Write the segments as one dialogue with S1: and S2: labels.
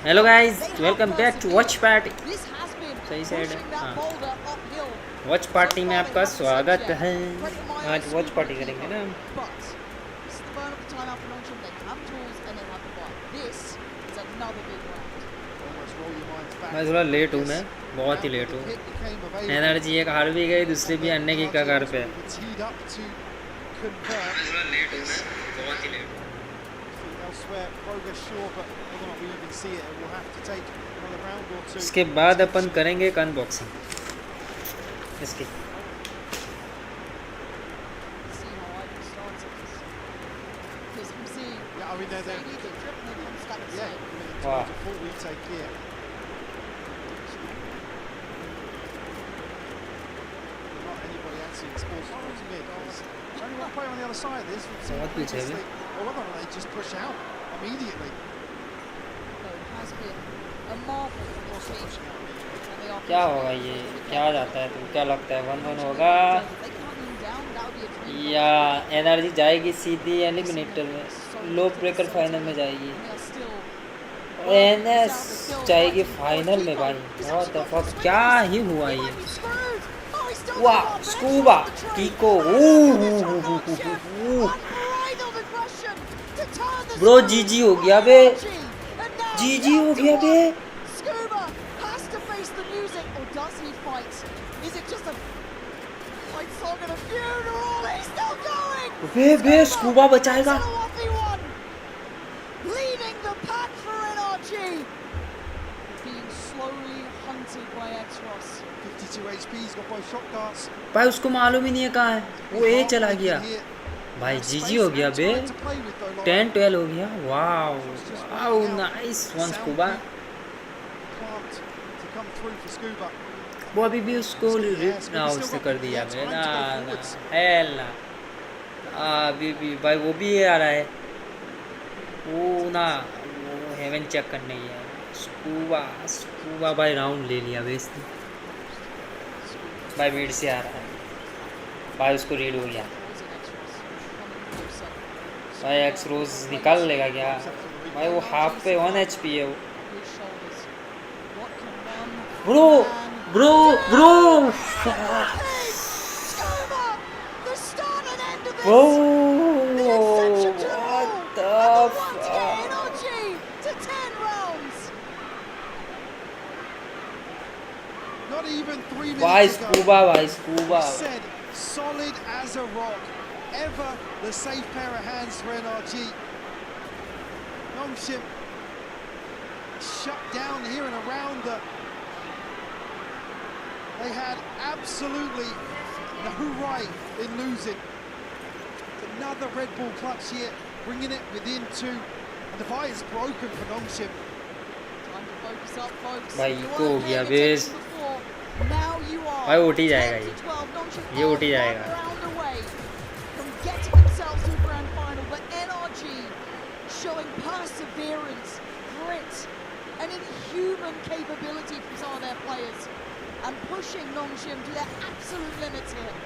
S1: Hello guys, welcome back to watch party. सही side है। हाँ, वॉच पार्टी में आपका स्वागत है। आज वॉच पार्टी करेंगे ना हम। मैं थोड़ा लेट हूँ, मैं बहुत ही लेट हूँ। एनर्जी एक हार भी गई, दूसरी भी अन्य की कगार पे। मैं थोड़ा लेट हूँ, मैं बहुत ही लेट हूँ। इसके बाद अपन करेंगे एक अनबॉक्सिंग इसकी। वाह, बहुत पीछे भी। क्या होगा ये, क्या जाता है, तुम क्या लगता है 1-1 होगा या एनर्जी जाएगी सीधी एलिमिनेटर में, लो ब्रेकर फाइनल में जाएगी, एनएस जाएगी फाइनल में। भाई बहुत दफा क्या ही हुआ ये। वाह, स्कूबा टीको, ब्रो जीजी हो गया बे, जीजी हो गया बे। बे स्कूबा बचाएगा। भाई उसको मालूम ही नहीं है कहाँ है, वो ए चला गया। भाई जीजी हो गया बे, 10-12 हो गया। Wow wow, nice one scuba. वो अभी भी उसको ना उसने कर दिया बे, ना हेल ना। अभी भी भाई वो भी आ रहा है, वो ना वो हेवन चेक करने ही है। स्कूबा स्कूबा भाई राउंड ले लिया बे इसने। भाई मीड से आ रहा है भाई, उसको रीड हो गया भाई। एक्स रोज निकाल लेगा क्या भाई, वो हाफ पे 1 HP है वो। ब्रो ब्रो ब्रो भाई स्कूबा, भाई scuba.
S2: Solid as a rock, ever the safe pair of hands for NRG. Nongshim shut down here and around the. They had absolutely no right in losing. Another Red Bull clutch here, bringing it within 2, and the fight is broken for Nongshim. Time to focus up, folks.
S1: भाई को हो गया base भाई, उठ ही जाएगा ये उठ ही जाएगा।
S3: Showing perseverance, grit, and inhuman capability from some of their players, and pushing Nongshim to their absolute limits here.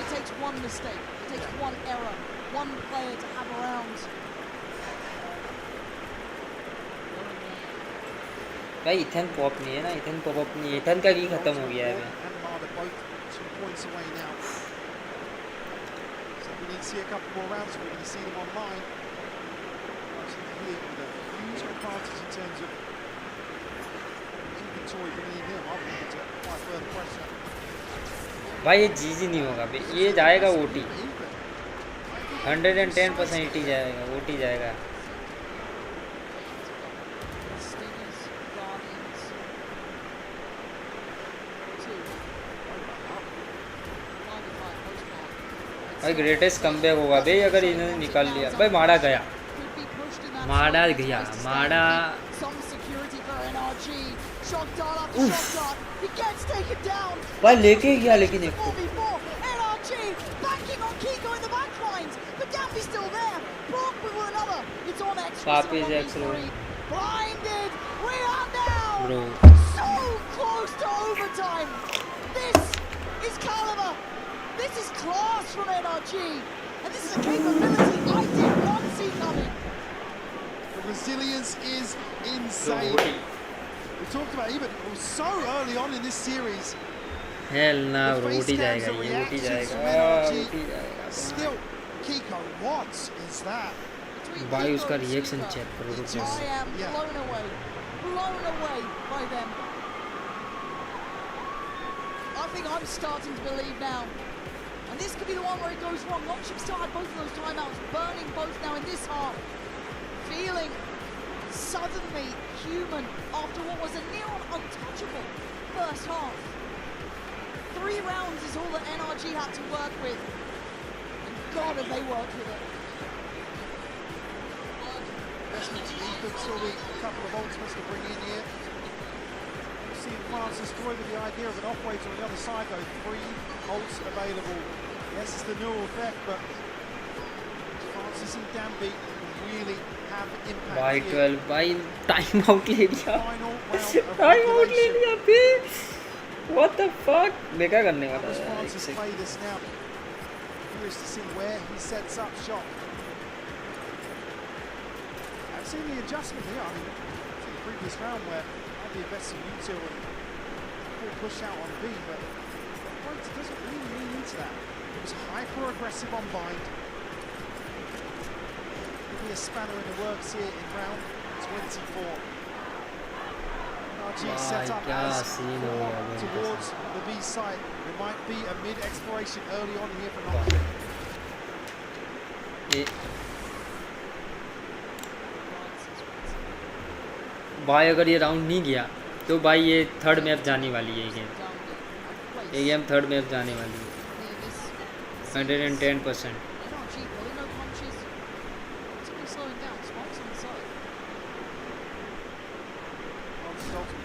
S3: It takes one mistake, it takes one error, one player to have around.
S1: भाई Ethan pop नहीं है ना, Ethan pop नहीं है, Ethan का की खत्म हो गया है। भाई ये जीजी नहीं होगा भाई, ये जाएगा ओटी 110% ही जाएगा, ओटी जाएगा। भाई ग्रेटेस्ट कमबैक होगा भाई अगर इन्होंने निकाल लिया। भाई मारा गया, मारा गया, मारा। भाई लेके गया लेकिन एक वापिस एक्स रो bro.
S3: This is class from NRG, and this is a capability I did not see coming.
S2: insane. We talked about even it was so early on in this series.
S1: Hell no,
S2: The
S1: bro.
S2: face
S1: OT
S2: cams,
S1: जाएगा
S2: the
S1: ये, OT
S2: reactions
S1: जाएगा,
S2: from NRG.
S1: OT जाएगा.
S2: Still, Kiko, what is that?
S1: भाई उसका reaction check करो, रुक जाओ.
S3: I am blown away by them. I think I'm starting to believe now. And this could be the one where it goes wrong. Longship still had both of those timeouts, burning both now in this half. Feeling suddenly human after what was a near on untouchable first half. 3 rounds is all that NRG had to work with. And God, have they worked with it.
S2: Could still be a couple of ultimates to bring in here. We've seen Francis toy with the idea of an operator on the other side though. 3 ults available. Yes, it's the neural theft, but Francis and Danby really have impact.
S1: By 12, by time out ले लिया.
S2: Final round of
S1: Time out ले
S2: regulation.
S1: लिया बे. What the fuck? मैं क्या करने
S2: How
S1: वाला
S2: does
S1: था?
S2: Francis play this now? Curious to see where he sets up shop. I've seen the adjustment here. I mean, it's in the previous round where I'd be investing util and full push out on B, but Point doesn't really lean into that. It was hyper aggressive on bind. Could be a spanner in the works here in round 24. NRG set up as towards the B side. There might be a mid exploration early on here for Nottingham.
S1: भाई अगर ये round नहीं गया तो भाई ये third map जाने वाली है ये गेम थर्ड मैप जाने वाली है 110%.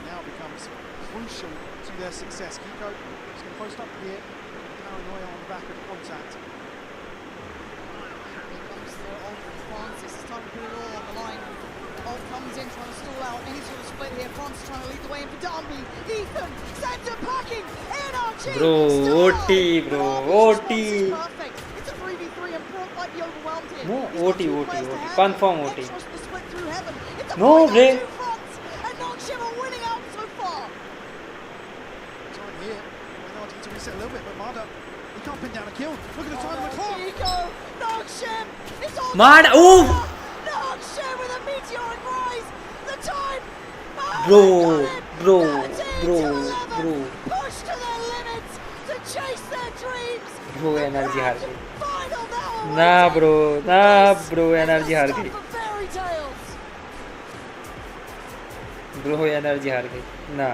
S2: Now becomes crucial to their success. Kiko is going to post up here. Paranoia on the back of contact.
S3: Here comes the ult from Francis. It's time to put it all on the line. Ult comes in trying to stall out any sort of split here. Francis trying to lead the way in for Darby. Ethan, center packing. NRG.
S1: Bro, OT, bro, OT.
S3: Perfect. It's a 3v3 and Brock might be overwhelmed here.
S1: No,
S3: He's got
S1: OT,
S3: 2
S1: OT,
S3: players to
S1: OT.
S3: handle.
S1: Confirm OT.
S3: Extras for the split through heaven. It's a
S1: No,
S3: 3v2
S1: Ray.
S3: fronts. And Nongshim are winning out so far.
S2: Time here. NRG to reset a little bit, but Mada, he can't pin down a kill. Look at the time on the clock.
S3: Kiko, Nongshim. It's all
S1: Mada, oof.
S3: Nongshim with a meteoric rise. The time.
S1: Bro, bro,
S3: 13
S1: bro,
S3: to 11.
S1: bro.
S3: Push to their limits to chase their dreams.
S1: Bro, energy हार गई.
S3: Final now.
S1: ना bro, energy हार गई.
S3: Fairy tales.
S1: Bro, energy हार गई. ना.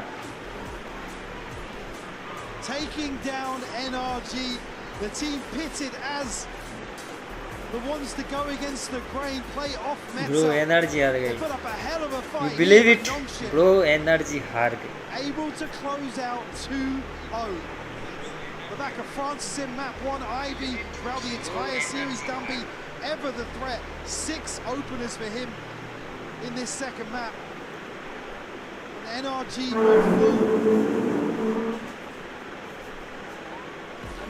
S2: Taking down NRG, the team pitted as the ones to go against the grain, play off Meta.
S1: Bro, energy हार
S2: They
S1: गई.
S2: put up a hell of a fight.
S1: You believe
S2: here,
S1: it?
S2: but Nongshim
S1: Bro, energy हार गई.
S2: able to close out 2-0. The back of Francis in map 1, Ivy throughout the entire series. Dunby ever the threat. 6 openers for him in this second map. And NRG go full.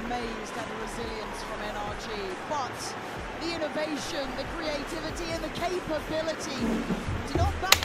S3: Amazed at the resilience from NRG, but the innovation, the creativity and the capability to not back.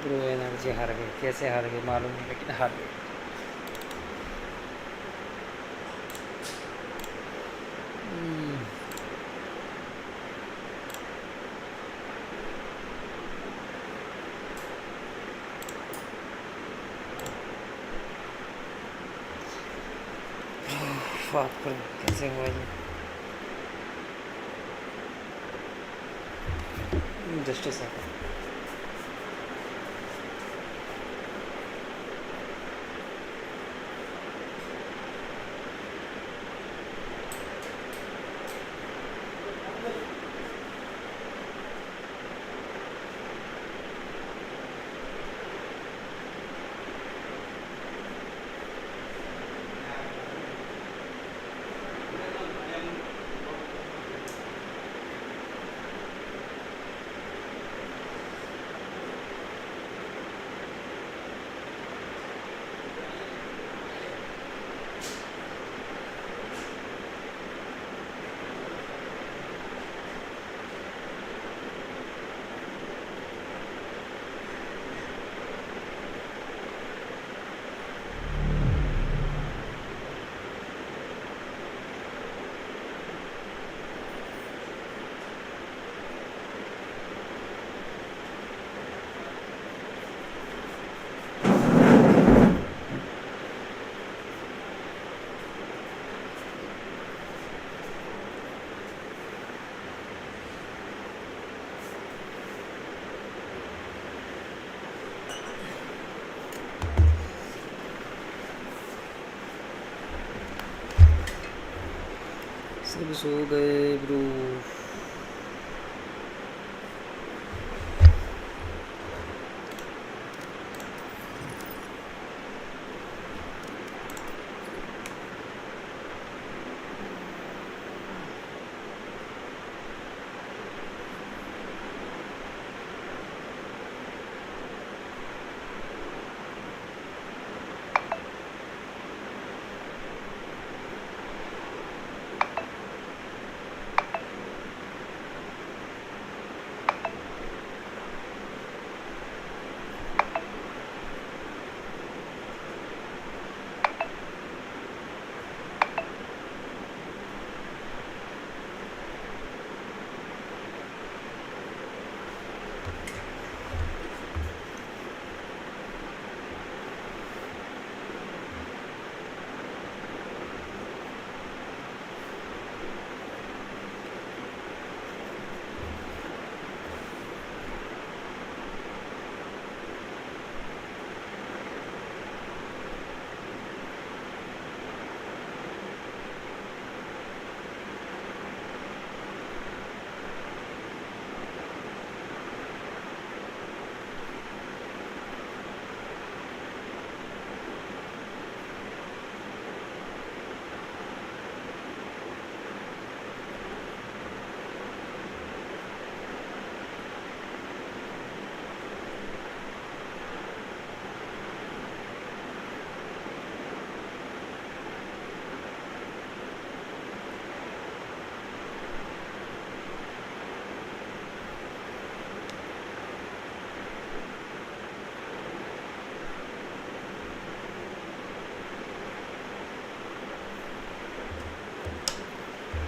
S1: Bro, energy हार गई. कैसे हार गई मालूम नहीं, लेकिन हार गई. Fuck, bro, कैसे हुआ ये? Just a second. सब सो गए ब्रो।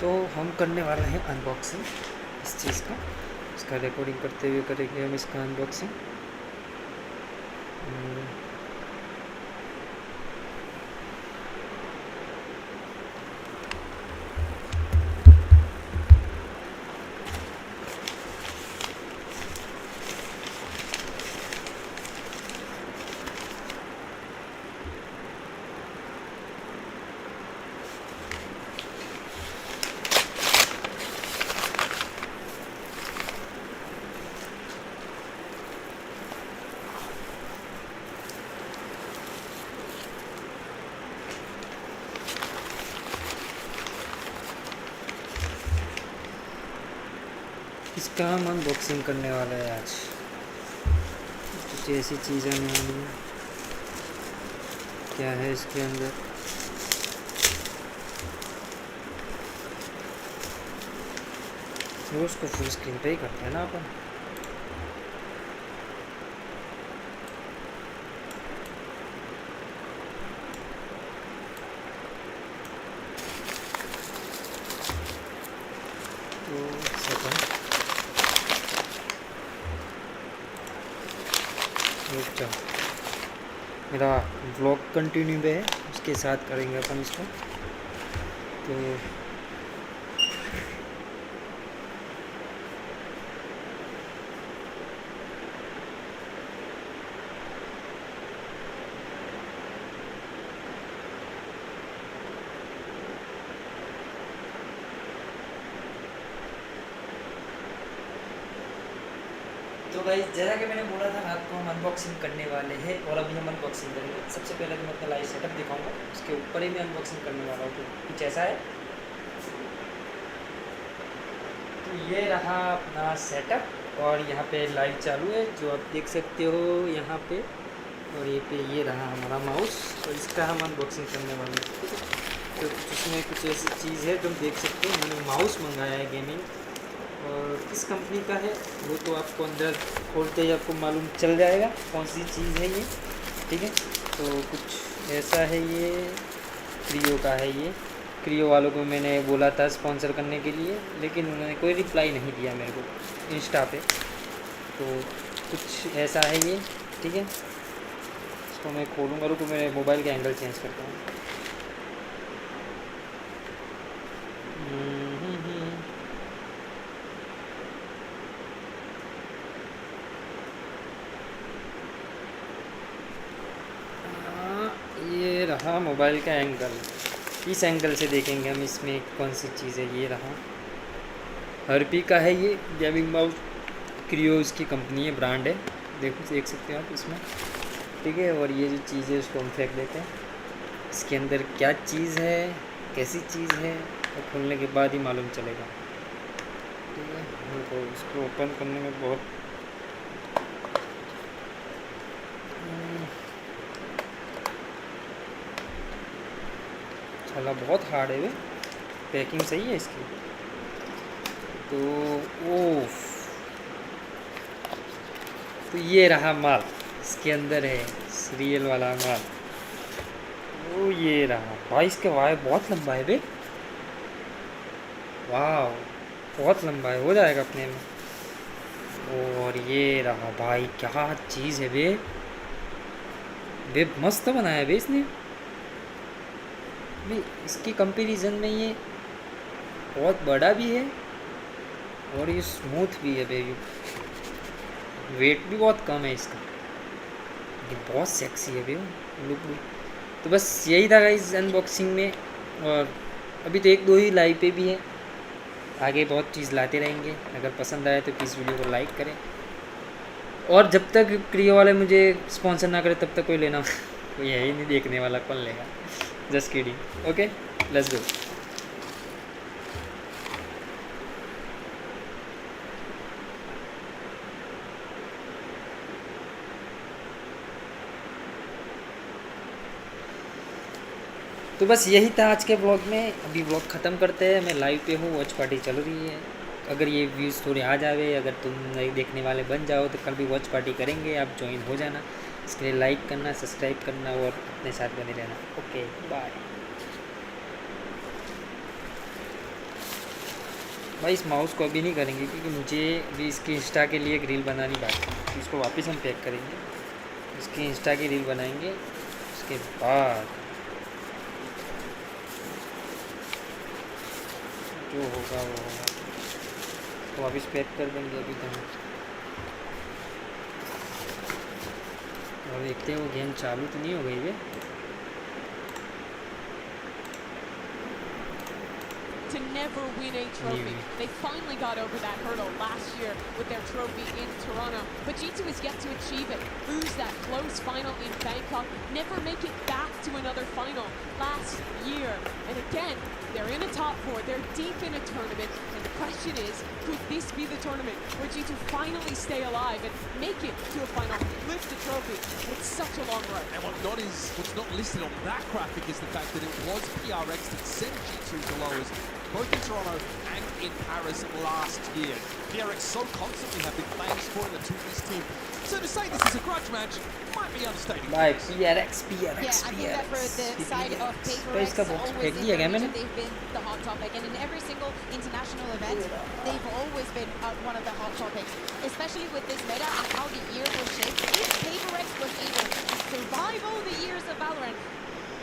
S1: तो हम करने वाले हैं अनबॉक्सिंग इस चीज़ का, इसका रिकॉर्डिंग करते हुए करेंगे हम इसका अनबॉक्सिंग। इसका हम अनबॉक्सिंग करने वाले हैं आज। कुछ ऐसी चीज़ें आने वाली हैं। क्या है इसके अंदर? वो उसको फुल स्क्रीन पे ही करते हैं ना अपन। तो सेकंड मेरा व्लॉग कंटिन्यू पे है, उसके साथ करेंगे अपन इसको। तो भाई जैसा कि मैंने बोला था रात को हम अनबॉक्सिंग करने वाले हैं, और अभी हम अनबॉक्सिंग करेंगे। सबसे पहले तो मैं अपना लाइव सेटअप दिखाऊंगा, उसके ऊपर ही मैं अनबॉक्सिंग करने वाला हूँ। तो कुछ ऐसा है। तो ये रहा अपना सेटअप, और यहाँ पे लाइव चालू है जो आप देख सकते हो यहाँ पे, और ये रहा हमारा माउस, और इसका हम अनबॉक्सिंग करने वाले हैं। तो इसमें कुछ ऐसी चीज़ है जो देख सकते हो। मैंने माउस मंगाया है गेमिंग, और किस कंपनी का है वो तो आपको अंदर खोलते ही आपको मालूम चल जाएगा कौन सी चीज़ है ये, ठीक है। तो कुछ ऐसा है, ये क्रियो का है। ये क्रियो वालों को मैंने बोला था स्पॉन्सर करने के लिए, लेकिन उन्होंने कोई रिप्लाई नहीं दिया मेरे को इंस्टा पे। तो कुछ ऐसा है ये, ठीक है। इसको मैं खोलूँगा, रुको मेरे मोबाइल का एंगल चेंज करता हूँ। ये रहा मोबाइल का एंगल, इस एंगल से देखेंगे हम इसमें कौन सी चीज़ है। ये रहा हर्पी का है, ये गेमिंग माउस क्रियोज की कंपनी है, ब्रांड है, देखो देख सकते हो आप इसमें, ठीक है। और ये जो चीज़ है उसको हम फेंक देते हैं। इसके अंदर क्या चीज़ है, कैसी चीज़ है, और खोलने के बाद ही मालूम चलेगा, ठीक है। हमको इसको ओपन करने में बहुत चला, बहुत हार्ड है वे, पैकिंग सही है इसकी तो। ओफ, तो ये रहा माल, इसके अंदर है सीरियल वाला माल। ओ ये रहा भाई, इसके वायर बहुत लंबा है बे, वाह बहुत लंबा है, हो जाएगा अपने में। और ये रहा भाई, क्या चीज़ है बे, बे मस्त बनाया बे इसने बे। इसकी कंपैरिजन में ये बहुत बड़ा भी है और ये स्मूथ भी है बे, वेट भी बहुत कम है इसका, ये बहुत सेक्सी है बे लुक भी। तो बस यही था गाइस अनबॉक्सिंग में, और अभी तो 1-2 ही लाइव पे भी है, आगे बहुत चीज़ लाते रहेंगे। अगर पसंद आए तो प्लीज़ वीडियो को लाइक करें, और जब तक क्रियो वाले मुझे स्पॉन्सर ना करे तब तक कोई लेना कोई है ही नहीं देखने वाला, कौन लेगा, just kidding. Okay let's go. तो बस यही था आज के ब्लॉग में, अभी ब्लॉग ख़त्म करते हैं। मैं लाइव पे हूँ, वॉच पार्टी चल रही है। अगर ये व्यूज़ थोड़े आ जावे, अगर तुम नहीं देखने वाले बन जाओ तो कल भी वॉच पार्टी करेंगे, आप ज्वाइन हो जाना। इसके लिए लाइक करना, सब्सक्राइब करना और अपने साथ बने रहना। Okay bye. भाई इस माउस को अभी नहीं करेंगे क्योंकि मुझे भी इसकी इंस्टा के लिए एक रील बनानी बाकी है, इसको वापस हम पैक करेंगे, इसकी इंस्टा की रील बनाएंगे, उसके बाद जो होगा वो होगा, तो वापस पैक कर देंगे। अभी तो और देखते हैं वो गेम चालू तो नहीं हो गई है।
S4: To never win a trophy. They finally got over that hurdle last year with their trophy in Toronto. But G2 is yet to achieve it. Lose that close final in Bangkok. Never make it back to another final last year. And again, they're in a top 4. They're deep in a tournament. And the question is, could this be the tournament where G2 finally stay alive and make it to a final, lift the trophy? It's such a long road.
S2: And what's not listed on that graphic is the fact that it was PRX that sent G2 to lowers, both in Toronto and in Paris last year. PRX so constantly have been playing supporting the 2-piece team. So to say this is a grudge match might be understating.
S1: Bye PRX,
S3: Yeah, I think that for the side of PaperX, always in the region, they've been the hot topic, and in every single international event, they've always been one of the hot topics, especially with this meta and how the year was shaped. If PaperX was able to survive all the years of VALORANT,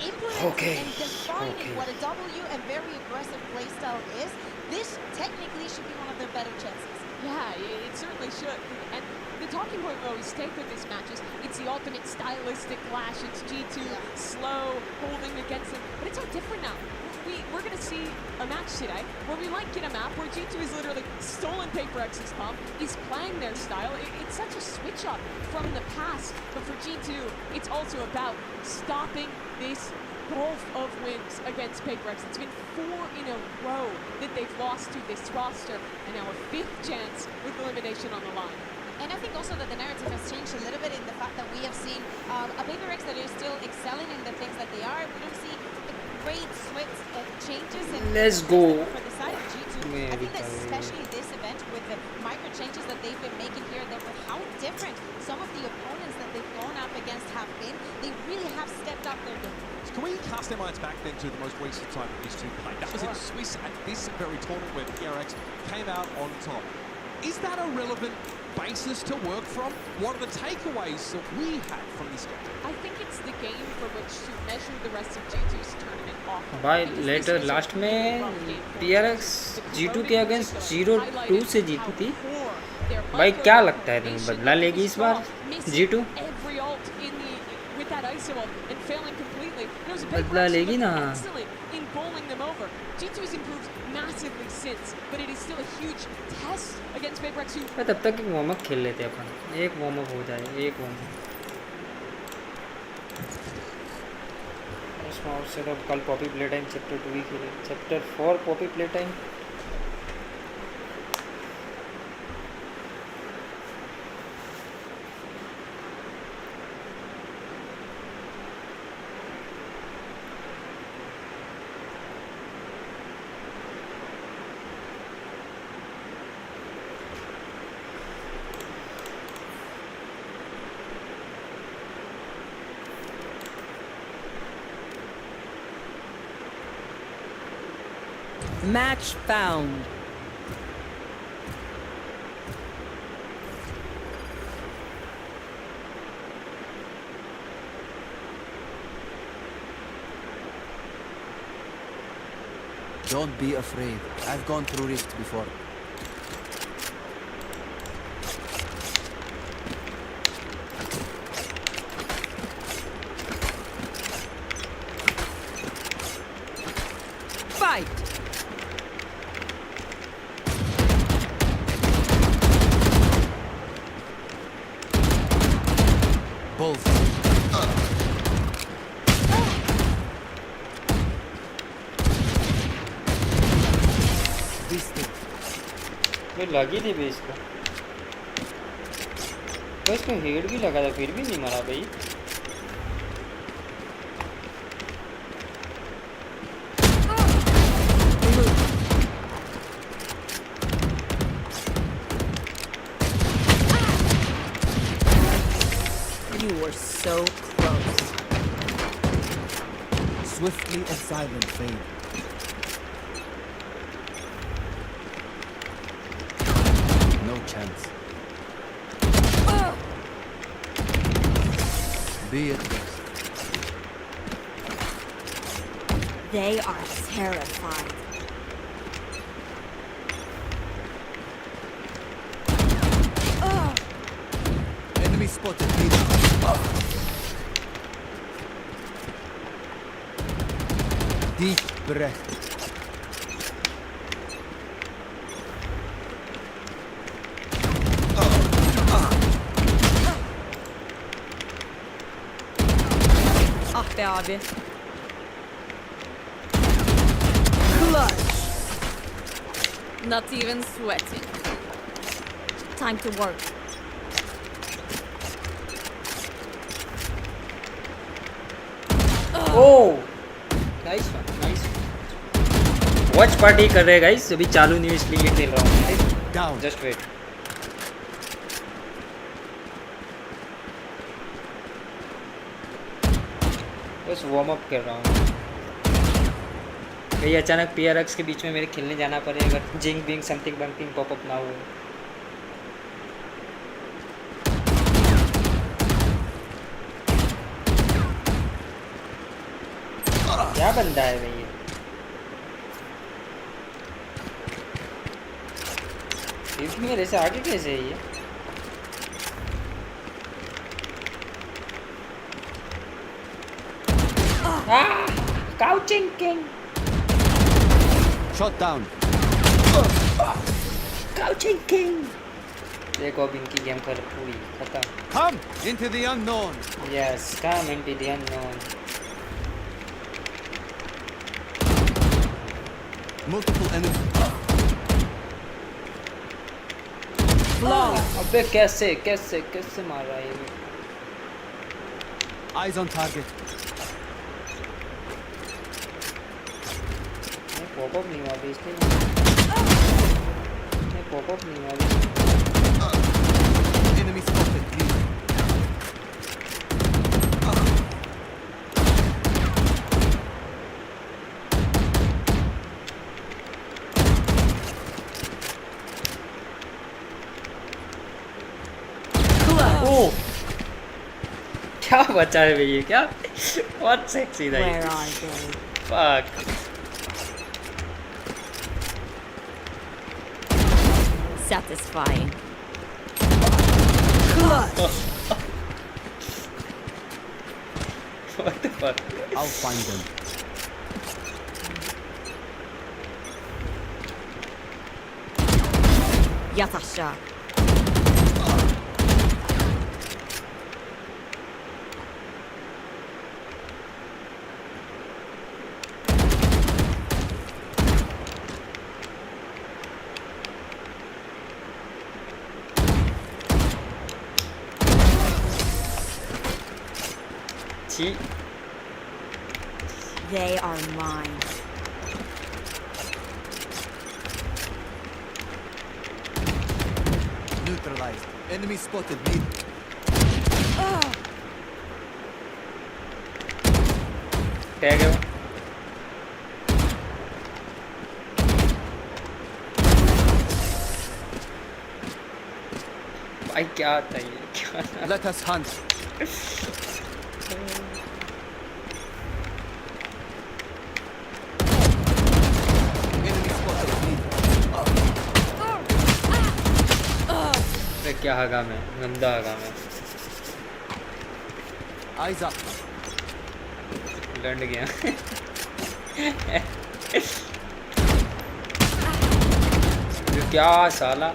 S3: implementing and defining what a W and very aggressive playstyle is, this technically should be one of their better chances.
S4: Yeah, it certainly should. And the talking point we always take with this match is it's the ultimate stylistic clash. It's G2 slow, holding against them. But it's so different now. We're going to see a match today where we might get a map where G2 is literally stolen PaperX's comp. He's playing their style. It's such a switch up from the past. But for G2, it's also about stopping this gulf of wins against PaperX. It's been 4 in a row that they've lost to this roster, and now a 5th chance with elimination on the line.
S3: And I think also that the narrative has changed a little bit in the fact that we have seen a PaperX that is still excelling in the things that they are. We don't see great swift changes in
S1: Let's go.
S3: For the side of G2. I think that especially this event with the micro changes that they've been making here, that with how different some of the opponents that they've gone up against have been, they really have stepped up their game.
S2: Can we cast our minds back then to the most recent time that these two played? That was in Swiss at this very tournament where PRX came out on top. Is that a relevant basis to work from? What are the takeaways that we had from this game?
S4: I think it's the game for which to measure the rest of G2's tournament off.
S1: भाई letter last में PRX G2 के against 0-2 से जीती थी। भाई क्या लगता है तुम्हें, बदला लेगी इस बार G2? बदला लेगी ना।
S4: bowling them over. G2 has improved massively since, but it is still a huge test against VALORANT who...
S1: तब तक एक वार्म अप खेल लेते हैं अपन, एक वार्म अप हो जाए, एक वार्म अप। से तो कल पॉपी प्ले टाइम चैप्टर 2 ही खेले, chapter 4 Poppy play time.
S5: Match found.
S6: Don't be afraid. I've gone through Rift before.
S5: Fight!
S6: Both.
S1: ये लगी थी भी इसको, तो इसको हेड भी लगा था फिर भी नहीं मरा भाई।
S5: You were so close.
S6: Swiftly and silent fade. No chance. Be at best.
S5: They are terrified.
S6: Enemy spotted. Lead. Deep breath.
S5: Ah be abi. Clutch. Not even sweating. Time to work.
S1: Oh nice one, nice. Watch party कर रहे guys, अभी चालू नहीं इसलिए ये खेल रहा हूँ।
S6: Down.
S1: Just wait. बस वार्म अप कर रहा हूँ। कहीं अचानक PRX के बीच में मेरे खेलने जाना पड़े, अगर जिंग बिंग समथिंग बंकिंग पॉपअप ना हो। क्या बंदा है भाई ये मेरे से आगे कैसे है ये? काउचिंग किंग,
S6: Shot down.
S1: काउचिंग किंग। देखो अब इनकी गेम पर पूरी खत्म।
S6: Come into the unknown.
S1: Yes, come into the unknown.
S6: Multiple enemies.
S1: अबे कैसे कैसे कैसे मार रहा है ये?
S6: Eyes on target.
S1: पॉपअप नहीं हुआ अभी इसलिए पॉपअप नहीं हुआ अभी।
S6: Enemy spotted. Lead.
S1: ओह क्या बचा है भैया, क्या बहुत सेक्सी था ये।
S5: Where are they?
S1: Fuck.
S5: Satisfying.
S1: What the fuck?
S6: I'll find them.
S5: Yat aşağı.
S1: छी
S5: They are mine.
S6: Neutralized. Enemy spotted me.
S1: Tag है वो। भाई क्या था ये, क्या
S6: Let us hunt. Enemy spotted me.
S1: अरे क्या हगा मैं, गंदा हगा मैं,
S6: Eyes up.
S1: लड़ गया। ये क्या साला,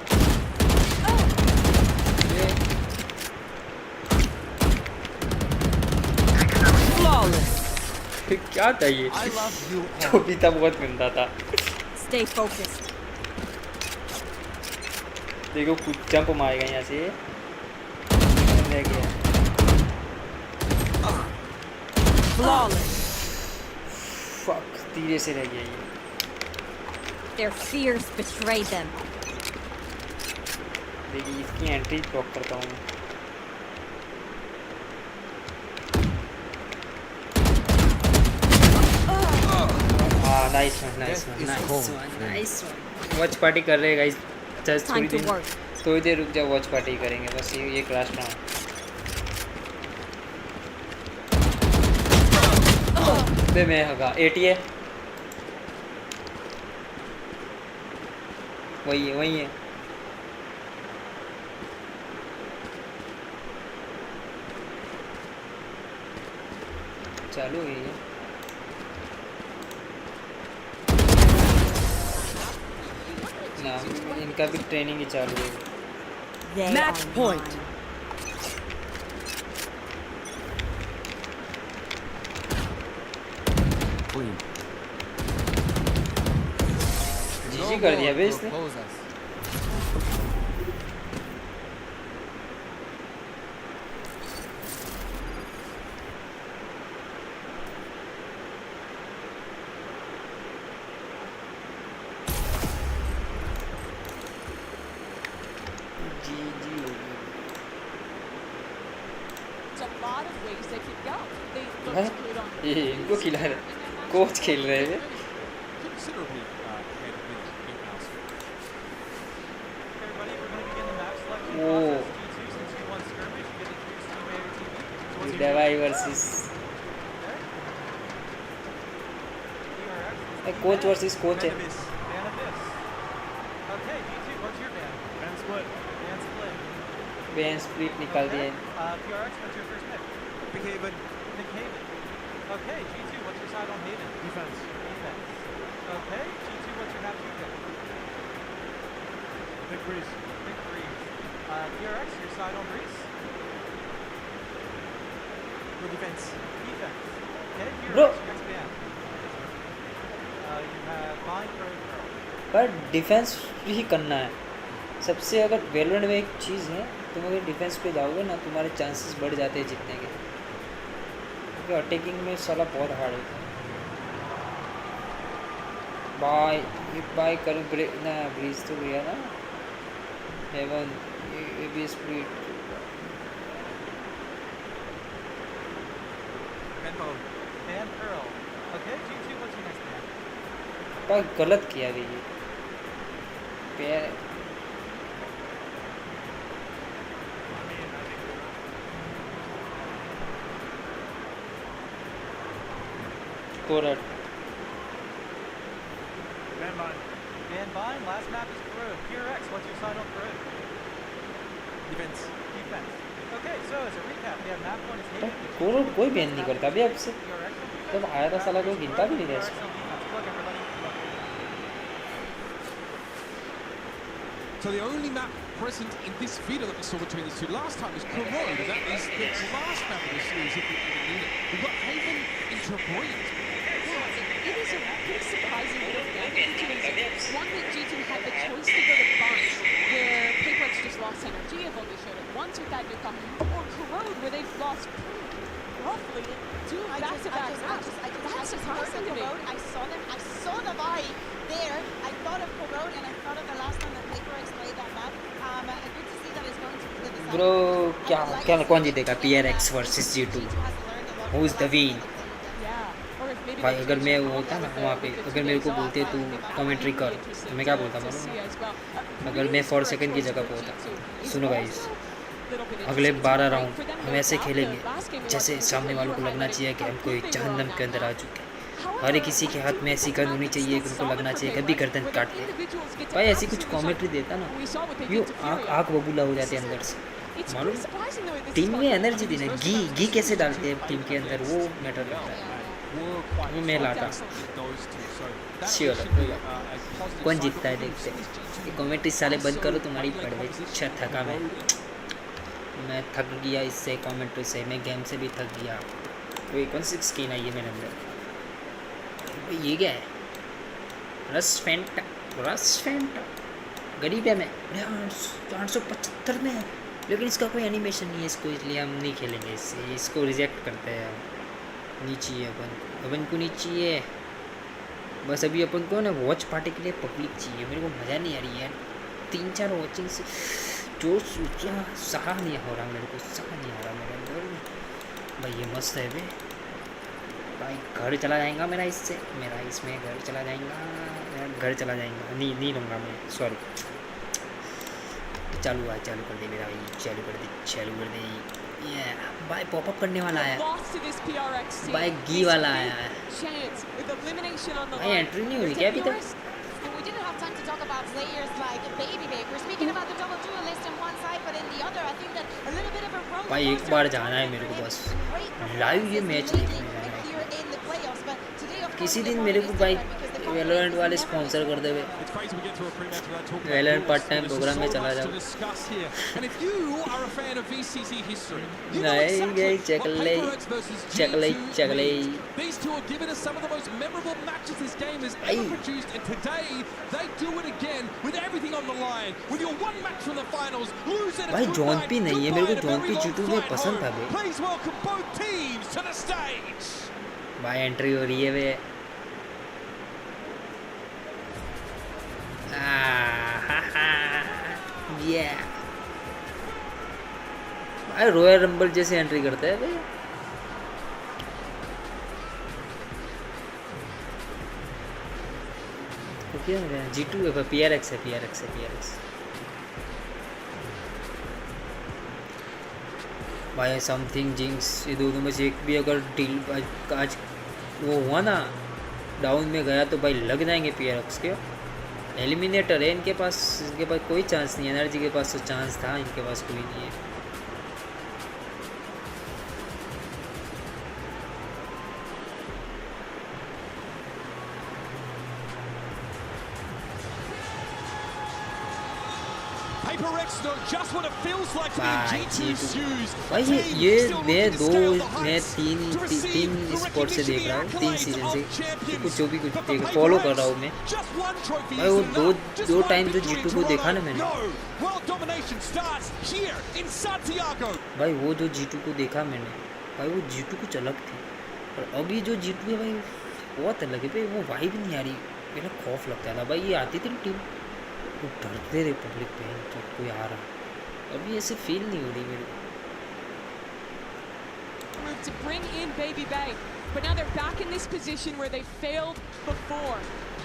S5: Flawless.
S1: ये क्या था ये,
S6: I love you
S1: जो
S6: all.
S1: भी था बहुत गंदा था।
S5: Stay focused.
S1: देखो कुछ जंप मारेगा यहाँ से, ले गया।
S5: Flawless.
S1: फक, धीरे से रह गया ये।
S5: Their fears betrayed them.
S1: देखिए इसकी एंट्री ब्लॉक करता हूँ मैं। हाँ nice one, nice one, nice one, nice one. Watch party कर रहे हैं guys, just
S5: Time to work.
S1: थोड़ी देर रुक जाओ, वॉच पार्टी करेंगे बस, ये क्लास ना। बे मैं हगा 80 है, वही है, वही है। चालू है ये, ना इनका भी ट्रेनिंग ही चालू है।
S5: They
S3: Match
S5: are
S3: point.
S5: mine.
S6: Clean.
S1: जीजी कर दिया बे इसने।
S6: Propose us.
S1: जीजी हो गई।
S4: It's a lot of ways they could go. They
S1: हैं?
S4: looked good on
S1: ये इनको खिला रहे, कोच खेल रहे हैं।
S7: Considerably ahead of eight miles. Everybody, we're going to begin the map selection
S1: Oh.
S7: process. G2 since you won skirmish, you get to choose teammate or teammate. So what's your
S1: दवाई versus coach versus coach है।
S7: Van Abyss. Okay, G2, what's your ban? Ban split. Ban split.
S1: Ban split निकाल दिया है।
S7: PRX, what's your first pick? Pick Haven. Pick Haven. Okay, G2, what's your side on Haven? Defense. Defense. Okay, G2, what's your map 2 pick? Pick Breeze. Pick Breeze. PRX, your side on Breeze? For defense. Defense. Okay, PRX,
S1: Bro.
S7: your next ban. You have Bind, Pro, Pro.
S1: पर defence ही करना है सबसे। अगर Valorant में एक चीज़ है, तुम अगर डिफेंस पे जाओगे ना, तुम्हारे चांसेस बढ़ जाते हैं जीतने के, क्योंकि अटैकिंग में साला बहुत हार्ड होता है। बाय ये बाय करूँ ना, ब्रीज तो गया ना, हेवन ये भी split.
S7: Van Pearl. Van Pearl. Okay, G2, what's your next ban?
S1: पर गलत किया अभी ये पैर। कोरट
S7: Van Bind. Van Bind, last map is Peru. PRX, what's your side on Peru? Defense. Defense. Okay, so as a recap, we have map 1 is Haven. which is
S1: कोरट कोई ban नहीं करता अभी आपसे,
S7: PRX on defense.
S1: जब आया था साला कोई गिनता भी नहीं था
S7: PRX
S1: इसको।
S7: on defense. Good luck, everybody. Good luck.
S2: So the only map present in this video that we saw between these two last time was Corrode, and that is the last map of the series if we even need it. We've got Haven into Brilliant.
S4: It is a pretty surprising bit of damage, which is one that G2 had the choice to go to Bunch, where PaperX just lost NRG, have only showed it once with that newcom, or Corrode, where they've lost roughly two back-to-back maps. That's surprising to me.
S3: I saw the buy there. I thought of Corrode and I thought of the last time that PaperX played that map. Good to see that it's going to be the design.
S1: Bro, क्या कौन जीतेगा? PRX versus G2. Who's the win? भाई अगर मैं वो होता ना वहाँ पे, अगर मेरे को बोलते तू कमेंट्री कर, तो मैं क्या बोलता मालूम? अगर मैं 4 सेकंड की जगह पे होता, सुनो गाइस, अगले 12 राउंड हम ऐसे खेलेंगे जैसे सामने वालों को लगना चाहिए कि हम कोई जहन्नम के अंदर आ चुके हैं। हर किसी के हाथ में ऐसी गन होनी चाहिए कि उनको लगना चाहिए कभी गर्दन काट दे। भाई ऐसी कुछ कमेंट्री देता ना, यूँ आँख बबूला हो जाते अंदर से, मालूम? टीम में एनर्जी देना, घी कैसे डालते हैं टीम के अंदर, वो मैटर करता है। वो मैं लाता श्योर। कौन जीतता है देखते हैं। ये कमेंट्री साले बंद करो, तुम्हारी पड़ गई। अच्छा थका मैं थक गया इससे, कमेंट्री से, मैं गेम से भी थक गया। वही कौन सी स्किन आई है मेरे अंदर? ये क्या है? रस फेंटा गरीब है मैं, 875 में है, लेकिन इसका कोई एनिमेशन नहीं है इसको, इसलिए हम नहीं खेलेंगे इससे, इसको रिजेक्ट करते हैं हम। नीचे है अपन को नीचे है बस। अभी अपन को ना वॉच पार्टी के लिए पब्लिक चाहिए। मेरे को मज़ा नहीं आ रही है 3-4 वॉचिंग से, जो सोचा सहा नहीं हो रहा मेरे को, सहा नहीं हो रहा मेरे अंदर। भाई ये मस्त है बे भाई, घर चला जाएगा मेरा इससे, मेरा इसमें घर चला जाएगा, नहीं लूँगा मैं, सॉरी। चालू कर दे मेरा भाई, चालू कर दे। भाई पॉपअप करने वाला है, भाई घी वाला आया है। भाई एंट्री नहीं हुई क्या अभी तक?
S3: We didn't have time to talk about players like Baby Babe. We're speaking about the double duelist in one side, but in the other, I think that a little bit of a roller
S1: भाई एक बार जाना है मेरे को, बस live ये match देखना है। किसी दिन मेरे को भाई वैलोरेंट वाले स्पॉन्सर कर दे, वैलोरेंट पार्ट टाइम प्रोग्राम में चला जाओ। नहीं गई चक ले। भाई जॉन पी नहीं है, मेरे को जॉन पी G2 में पसंद था बे। भाई एंट्री हो रही है वे। भाई रॉयल रंबल जैसे एंट्री करता है भाई। तो क्या है G2 है, PRX है। भाई समथिंग जिंक्स, ये दोनों में से एक भी अगर डील आज वो हुआ ना, डाउन में गया तो भाई लग जाएंगे PRX के। एलिमिनेटर है इनके पास कोई चांस नहीं है। एनर्जी के पास तो चांस था, इनके पास कोई नहीं है। भाई ये मैं तीन स्पॉट से देख रहा हूँ, 3 सीजन से कुछ देख फॉलो कर रहा हूँ मैं। भाई वो दो टाइम तो G2 को देखा ना मैंने। भाई वो जो G2 को देखा मैंने, भाई वो G2 कुछ अलग थी, और अभी जो G2 है भाई बहुत अलग है भाई। वो वाइब नहीं आ रही, मेरा खौफ लगता था भाई। ये आती थी टीम, वो डरते रहे पब्लिक पे तो कोई आ रहा, अभी ऐसे फील नहीं हो रही मेरे को।
S4: To bring in Baby Bay, but now they're back in this position where they failed before,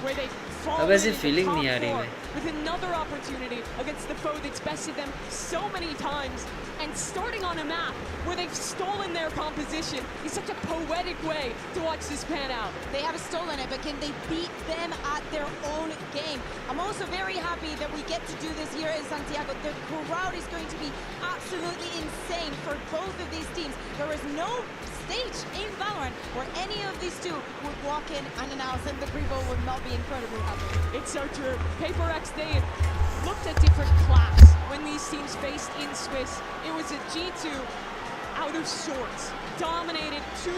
S4: where they
S1: अब ऐसे फीलिंग नहीं आ रही है
S4: with another opportunity against the foe that's bested them so many times, and starting on a map where they've stolen their composition is such a poetic way to watch this pan out.
S3: They have stolen it, but can they beat them at their own game? I'm also very happy that we get to do this here in Santiago. The crowd is going to be absolutely insane for both of these teams. There is no stage in Valorant where any of these two would walk in unannounced and the pre-roll would not be incredibly happy.
S4: It's so true. PaperX, they looked a different class when these teams faced in Swiss. It was a G2 out of sorts, dominated 2-0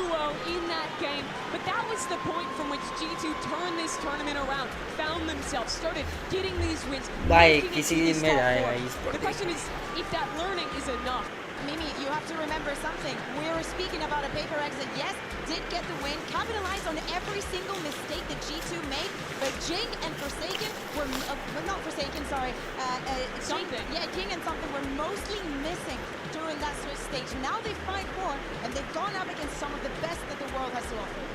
S4: in that game, but that was the point from which G2 turned this tournament around, found themselves, started getting these wins.
S1: भाई किसी दिन में जाएगा इस पर.
S4: The question is if that learning is enough.
S3: Mimi, you have to remember something. We were speaking about a Paper X that, yes, did get the win, capitalized on every single mistake that G2 made, but Jing and Forsaken were, well, not Forsaken, sorry,
S4: Something.
S3: Jing and something were mostly missing during that Swiss stage. Now they fight more, and they've gone up against some of the best that the world has to offer.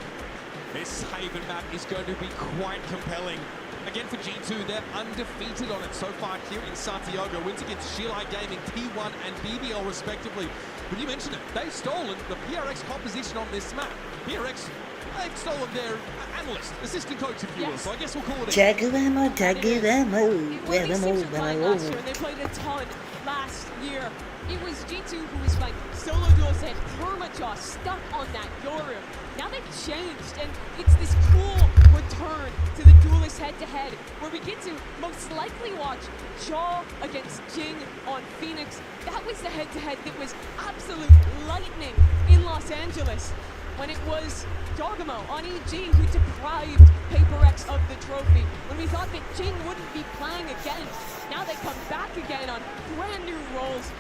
S8: This Haven map is going to be quite compelling. Again for G2, they're undefeated on it so far here in Santiago. Wins against Shilai Gaming, T1 and BBL respectively. But you mentioned it, they've stolen the PRX composition on this map. PRX, they've stolen their analyst, assistant coach if you will, so I guess we'll call it
S1: Tag them, tag them,
S4: Well, they seemed to fly last year, and they played a ton last year. It was G2 who was like solo duel set, Permajaw stuck on that Yoru. Now they've changed, and it's this cool return to the duelist head-to-head, where we get to most likely watch Jaw against Jing on Phoenix. That was the head-to-head that was absolute lightning in Los Angeles, when it was Dogamo on EG who deprived Paper X of the trophy, when we thought that Jing wouldn't be playing again. Now they come back again on brand new roles.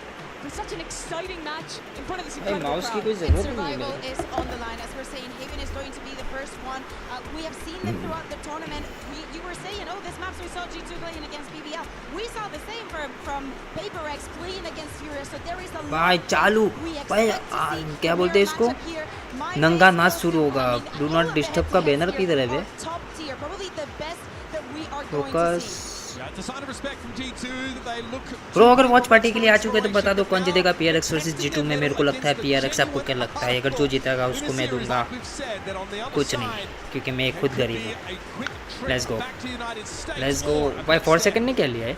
S4: It was such an exciting match in front of this incredible
S1: mouse की
S4: crowd.
S1: कोई
S3: And
S1: जरूरत नहीं है
S3: survival
S1: मेरे.
S3: is on the line. As we're saying, Haven is going to be the first one. We have seen them throughout the tournament. You were saying, oh, this match we saw G2 playing against BBL. We saw the same from Paper X playing against Furious. So there is a
S1: भाई
S3: lot
S1: चालू
S3: we
S1: भाई
S3: expect to see
S1: क्या
S3: from
S1: बोलते हैं
S3: their
S1: इसको
S3: matchup here. My
S1: नंगा
S3: base
S1: नाच
S3: goes
S1: शुरू
S3: to-
S1: होगा.
S3: I mean,
S1: do
S3: all
S1: not
S3: of the
S1: disturb का बैनर
S3: head-to-heads
S1: किधर है
S3: here
S1: बे?
S3: are top tier, probably the best that we are going to
S1: focus
S3: see.
S8: Yeah, it's a sign of respect from G2 that they look.
S1: Bro अगर watch party के लिए आ चुके हैं तो बता दो कौन जीतेगा PRX वर्सेस G2 में. मेरे को लगता है PRX. आपको क्या लगता है? अगर जो जीतेगा उसको मैं दूंगा कुछ नहीं, क्योंकि मैं खुद गरीब हूँ. Let's go, let's go. भाई 4 सेकंड ने क्या लिया है?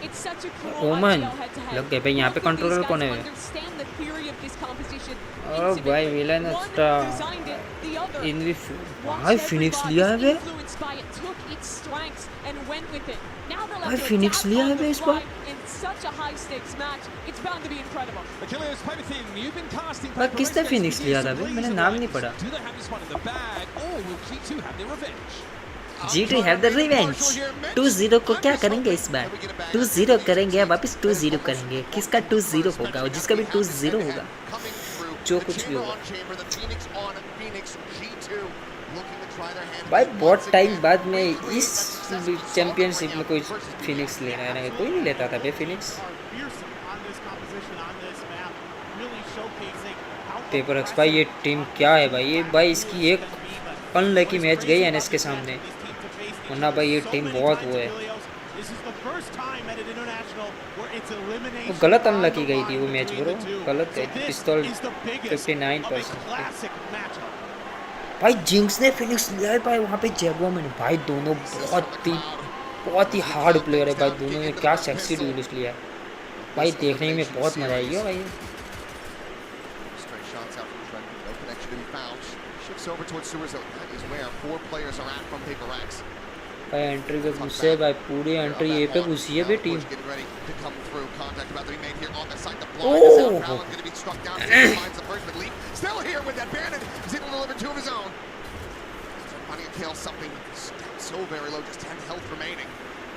S4: It's such a cool
S1: ओमन
S4: IPL head-to-head.
S1: लग गए भाई. यहाँ पे
S4: Both of these
S1: controller
S4: guys
S1: कौन है?
S4: understand the theory of this competition
S1: ओ भाई
S4: intimately.
S1: Villain
S4: One
S1: extra
S4: designed it, the other
S1: इन भी
S4: watched
S1: भाई फिनिक्स
S4: everybody,
S1: लिया है
S4: was
S1: bay.
S4: influenced by it, took its strengths and went with it. Now they'll
S1: भाई
S4: have to
S1: Phoenix
S4: adapt
S1: लिया
S4: on
S1: है
S4: the
S1: बे इस बार.
S4: fly in such a high stakes match. It's bound to be incredible.
S8: Achilles, Paperthin, you've been casting
S1: भाई किसने Phoenix लिया था बे? मैंने नाम नहीं पढ़ा.
S8: Do they have this one in the bag, or will G2 have their revenge?
S1: G2 have the revenge. 2-0 को क्या करेंगे इस बार? 2-0 करेंगे, वापस 2-0 करेंगे. किसका 2-0 होगा? और जिसका भी 2-0 होगा, जो कुछ भी होगा. भाई बहुत टाइम बाद में इस चैंपियनशिप में कोई फिनिक्स ले रहा है. कोई नहीं लेता था बे फिनिक्स. पेपर एक्स भाई ये टीम क्या है भाई? ये भाई इसकी एक अनलकी मैच गई एनएस के सामने, वरना भाई ये टीम बहुत वो है. वो गलत अनलकी गई थी वो मैच ब्रो, गलत गई. पिस्तौल 59%. भाई जिंक्स ने फिनिक्स लिया है भाई वहाँ पे जैगुआ में. भाई दोनों बहुत ही हार्ड प्लेयर है भाई. दोनों ने क्या सेक्सी ड्यूलिस्ट लिया है भाई. देखने में बहुत मजा आएगी भाई. भाई एंट्री पे घुसे भाई, पूरी एंट्री ए पे घुसी है बे team.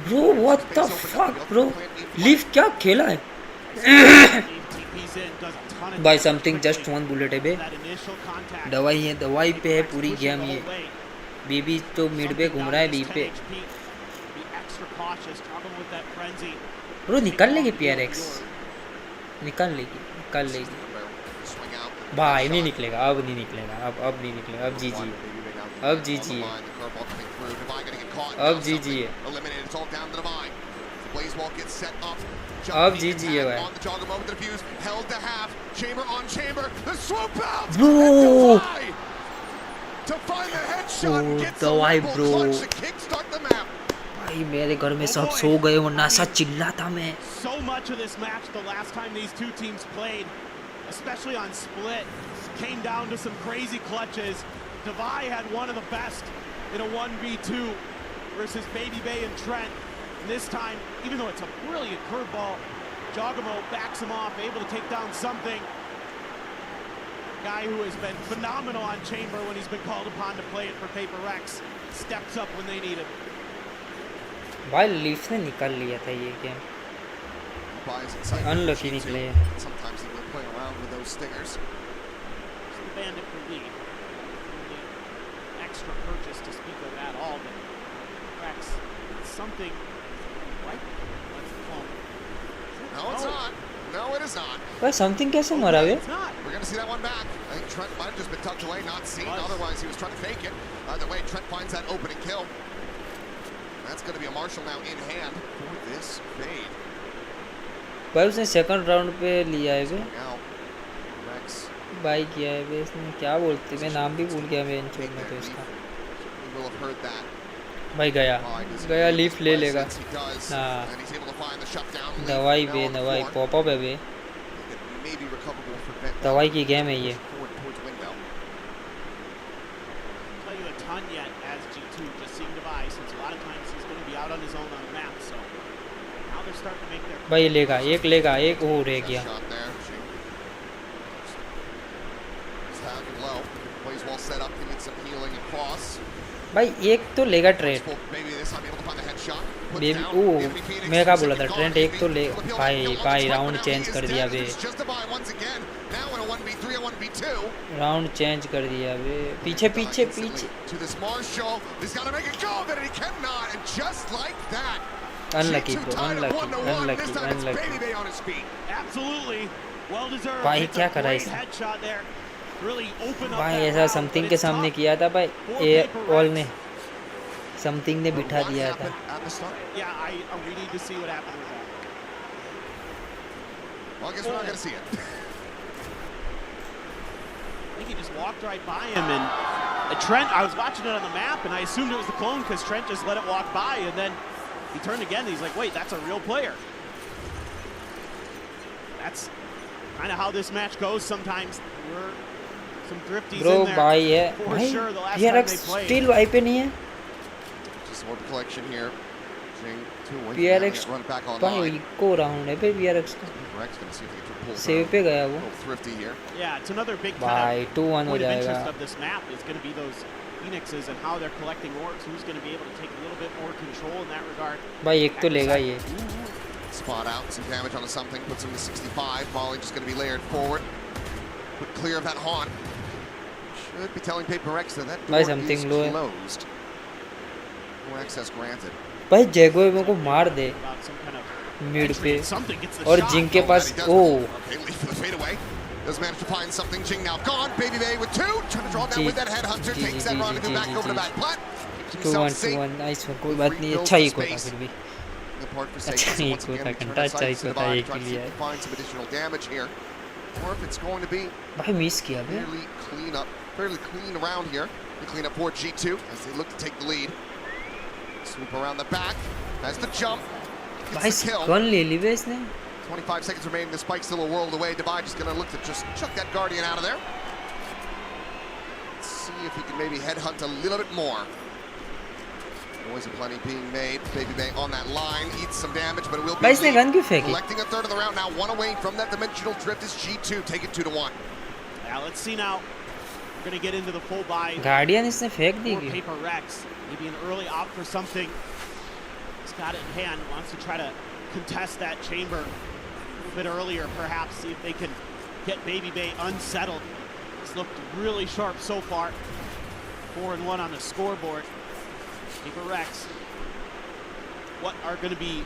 S1: Bro what the fuck bro, लीव क्या खेला है भाई. समथिंग जस्ट वन बुलेट है बे. दवाई है, दवाई पे है पूरी गेम. ये बीबी तो मिड पे घूम रहा है. बी पे ब्रो निकाल लेगी PRX, निकाल लेगी भाई. नहीं निकलेगा, अब नहीं निकलेगा, अब नहीं निकलेगा. अब जीजी है, अब जीजी है, अब जीजी है, अब जीजी है भाई. ब्रो दवाई ब्रो भाई. मेरे घर में सब सो गए वरना ऐसा चिल्लाता मैं.
S9: So much of this match the last time these two teams played, especially on split, came down to some crazy clutches. Divai had one of the best in a 1v2 versus Baby Bay and Trent. And this time, even though it's a brilliant curveball, Jogamo backs him off, able to take down something. Guy who has been phenomenal on Chamber when he's been called upon to play it for Paper Rex. Steps up when they need him.
S1: भाई leaf ने निकाल लिया था ये game. Unlucky निकले.
S10: Sometimes they will play around with those stingers.
S9: It's the Bandit for lead. Only extra purchase to speak of at all, but Rex, something right. Let's clone.
S10: No, it's not. No, it is not.
S1: भाई something कैसे मरा वे?
S9: It's not.
S10: We're going to see that one back. I think Trent might have just been tucked away, not seen. Otherwise, he was trying to fake it. Either way, Trent finds that opening kill. That's going to be a Marshall now in hand for this fade.
S1: भाई उसने second round पे लिया है वे.
S10: Now, Rex.
S1: भाई किया है वे इसने. क्या बोलते हैं? मैं नाम भी भूल गया मैं इंट्रो में तो इसका.
S10: We will have heard that.
S1: भाई गया लीफ ले लेगा. हाँ. दवाई बे दवाई पॉपअप है बे. दवाई की गेम है ये. भाई लेगा एक हो रह गया. भाई एक तो लेगा ट्रेंट. बेबी ओ मैं क्या बोला था ट्रेंट एक तो ले. भाई राउंड चेंज कर दिया बे. राउंड चेंज कर दिया बे. पीछे पीछे पीछे. Unlucky bro, unlucky. भाई क्या करा इसने? भाई ऐसा समथिंग के सामने किया था भाई. ए ऑल ने समथिंग ने बिठा दिया था.
S9: I think he just walked right by him, and Trent, I was watching it on the map, and I assumed it was the clone because Trent just let it walk by, and then he turned again, and he's like, wait, that's a real player. That's kind of how this match goes sometimes. We're some thrifties
S1: Bro,
S9: in there
S1: भाई है.
S9: for
S1: भाई
S9: sure the last
S1: यार
S9: time they played.
S1: Still वाई पे नहीं है.
S10: Just more collection here.
S1: PRX भाई eco round है पे PRX का. सेव पे गया वो.
S9: Yeah, it's another big
S1: भाई 2-1 हो जाएगा.
S9: interest of this map is going to be those Phoenixes and how they're collecting orbs. Who's going to be able to take a little bit more control in that regard?
S1: भाई एक तो लेगा ये.
S10: Spot out, some damage onto something, puts him to 65. Molly just going to be layered forward. Put clear of that haunt. Should be telling Paper Rex that door is closed. No access granted.
S1: भाई जैगो मेरे को मार दे mid पे और जिंग के पास. ओ
S10: does manage to find something. Jing now gone. Baby Bay with two. Trying to draw that with that headhunter. Takes that rendezvous back over to that plat.
S1: 2-1 nice. कोई बात नहीं. अच्छा ही को था फिर भी. अच्छा ही को था. घंटा अच्छा ही को था एक के लिए.
S10: Find some additional damage here. Or if it's going to be
S1: भाई मिस किया बे.
S10: fairly clean around here. The clean up for G2 as they look to take the lead. Swoop around the back. Has the jump.
S1: भाई gun ले ली बे इसने.
S10: 25 seconds remaining. The spike's still a world away. Divide is going to look to just chuck that Guardian out of there. Let's see if he can maybe headhunt a little bit more. Noise plenty being made. Baby Bay on that line. Eats some damage, but it will be collecting a third of the round. Now one away from that dimensional drift is G2. Take it 2-1.
S9: Now let's see now. We're going to get into the full buy.
S1: Guardian इसने फेंक दी.
S9: Paper Rex. Maybe an early opt for something. He's got it in hand. Wants to try to contest that chamber a bit earlier, perhaps. See if they can get Baby Bay unsettled. It's looked really sharp so far. 4-1 on the scoreboard. Paper Rex, what are going to be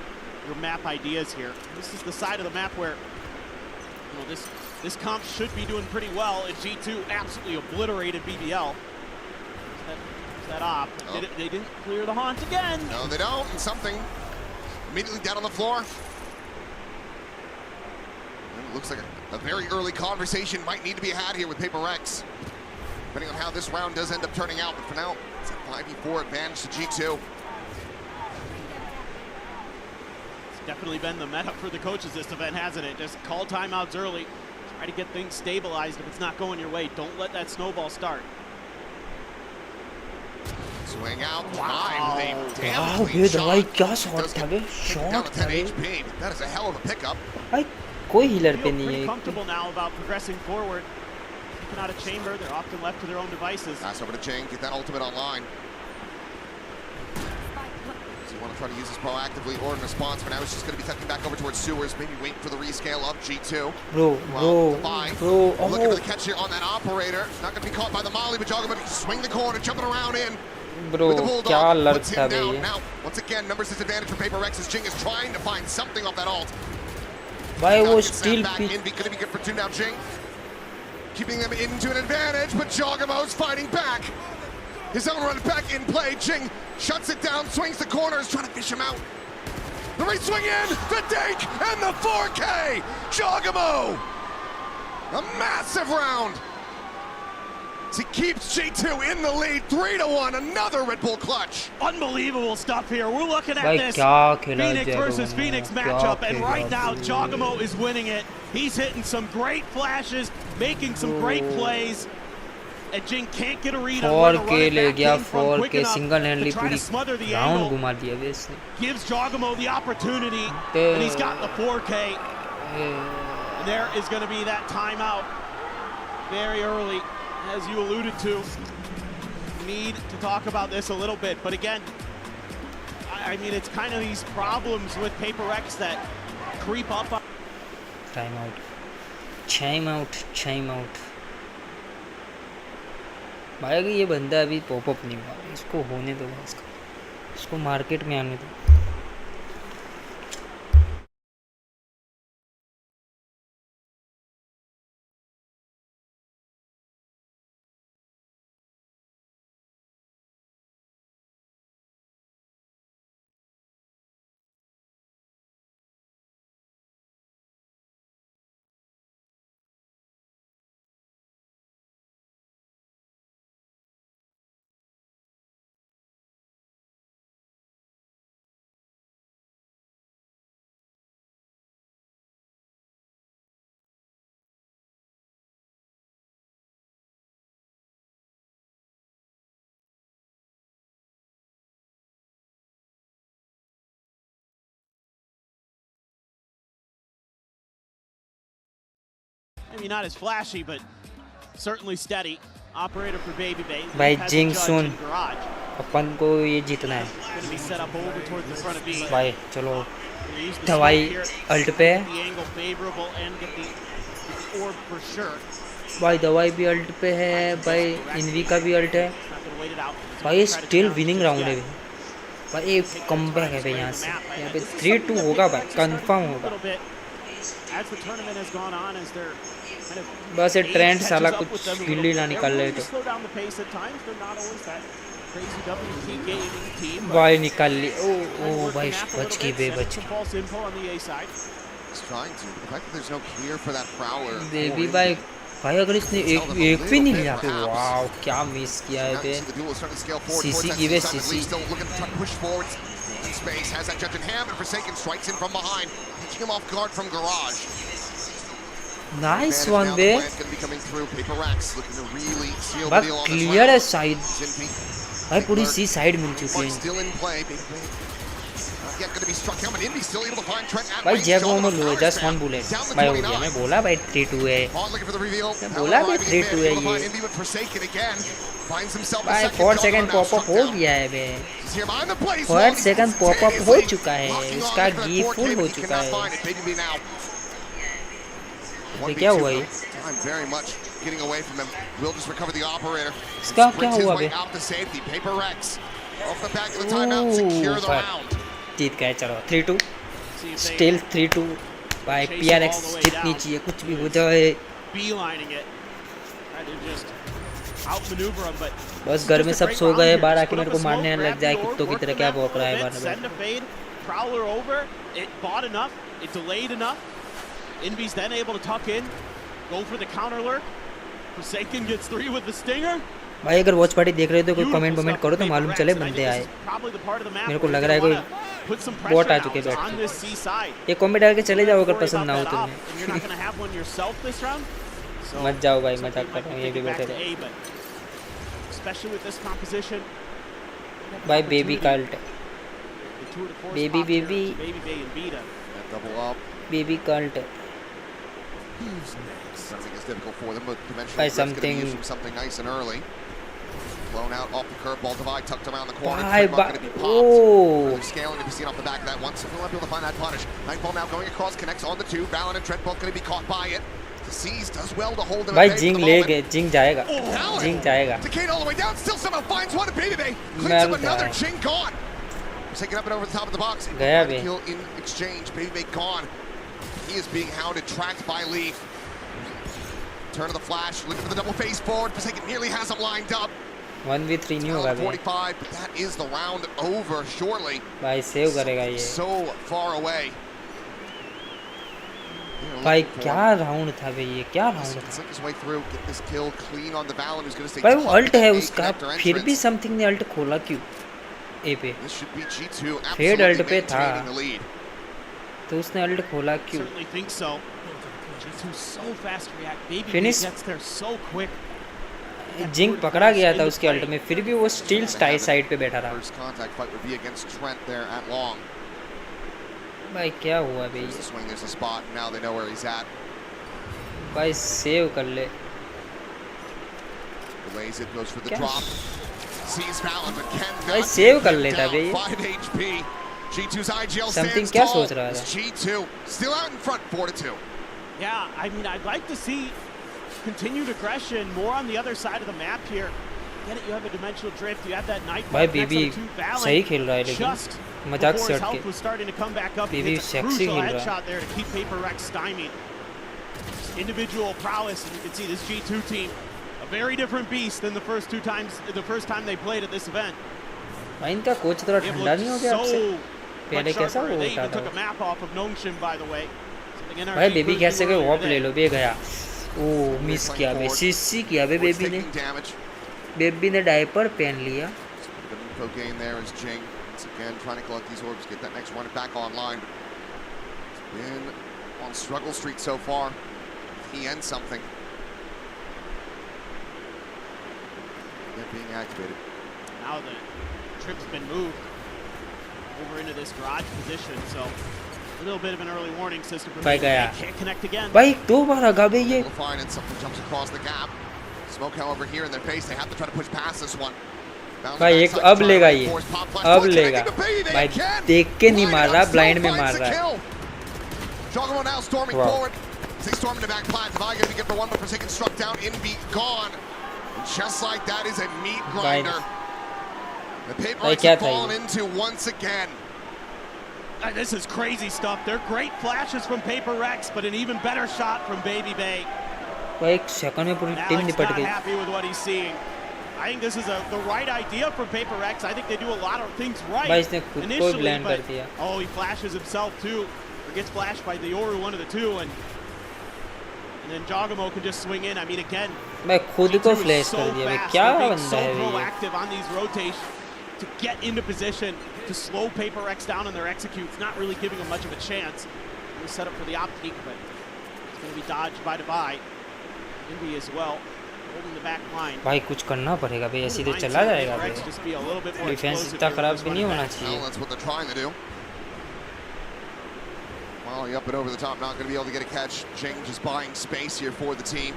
S9: your map ideas here? This is the side of the map where, you know, this comp should be doing pretty well. And G2 absolutely obliterated BBL. There's that op. Oh. They didn't clear the haunt again.
S10: No, they don't. And something immediately down on the floor. And it looks like a very early conversation might need to be had here with Paper Rex. Depending on how this round does end up turning out, but for now, it's a 5v4 advantage to G2.
S9: It's definitely been the meta for the coaches this event, hasn't it? Just call timeouts early, try to get things stabilized. If it's not going your way, don't let that snowball start.
S10: Swing out, time. They damn
S1: वाह
S10: clean
S1: ये
S10: shot.
S1: दवाई क्या shot
S10: Does
S1: था
S10: get
S1: बे
S10: taken down
S1: shot
S10: to
S1: था
S10: 10
S1: बे
S10: HP. That is a hell of a pickup.
S1: भाई कोई healer पे
S9: Feel
S1: नहीं
S9: pretty
S1: है
S9: comfortable now about progressing forward. Keeping out of chamber, they're often left to their own devices.
S10: Pass over to Ching, get that ultimate online. So you want to try to use this proactively or in response. For now, it's just going to be tucking back over towards sewers. Maybe waiting for the rescale of G2.
S1: bro
S10: Looking for the catch here on that operator. Not going to be caught by the Molly, but Jogger, but he can swing the corner, jumping around in.
S1: bro
S10: With the Bulldog,
S1: क्या लड़
S10: puts
S1: था
S10: him
S1: बे
S10: down.
S1: ये
S10: Now, once again, numbers disadvantage for Paper Rex as Ching is trying to find something off that ult.
S1: भाई वो
S10: Gets snapped
S1: steel
S10: back in, going to be good for 2 now, Ching. Keeping them into an advantage, but Jogamo's fighting back. His own run back in play. Ching shuts it down, swings the corners, trying to fish him out. The re-swing in, the dink, and the 4K! Jogamo! A massive round! He keeps G2 in the lead, 3-1, another Red Bull clutch.
S9: Unbelievable stuff here. We're looking at
S1: भाई
S9: this
S1: क्या खेला
S9: Phoenix
S1: Jagamo
S9: versus
S1: ने,
S9: Phoenix
S1: क्या
S9: matchup, and
S1: खेला
S9: right now
S1: भाई।
S9: Jogamo is winning it. He's hitting some great flashes, making some great plays. And Jing can't get a read on where the
S1: 4K
S9: running
S1: ले
S9: back
S1: गया
S9: came from
S1: 4K
S9: quick enough
S1: single हैंडली
S9: to try
S1: पूरी
S9: to smother the
S1: round
S9: angle.
S1: घुमा दिया बे इसने
S9: Gives Jogamo the opportunity, and he's got the 4K. And there is going to be that timeout very early, as you alluded to. Need to talk about this a little bit, but again, I mean, it's kind of these problems with Paper X that creep up on.
S1: Time out भाई अगर ये बंदा अभी popup नहीं हुआ इसको होने दो इसको मार्केट में आने दो
S9: Maybe not as flashy, but certainly steady. Operator for Baby Bay.
S1: भाई
S9: Has a
S1: Jing
S9: judge
S1: soon
S9: in garage.
S1: अपन को ये जीतना है
S9: Going to be set up over towards the front of B.
S1: भाई चलो
S9: Gonna use the
S1: दवाई
S9: smoke here,
S1: alt पे
S9: get the angle favorable and get the orb for sure.
S1: भाई दवाई भी अल्ट पे है भाई इनवी का भी अल्ट है
S9: Not gonna wait it out.
S1: भाई स्टिल विनिंग राउंड है भाई एक कमबैक है भाई यहाँ से यहाँ पे 3-2 होगा भाई कंफर्म होगा
S9: As the tournament has gone on, as they're kind of
S1: बस ये ट्रेंड
S9: age
S1: साला
S9: catches up
S1: कुछ
S9: with them a
S1: skill
S9: little
S1: ही ना
S9: bit.
S1: निकाल
S9: They're
S1: रहे
S9: willing to
S1: तो
S9: slow down the pace at times. They're not always that crazy WT gaming team. but
S1: भाई निकाल ली ओ
S9: they're
S1: ओ
S9: working
S1: भाई
S9: up a
S1: बच
S9: little
S1: गई
S9: bit,
S1: बे
S9: setting
S1: बच
S9: some
S1: गई
S9: false info on the A side.
S10: He's trying to, but the fact that there's no clear for that prowler.
S1: Baby भाई भाई अगर इसने एक भी नहीं लिया पे वाओ क्या मिस किया है बे सीसी की वे CC
S10: Space has that judge in hand, and Forsaken strikes in from behind, catching him off guard from garage.
S1: Nice one बे बस क्लियर है साइड भाई पूरी सी साइड मिल चुकी है भाई जैगमो लो जस्ट वन बुलेट भाई हो गया मैं बोला भाई 3-2 है मैं बोला भाई 3-2 है ये भाई 4 सेकंड पॉपअप हो गया है बे 4 सेकंड पॉपअप हो चुका है इसका गी फुल हो चुका है ये क्या हुआ ये इसका क्या हुआ बे जीत गए चलो 3-2 स्टिल 3-2 भाई PRX जीतनी चाहिए कुछ भी हो जाए बस घर में सब सो गए बाहर आके मेरे को मारने लग जाए कुत्तों की तरह क्या भौंक रहा है
S9: Envy's then able to tuck in, go for the counter lurk. Forsaken gets 3 with the stinger.
S1: भाई अगर वॉच पार्टी देख रहे हो तो कोई कमेंट करो तो मालूम चले बंदे आए मेरे को लग रहा है कोई बॉट आ चुके बैठ ये कमेंट आके चले जाओ अगर पसंद ना हो तुम्हें मत जाओ भाई मजाक कर रहा हूँ ये भी बैठे रहो
S9: Especially with this composition,
S1: भाई baby cult baby baby
S10: Double up.
S1: Baby cult
S10: Something is difficult for them, but eventually
S1: By
S10: Griff's gonna be
S1: something-
S10: using something nice and early. Blown out off the curveball divide, tucked around the corner.
S1: Bye,
S10: Trademark
S1: bye.
S10: gonna be popped.
S1: Oh.
S10: They're scaling to be seen off the back of that one, so they'll not be able to find that punish. Nightfall now going across, connects on the two. Valorant and Trent both gonna be caught by it. Seize does well to hold him
S1: भाई
S10: at bay for
S1: जिंग
S10: the
S1: ले
S10: moment.
S1: गए जिंग जाएगा
S10: Valorant
S1: जिंग जाएगा
S10: Decayed all the way down, still somehow finds one, and Baby Bay cleans
S1: Well
S10: up another.
S1: done.
S10: Jing gone. Taking up and over the top of the box.
S1: गया
S10: Trying to
S1: भी
S10: kill in exchange. Baby Bay gone. He is being hounded, tracked by Leaf. Turn of the flash, looking for the double face forward. Forsaken nearly has him lined up.
S1: 1v3 नहीं होगा भाई
S10: 45, but that is the round over, surely.
S1: भाई save करेगा ये
S10: So far away.
S1: भाई क्या round था भाई ये क्या राउंड था
S10: Slick his way through, get this kill clean on the Valorant, who's going to stay
S1: भाई वो
S10: top
S1: अल्ट
S10: with
S1: है
S10: a
S1: उसका
S10: connector
S1: फिर भी
S10: entrance.
S1: समथिंग ने अल्ट खोला क्यों ए पे
S10: This should be G2
S1: Fade ult
S10: absolutely
S1: पे था।
S10: maintaining the lead.
S1: तो उसने अल्ट खोला क्यों
S9: Certainly think so. G2 so fast react. Baby
S1: Finish.
S9: gets there so quick.
S1: जिंग पकड़ा गया था उसके अल्ट में फिर भी वो स्टिल साइड पे बैठा रहा
S10: First contact fight would be against Trent there at long.
S1: भाई क्या हुआ भाई
S10: There's the swing, there's the spot. Now they know where he's at.
S1: भाई सेव कर ले
S10: Delays it, goes for the
S1: क्या?
S10: drop. Sees Valorant, but can
S1: भाई
S10: not
S1: save
S10: keep
S1: कर
S10: him
S1: लेता
S10: down.
S1: भाई
S10: 5 HP. G2's IGL
S1: Something
S10: stands
S1: क्या
S10: tall.
S1: सोच रहा
S10: It's
S1: था?
S10: G2 still out in front, 4-2.
S9: Yeah, I mean, I'd like to see continued aggression more on the other side of the map here. Get it? You have a dimensional drift. You have that night.
S1: भाई बीबी सही खेल रहा है लेकिन
S9: Just
S1: मजाक
S9: before
S1: से
S9: his
S1: हट
S9: health
S1: के
S9: was starting to come back up. He
S1: Bibi
S9: hits a
S1: sexy
S9: crucial
S1: खेल रहा है
S9: headshot there to keep Paper Rex stymied. Individual prowess, and you can see this G2 team, a very different beast than the first time they played at this event.
S1: भाई इनका coach थोड़ा
S9: They've
S1: ठंडा नहीं हो
S9: looked
S1: गया आपसे
S9: so
S1: पहले
S9: much
S1: कैसा
S9: sharper.
S1: वो
S9: They
S1: उठा
S9: even took
S1: था
S9: a map off of Nongshim, by the way. Something NRG
S1: भाई बेबी
S9: cruised
S1: कैसे
S9: through
S1: कोई
S9: earlier
S1: वॉप ले
S9: today.
S1: लो बे गया ओ मिस किया बे सीसी किया बे
S10: Ward's
S1: बेबी ने
S10: taking damage.
S1: बेबी ने डायपर पहन लिया
S10: The info gain there is Jing. Once again, trying to collect these orbs, get that next one back online. Been on struggle streak so far. He ends something. They're being activated.
S9: Now the trip's been moved over into this garage position, so a little bit of an early warning system for
S1: भाई
S9: me.
S1: गया
S9: They can't connect again.
S1: भाई दो बार आगा बे ये
S10: Able to find it. Something jumps across the gap. Smoke, however, here in their face. They have to try to push past this one.
S1: भाई एक अब लेगा ये अब लेगा भाई देख के नहीं मार रहा ब्लाइंड में मार रहा है
S10: Jogamo now storming
S1: Wow.
S10: forward. As they storm into back plat, Divide going to get for one, but Forsaken struck down, in be gone. And just like that is a meat grinder. The paper
S1: भाई
S10: has
S1: क्या था
S10: fallen
S1: ये
S10: into once again.
S9: This is crazy stuff. They're great flashes from Paper Rex, but an even better shot from Baby Bay.
S1: भाई एक second में पूरी
S9: And
S1: team
S9: Alex
S1: निपट
S9: not
S1: गई
S9: happy with what he's seeing. I think this is the right idea from Paper Rex. I think they do a lot of things right
S1: भाई इसने खुद को
S9: initially,
S1: ब्लैंड कर
S9: but
S1: दिया
S9: oh, he flashes himself too, or gets flashed by the Yoru, one of the two, and then Jogamo can just swing in. I mean, again,
S1: मैं खुद को
S9: G2 is
S1: flash
S9: so
S1: कर दिया भाई
S9: fast.
S1: क्या
S9: They're being
S1: बंदा
S9: so
S1: है भाई ये
S9: proactive on these rotations to get into position to slow Paper Rex down on their executes, not really giving them much of a chance. We're set up for the optic, but it's going to be dodged by Divide. Indy as well, holding the back line.
S1: भाई कुछ करना पड़ेगा भाई ऐसे तो चला जाएगा भाई
S9: Just be a little bit more
S1: defence
S9: explosive
S1: इतना
S9: here
S1: खराब
S9: with
S1: भी
S9: this
S1: नहीं
S9: one
S1: होना
S9: back.
S10: Well,
S1: चाहिए
S10: that's what they're trying to do. Molly up and over the top, not going to be able to get a catch. Jing just buying space here for the team.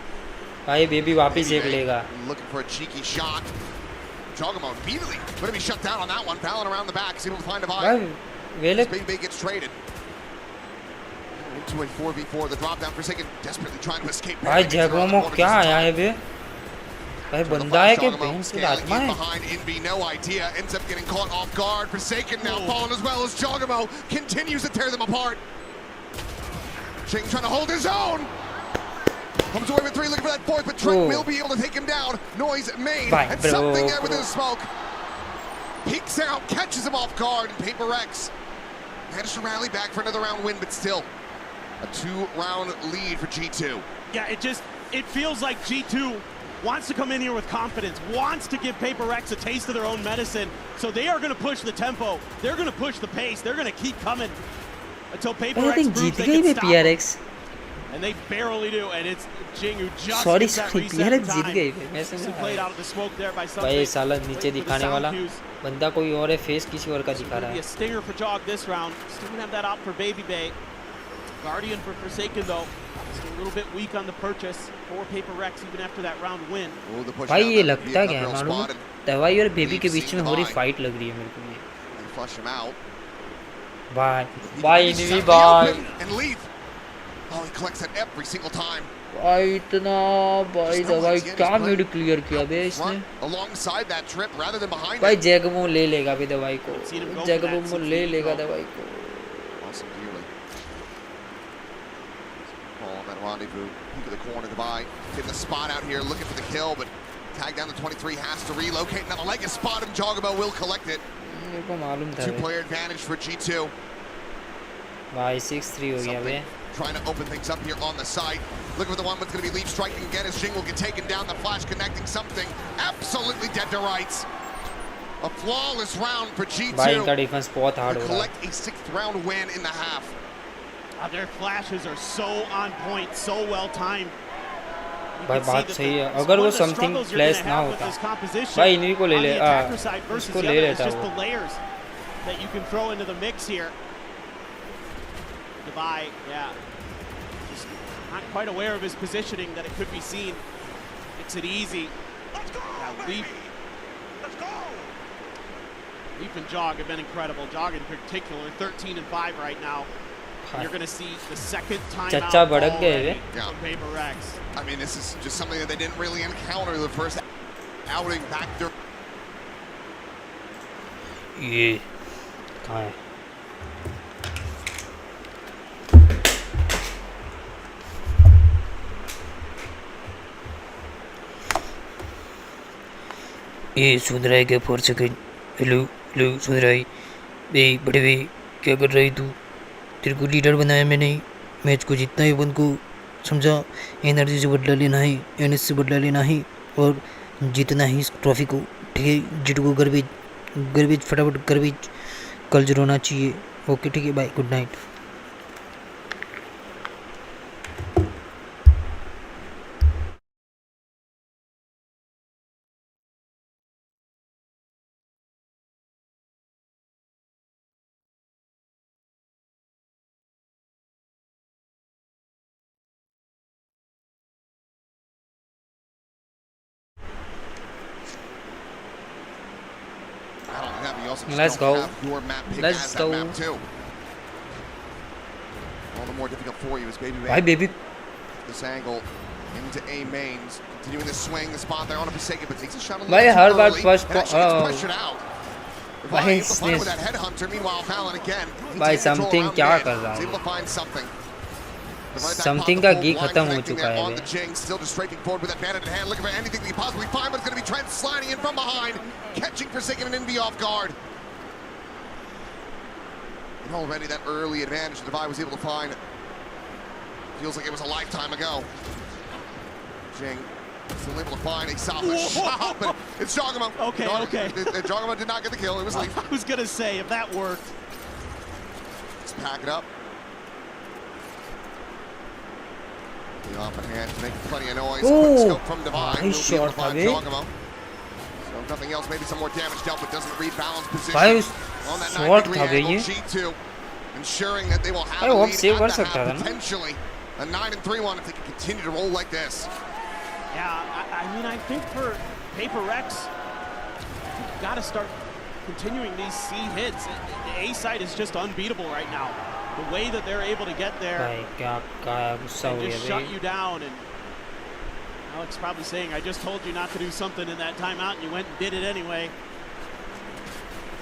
S1: भाई baby वापस एक लेगा
S10: Looking for a cheeky shot. Jogamo immediately going to be shut down on that one. Fallon around the back, is able to find a
S1: भाई
S10: vibe.
S1: वेले
S10: Big Bay gets traded. Into a 4v4, the drop down for Forsaken, desperately trying to escape.
S1: भाई जगमो क्या आया है बे भाई बंदा है कि बहन की आत्मा है
S10: Behind Inby, no idea. Ends up getting caught off guard. Forsaken now falling as well as Jogamo continues to tear them apart. Jing trying to hold his own. Comes away with three, looking for that fourth, but Trent will be able to take him down. Noise made,
S1: Bye,
S10: and
S1: bro,
S10: something there
S1: bro.
S10: within the smoke. Peeks out, catches him off guard, and Paper Rex managed to rally back for another round win, but still a 2-round lead for G2.
S9: Yeah, it feels like G2 wants to come in here with confidence, wants to give Paper Rex a taste of their own medicine. So they are going to push the tempo. They're going to push the pace. They're going to keep coming until Paper
S1: भाई
S9: Rex
S1: Jeet
S9: proves they
S1: गई
S9: can
S1: bay
S9: stop them.
S1: PRX
S9: And they barely do, and it's Jing who just
S1: Sorry,
S9: gets that
S1: sorry,
S9: reset
S1: यार
S9: in
S1: Jeet
S9: time.
S1: गए मैं
S9: This is played out of the smoke there by something.
S1: भाई साला नीचे
S9: Waiting for the
S1: दिखाने
S9: sound
S1: वाला
S9: cues.
S1: बंदा कोई और है फेस किसी और का
S9: So
S1: दिखा
S9: it'll
S1: रहा
S9: be
S1: है
S9: a stinger for Jog this round. Still gonna have that op for Baby Bay. Guardian for Forsaken though. Still a little bit weak on the purchase for Paper Rex even after that round win.
S10: Oh, the push
S1: भाई
S10: out,
S1: ये
S10: that
S1: लगता
S10: Vietnam
S1: क्या है
S10: girl
S1: मालूम है
S10: spotted.
S1: दवाई और baby के
S10: Leaves
S1: बीच में
S10: seeing
S1: हो रही
S10: the
S1: फाइट लग रही है मेरे को ये
S10: They flush him out.
S1: भाई
S10: He
S1: भाई
S10: finishes
S1: नहीं
S10: out in the
S1: भाई
S10: open, and Leaf. Oh, he collects that every single time.
S1: भाई इतना भाई दवाई क्या मिड क्लियर किया बे इसने
S10: Front alongside that trip rather than behind
S1: भाई
S10: it.
S1: जैगमो ले लेगा भी दवाई को
S9: Seen him go for
S1: जैगमो
S9: that since
S1: ले
S9: the
S1: लेगा
S9: intro.
S1: दवाई को
S10: Awesome dearly. Ball on that rendezvous. Peek of the corner, Dubai. Getting the spot out here, looking for the kill, but tag down to 23, has to relocate. Now the leg is spotted, and Jogabo will collect it.
S1: मेरे को मालूम था बे
S10: Two-player advantage for G2.
S1: भाई 6-3 हो गया बे
S10: Trying to open things up here on the side. Looking for the one that's going to be Leaf striking again as Jing will get taken down. The flash connecting something absolutely dead to rights. A flawless round for G2.
S1: भाई इनका defence बहुत hard
S10: To
S1: हो रहा है
S10: collect a 6th round win in the half.
S9: Their flashes are so on point, so well timed.
S1: भाई बात सही है अगर वो समथिंग फ्लैश ना होता भाई इन्हीं को ले ले इसको ले लेता
S9: just
S1: वो
S9: the layers that you can throw into the mix here. Dubai, yeah, just not quite aware of his positioning that it could be seen. Makes it easy. Yeah, Leaf and Jog have been incredible. Jog in particular, 13 and 5 right now. You're going to see the second time
S1: चच्चा
S9: out
S1: भड़क गए
S9: already
S10: Yeah.
S9: from Paper Rex.
S10: I mean, this is just something that they didn't really encounter the first outing back there.
S1: ये कहाँ है ये सुन रहा है क्या फॉर सेकेंड हेलो हेलो सुन रहा है बे बड़े भाई क्या कर रही तू तेरे को लीडर बनाया मैंने मैच को जीतना है अपन को समझा एनर्जी से बदला लेना है एनएस से बदला लेना है और जीतना है इस ट्रॉफी को ठीक है जिट को गरबेज फटाफट गरबेज कल जो रोना चाहिए ओके ठीक है bye good night
S10: Not only that, but you also just
S1: Let's
S10: don't
S1: go.
S10: have your map pick
S1: Let's
S10: as
S1: go.
S10: that map too. All the more difficult for you as Baby
S1: भाई baby
S10: this angle into A mains, continuing to swing the spot there on a Forsaken, but takes a shot a little
S1: भाई
S10: too
S1: her bar
S10: early,
S1: first
S10: and actually gets
S1: oh.
S10: pressured out.
S1: भाई
S10: Able to find
S1: इसने
S10: with that headhunter. Meanwhile, Fallon again. he
S1: भाई
S10: takes control
S1: something
S10: around
S1: क्या
S10: mid.
S1: कर रहा
S10: He's
S1: है
S10: able to find something.
S1: Something का गी खत्म हो चुका है
S10: On the Jing, still just strafing forward with that bandit in hand, looking for anything that he possibly find, but it's going to be Trent sliding in from behind, catching Forsaken and Envy off guard. And already that early advantage that Devi was able to find feels like it was a lifetime ago. Jing still able to find a solid shot, but it's Jogamo.
S9: Okay, okay.
S10: Jogamo did not get the kill. It was Leaf.
S9: I was going to say, if that worked.
S10: Let's pack it up. The off in hand, making plenty of noise.
S1: Ooh,
S10: Quick scope from Divine.
S1: nice shot,
S10: find
S1: Javi.
S10: Jogamo. So if nothing else, maybe some more damage dealt, but doesn't read balance position.
S1: भाई
S10: On that
S1: shot
S10: 90-degree
S1: था बे
S10: angle,
S1: ये
S10: G2, ensuring that they will have
S1: भाई
S10: a
S1: वो
S10: lead
S1: save
S10: at
S1: कर
S10: the
S1: सकता था
S10: half,
S1: ना
S10: potentially a 9-3-1 if they can continue to roll like this.
S9: Yeah, I mean, I think for Paper Rex, you've got to start continuing these C hits. The A side is just unbeatable right now. The way that they're able to get there
S1: भाई क्या गुस्सा हो
S9: and
S1: गया
S9: just shut
S1: भाई
S9: you down. And Alex probably saying, I just told you not to do something in that timeout, and you went and did it anyway.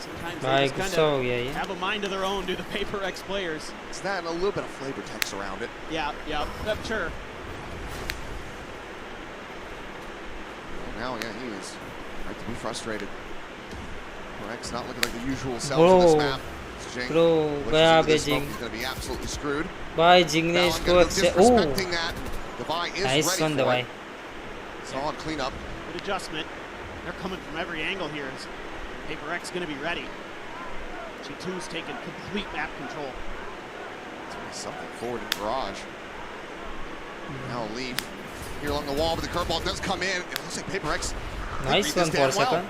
S9: Sometimes they
S1: भाई
S9: just kind
S1: गुस्सा हो
S9: of
S1: गया ये
S9: have a mind of their own, do the Paper X players.
S10: It's that and a little bit of flavor text around it.
S9: Yeah, sure.
S10: Now, yeah, he is right to be frustrated. Rex not looking like the usual self on this
S1: Bro,
S10: map. Jing
S1: bro,
S10: pushes
S1: गया
S10: into
S1: पे
S10: this smoke,
S1: Jing
S10: he's going to be absolutely screwed.
S1: भाई जिंग ने
S10: Fallon
S1: इसको
S10: gonna be
S1: except
S10: disrespecting that. Devi is
S1: nice
S10: ready
S1: one
S10: for
S1: दवाई
S10: it. Solid cleanup.
S9: Good adjustment. They're coming from every angle here. Is Paper X going to be ready? G2's taking complete map control.
S10: Something forward in garage. Now a leaf here along the wall, but the curveball does come in. It looks like Paper X.
S1: Nice one for a second.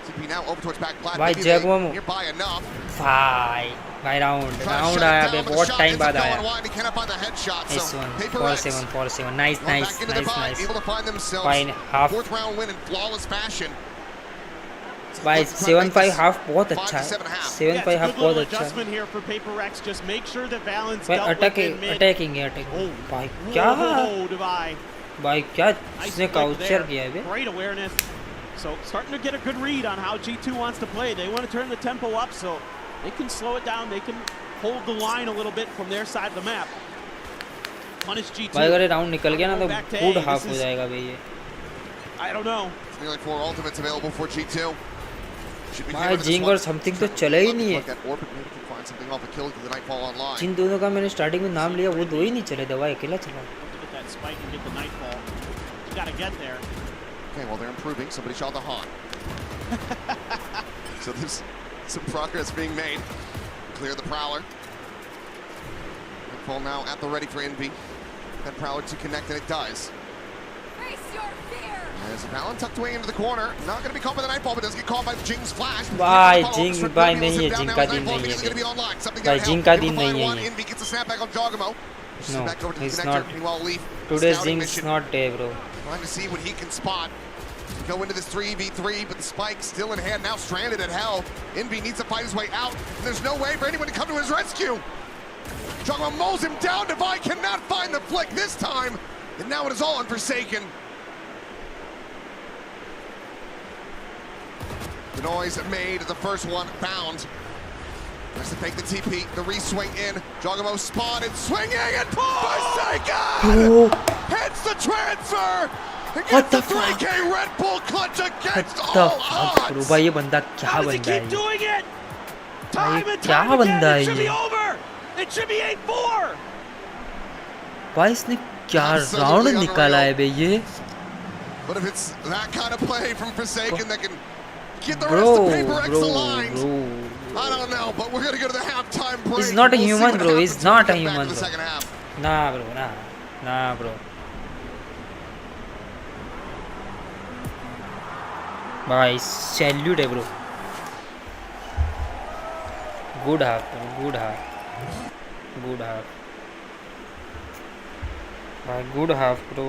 S10: TP now over towards back plat.
S1: Bhai Jaguar
S10: nearby enough.
S1: By round आया बे बहुत time बाद आया.
S10: Nice
S1: one. 4-7. Nice.
S10: Able to find themselves
S1: Fine. Half.
S10: fourth round win in flawless fashion.
S1: By 7-5 half बहुत अच्छा है. 7-5 half बहुत अच्छा है.
S9: Adjustment here for Paper X. Just make sure that Valence
S1: भाई
S9: dealt with mid.
S1: attacking. भाई क्या?
S9: Divide.
S1: भाई क्या इसने काउचर किया है बे?
S9: Great awareness. So starting to get a good read on how G2 wants to play. They want to turn the tempo up so they can slow it down. They can hold the line a little bit from their side of the map. Punish G2.
S1: भाई अगर round निकल गया ना तो good half हो जाएगा बे ये.
S9: I don't know.
S10: Nearly 4 ultimates available for G2.
S1: भाई जिंग और समथिंग तो चला ही नहीं है. जिन दोनों का मैंने स्टार्टिंग में नाम लिया वो दो ही नहीं चले. दवा अकेला चला.
S9: Spike and get the nightfall. You gotta get there.
S10: Okay, well they're improving. Somebody shot the hawk. So there's some progress being made. Clear the prowler. Nightfall now at the ready for Envy. That prowler to connect, and it does.
S5: Face your fear.
S10: There's a Valen tucked away into the corner. Not going to be caught by the nightfall, but does get caught by Jing's flash.
S1: भाई जिंग भाई नहीं है. जिंग का दिन नहीं है. भाई जिंग का दिन नहीं है.
S10: Envy gets a snapback on Jogamo.
S1: No,
S10: back over to
S1: he's
S10: the
S1: not.
S10: Meanwhile, Leaf
S1: Today's Zing's not day, bro.
S10: trying to see what he can spot. Go into this 3v3, but the spike still in hand, now stranded at hell. Envy needs to fight his way out. There's no way for anyone to come to his rescue. Jogamo mows him down. Divide cannot find the flick this time. And now it is all on Forsaken. The noise made, the first one found. Has to take the TP, the re-swing in. Jogamo spotted, swinging, and Forsaken hits the transfer.
S1: What the
S10: 3K Red Bull clutch against all odds.
S1: भाई ये बंदा क्या बंदा है?
S9: Doing it.
S1: भाई क्या बंदा है ये?
S9: It should be 8-4.
S1: भाई इसने क्या राउंड निकाला है बे ये?
S10: But if it's that kind of play from Forsaken that can get the rest of Paper X aligned. I don't know, but we're gonna go to the halftime break.
S1: He's not a human, bro. He's not a human,
S10: bro.
S1: Nah, bro. Nah, bro. Bhai, salute, bro. Good half, bro. Good half. Bhai, good half, bro.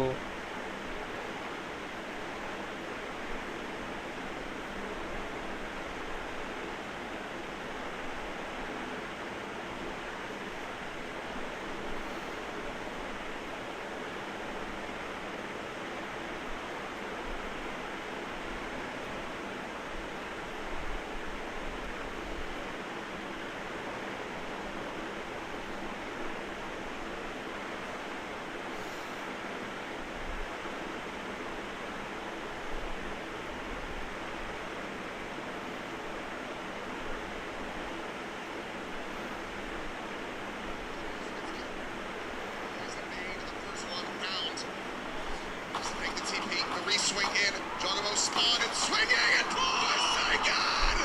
S10: Swing in, Jogamo spotted, swinging, and Forsaken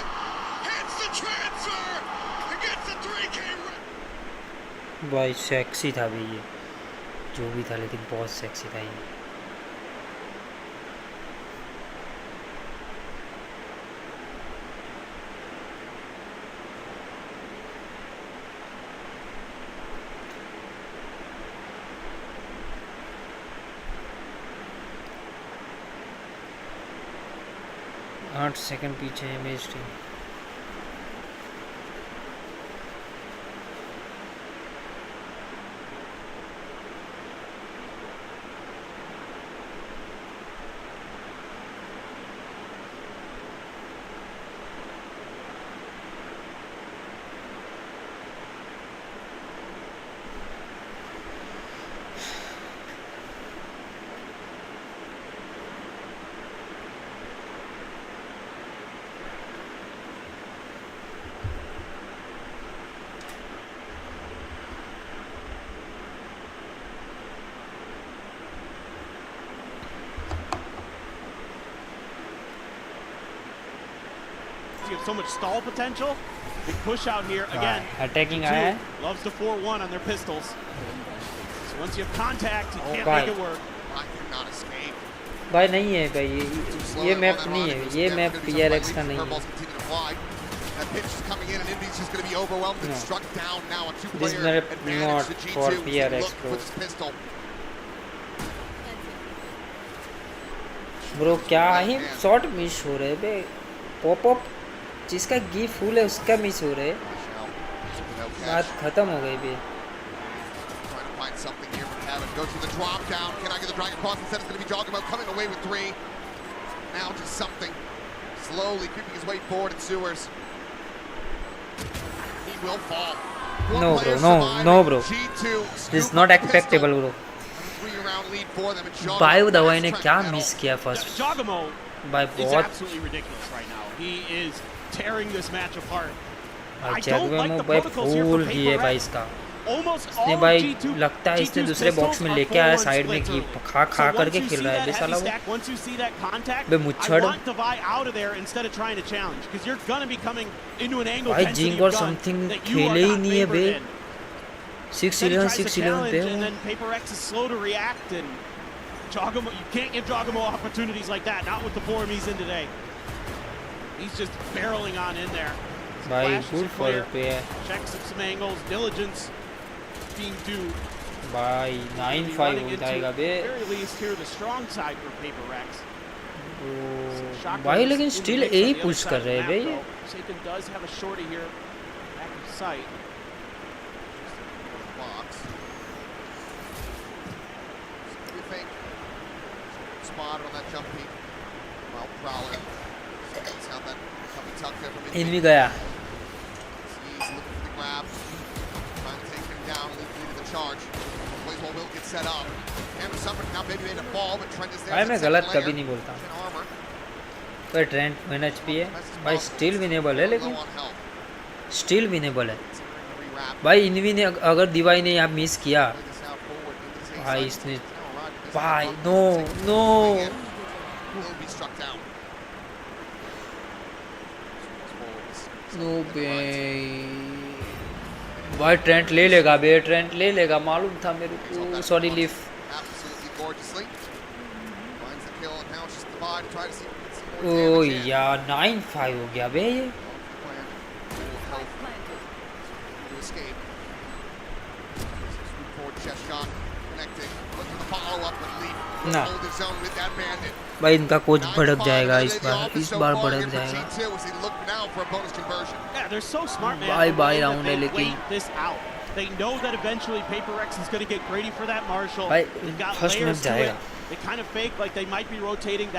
S10: hits the transfer against the 3K.
S1: भाई sexy था भी ये, जो भी था, लेकिन बहुत sexy था ये. आठ सेकंड पीछे है मेरी team.
S9: You have so much stall potential. Big push out here again.
S1: Attacking
S9: G2 loves the 4-1 on their pistols. So Once you have contact, you can't
S1: bye.
S9: make it work.
S10: I cannot escape.
S1: भाई नहीं है भाई, ये map नहीं है, ये map PRX का नहीं है.
S10: Curveballs continue to fly. That pitch is coming in, and Indy's just going to be overwhelmed and struck down now. A
S1: This
S10: two-player
S1: map
S10: advantage
S1: not
S10: to G2.
S1: for
S10: He
S1: PRX,
S10: looked
S1: bro.
S10: with his pistol.
S1: Bro क्या ही shot miss हो रहे बे, pop up जिसका गी full है उसका miss हो रहे, बात खत्म हो गई बे.
S10: Trying to find something here for Kevin. Goes for the drop down. Can I get the Dragon Cross? Instead, it's going to be Jogamo coming away with 3. Now just something. Slowly creeping his way forward in sewers. He will fall.
S1: No bro, no bro. This is not expectable bro. भाई दवाई ने क्या miss किया first.
S9: Jogamo
S1: भाई
S9: is
S1: बहुत
S9: absolutely ridiculous right now. He is tearing this match apart.
S1: भाई जगवेमो भाई फूल की है भाई इसका. इसने भाई लगता है इसने दूसरे बॉक्स में लेके आया साइड में की खा करके खेल रहा है बे साला वो. बे मुच्छड़ भाई जिंग और समथिंग खेले ही नहीं है बे. 6-11 पे
S9: and then PaperX is slow to react, and Jogamo, you can't give Jogamo opportunities like that, not with the form he's in today. He's just barreling on in there.
S1: भाई गुड फॉर पे है
S9: Checks some angles, diligence being due.
S1: भाई 9-5 हो जाएगा बे.
S9: Very least here the strong side for PaperX.
S1: भाई लेकिन still a he push कर रहे हैं बे ये.
S9: Sagan does have a shorty here back of sight.
S10: Spot on that jump peak. Well, Prowler. That's how that coming tuck there from
S1: इन भी गया.
S10: He's looking for the grab. Trying to take him down, lead to the charge. Plays while Will gets set up. Hammer suffered, now Baby made a fall, but Trent is there.
S1: भाई मैं गलत कभी नहीं बोलता. पर Trent 1 HP है. भाई still winnable है, लेकिन स्टिल विनेबल है. भाई इनवी ने अगर दिवाई ने यहाँ मिस किया भाई इसने भाई नो बे. भाई ट्रेंट ले लेगा बे, ट्रेंट ले लेगा, मालूम था मेरे को. Sorry leaf. ओ यार 9-5 हो गया बे ये. ना भाई इनका कोच भड़क जाएगा इस बार भड़क जाएगा. बाय राउंड है लेकिन भाई फर्स्ट मैच जाएगा.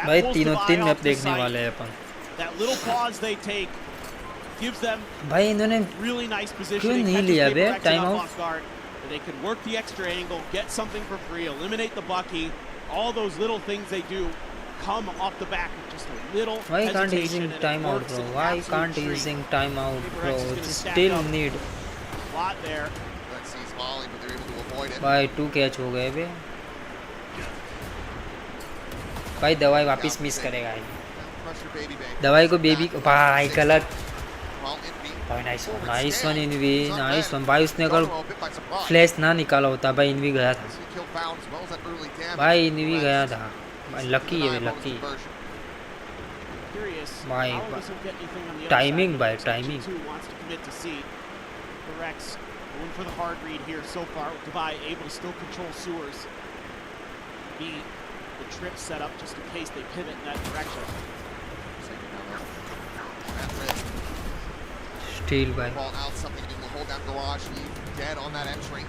S1: भाई तीन मैप देखने वाले हैं अपन. भाई इन्होंने क्यों नहीं लिया बे time out.
S9: They can work the extra angle, get something for free, eliminate the Bucky. All those little things they do come off the back with just a little
S1: Why can't
S9: hesitation.
S1: using time out, bro? Why can't using time out, bro? Still need.
S10: Lot there. Let's see his volley, but they're able to avoid it.
S1: भाई 2 catch हो गए बे. भाई दवाई वापस miss करेगा ये. दवाई को बेबी को भाई गलत. भाई nice one env, nice one. भाई उसने अगर फ्लैश ना निकाला होता भाई इनवी गया था. भाई इनवी गया था. भाई लकी है, लकी. भाई टाइमिंग भाई timing.
S9: Going for the hard read here so far. Dubai able to still control sewers. The trip set up just in case they pivot in that direction.
S1: Steal by.
S10: Ball out, something to hold down garage, leave dead on that entry.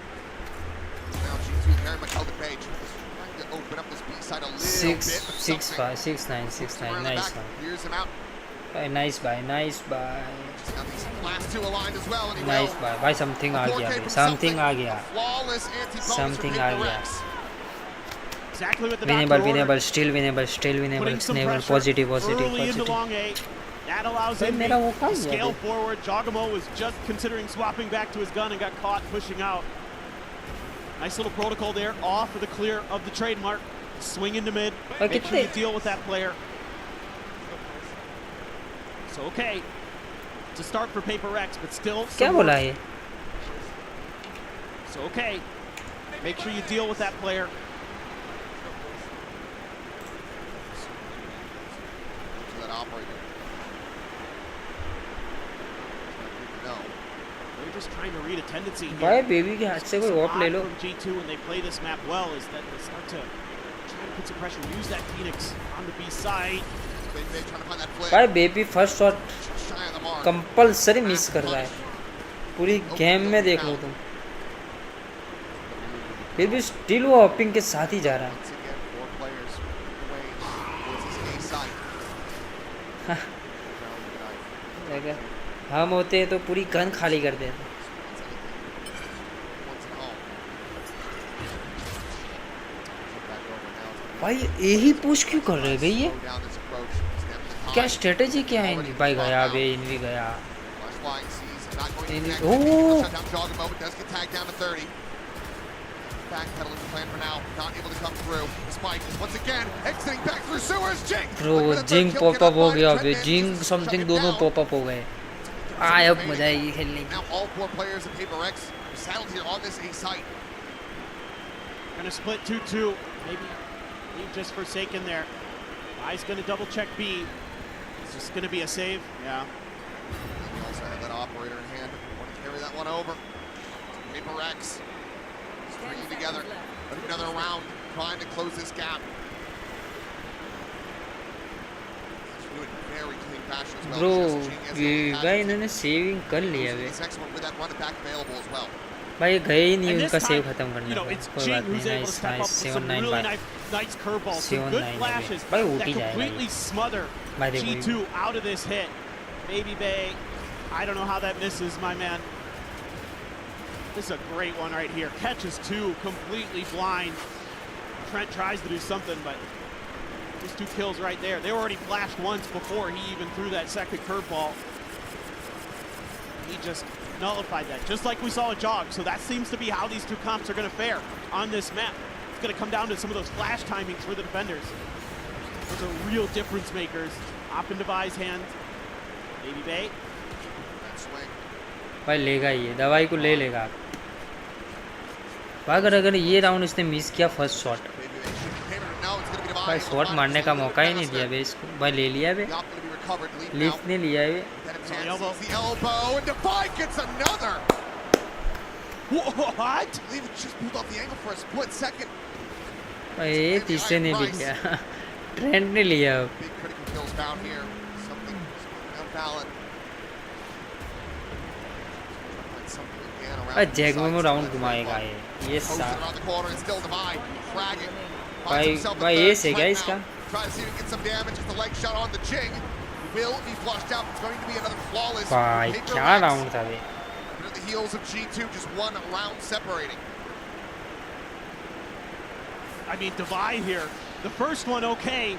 S10: Now G2 very much held the page. Trying to open up this B side a little bit.
S1: 6-5, 6-9. Nice one.
S10: Here's him out.
S1: Nice buy.
S10: Just got these last two aligned as well.
S1: Nice buy. भाई something आ गया. Something आ गया. Something आ गया. Winnable. Still winnable. Positive.
S9: That allows him to scale forward. Jogamo was just considering swapping back to his gun and got caught pushing out. Nice little protocol there, off for the clear of the trademark. Swing into mid. Make sure you deal with that player. So okay, to start for PaperX, but still.
S1: क्या बोला ये?
S9: So okay, Make sure you deal with that player.
S10: That operator. No.
S9: They're just trying to read a tendency here.
S1: भाई baby के हाथ से कोई of ले लो.
S9: From G2 when they play this map well is that they start to try to put some pressure, use that Phoenix on the B side.
S1: भाई baby first shot compulsory miss कर रहा है. पूरी game में देख लो तुम. फिर भी स्टिल वो हॉपिंग के साथ ही जा रहा है. हम होते तो पूरी गन खाली कर देते. भाई यही पुश क्यों कर रहे भाई ये? क्या स्ट्रेटेजी क्या है इनकी? भाई गया बे, इन भी गया. ओह
S10: Backpedaling the plan for now, not able to come through. Spike once again exiting back through sewers. Jing.
S1: Bro, Jing pop up हो गया बे. Jing something दोनों pop up हो गए. अब मजा आएगी खेलने की.
S10: Now all 4 players of Paper X settled here on this A site.
S9: Gonna split 2-2. Maybe just Forsaken there. I's gonna double check B. It's just gonna be a save. Yeah.
S10: We also have that operator in hand. Want to carry that one over. Paper X. Bringing together another round, trying to close this gap. Very clean fashion as well.
S1: Bro, ये भाई इन्होंने saving कर लिया बे. भाई गए ही नहीं उनका save खत्म करने का. कोई बात नहीं. Nice nice 7-9 bye. 7-9 भाई उठ ही जाएगा. भाई देखो
S9: G2 out of this hit. Baby Bay, I don't know how that misses, my man. This is a great one right here. Catches 2, completely blind. Trent tries to do something, but just 2 kills right there. They were already flashed once before he even threw that second curveball. He just nullified that, just like we saw at Jog. So that seems to be how these 2 comps are going to fare on this map. It's going to come down to some of those flash timings for the defenders. Those are real difference makers. Op in Devi's hand. Baby Bay.
S1: भाई लेगा ये. दवाई को ले लेगा. अगर ये round इसने मिस किया फर्स्ट शॉट, भाई शॉट मारने का मौका ही नहीं दिया बे इसको. भाई ले लिया बे. लिफ्ट ने लिया है.
S9: What?
S1: भाई तीसरे ने भी लिया. ट्रेंड ने लिया. जैग में राउंड घुमाएगा ये भाई ये से क्या इसका. भाई क्या राउंड था ये.
S9: I mean, Devi here, the first one okay.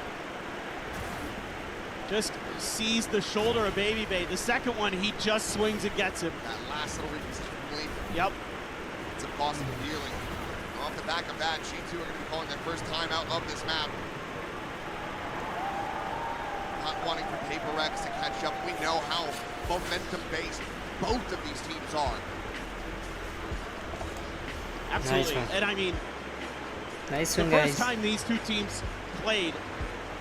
S9: Just sees the shoulder of Baby Bay. The second one, he just swings and gets him.
S10: That last little reposition relief.
S9: Yep.
S10: It's impossible dealing. Off the back of that, G2 are going to be calling their first time out of this map. Not wanting for Paper X to catch up. We know how momentum-based both of these teams are.
S9: Absolutely. Nice, and I mean,
S1: nice
S9: one,
S1: the
S9: first time these 2 teams played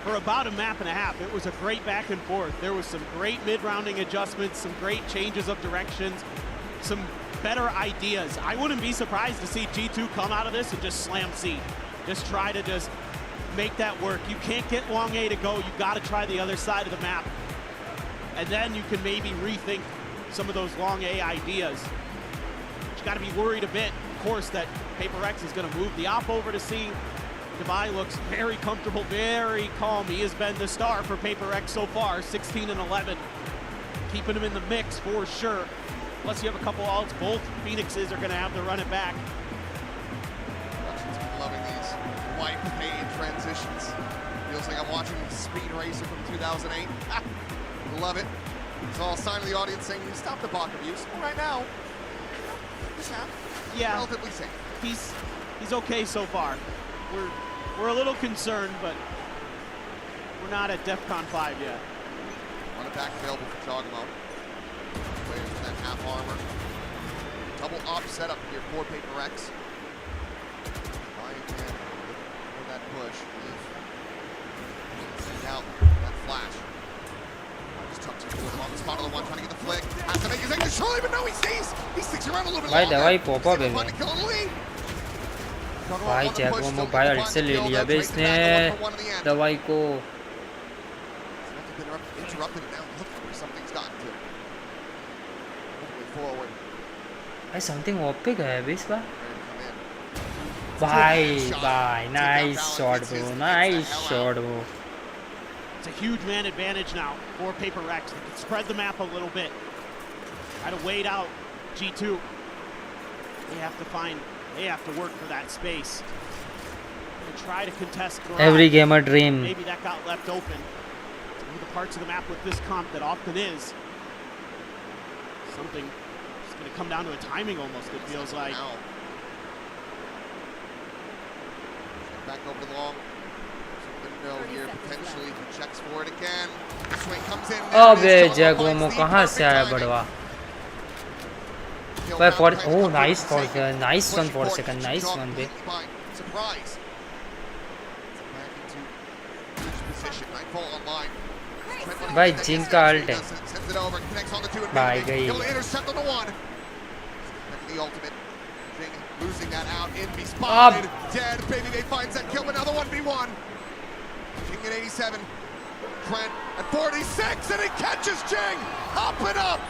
S9: for about a map and a half, it was a great back and forth. There was some great mid-rounding adjustments, some great changes of directions, some better ideas. I wouldn't be surprised to see G2 come out of this and just slam C. Just try to just make that work. You can't get long A to go. You got to try the other side of the map. And then you can maybe rethink some of those long A ideas. But you got to be worried a bit, of course, that Paper X is going to move the op over to C. Devi looks very comfortable, very calm. He has been the star for Paper X so far, 16-11. Keeping him in the mix for sure. Plus you have a couple ults. Both Phoenixes are going to have to run it back.
S10: Russians been loving these white paid transitions. Feels like I'm watching Speed Racer from 2008. Love it. It's all a sign of the audience saying, stop the Bach abuse. Well, right now, this half, relatively safe.
S9: He's okay so far. We're a little concerned, but we're not at DEFCON 5 yet.
S10: Run it back available for Chogamo. Players with that half armor. Double op setup here for Paper X. push. Send out that flash. Just tucked into him on the spot of the one, trying to get the flick. Has to make his exit, surely, but no, he stays. He sticks around a little bit
S1: भाई
S10: longer.
S1: दवाई पॉपा बे
S10: Find a kill and lead.
S1: भाई Jack वो mobile से ले लिया बे इसने दवाई को
S10: Interrupted it now. Look where something's gotten to. Moving forward.
S1: भाई समथिंग ओपिक है बे इस बार भाई nice shot bro nice shot bro
S9: It's a huge man advantage now for Paper Rex. They can spread the map a little bit. Try to wait out G2. They have to work for that space. And try to contest ground.
S1: Every gamer dream.
S9: Maybe that got left open. One of the parts of the map with this comp that often is something. It's going to come down to a timing almost, it feels like.
S10: Back over the long. No here potentially. He checks for it again. Swing comes in.
S1: अबे Jack वो कहाँ से आया बड़वा भाई for oh nice for nice one for second nice one बे
S10: Surprise. Back into position. Nightfall online.
S1: भाई जिंक का अल्ट है
S10: Sends it over. Connects on the two.
S1: भाई गई
S10: He'll intercept on the one. The ultimate. Losing that out. In be spotted. Dead. Baby Bay finds that kill. Another 1v1. King at 87. Trent at 46. And he catches Jing. Up and up.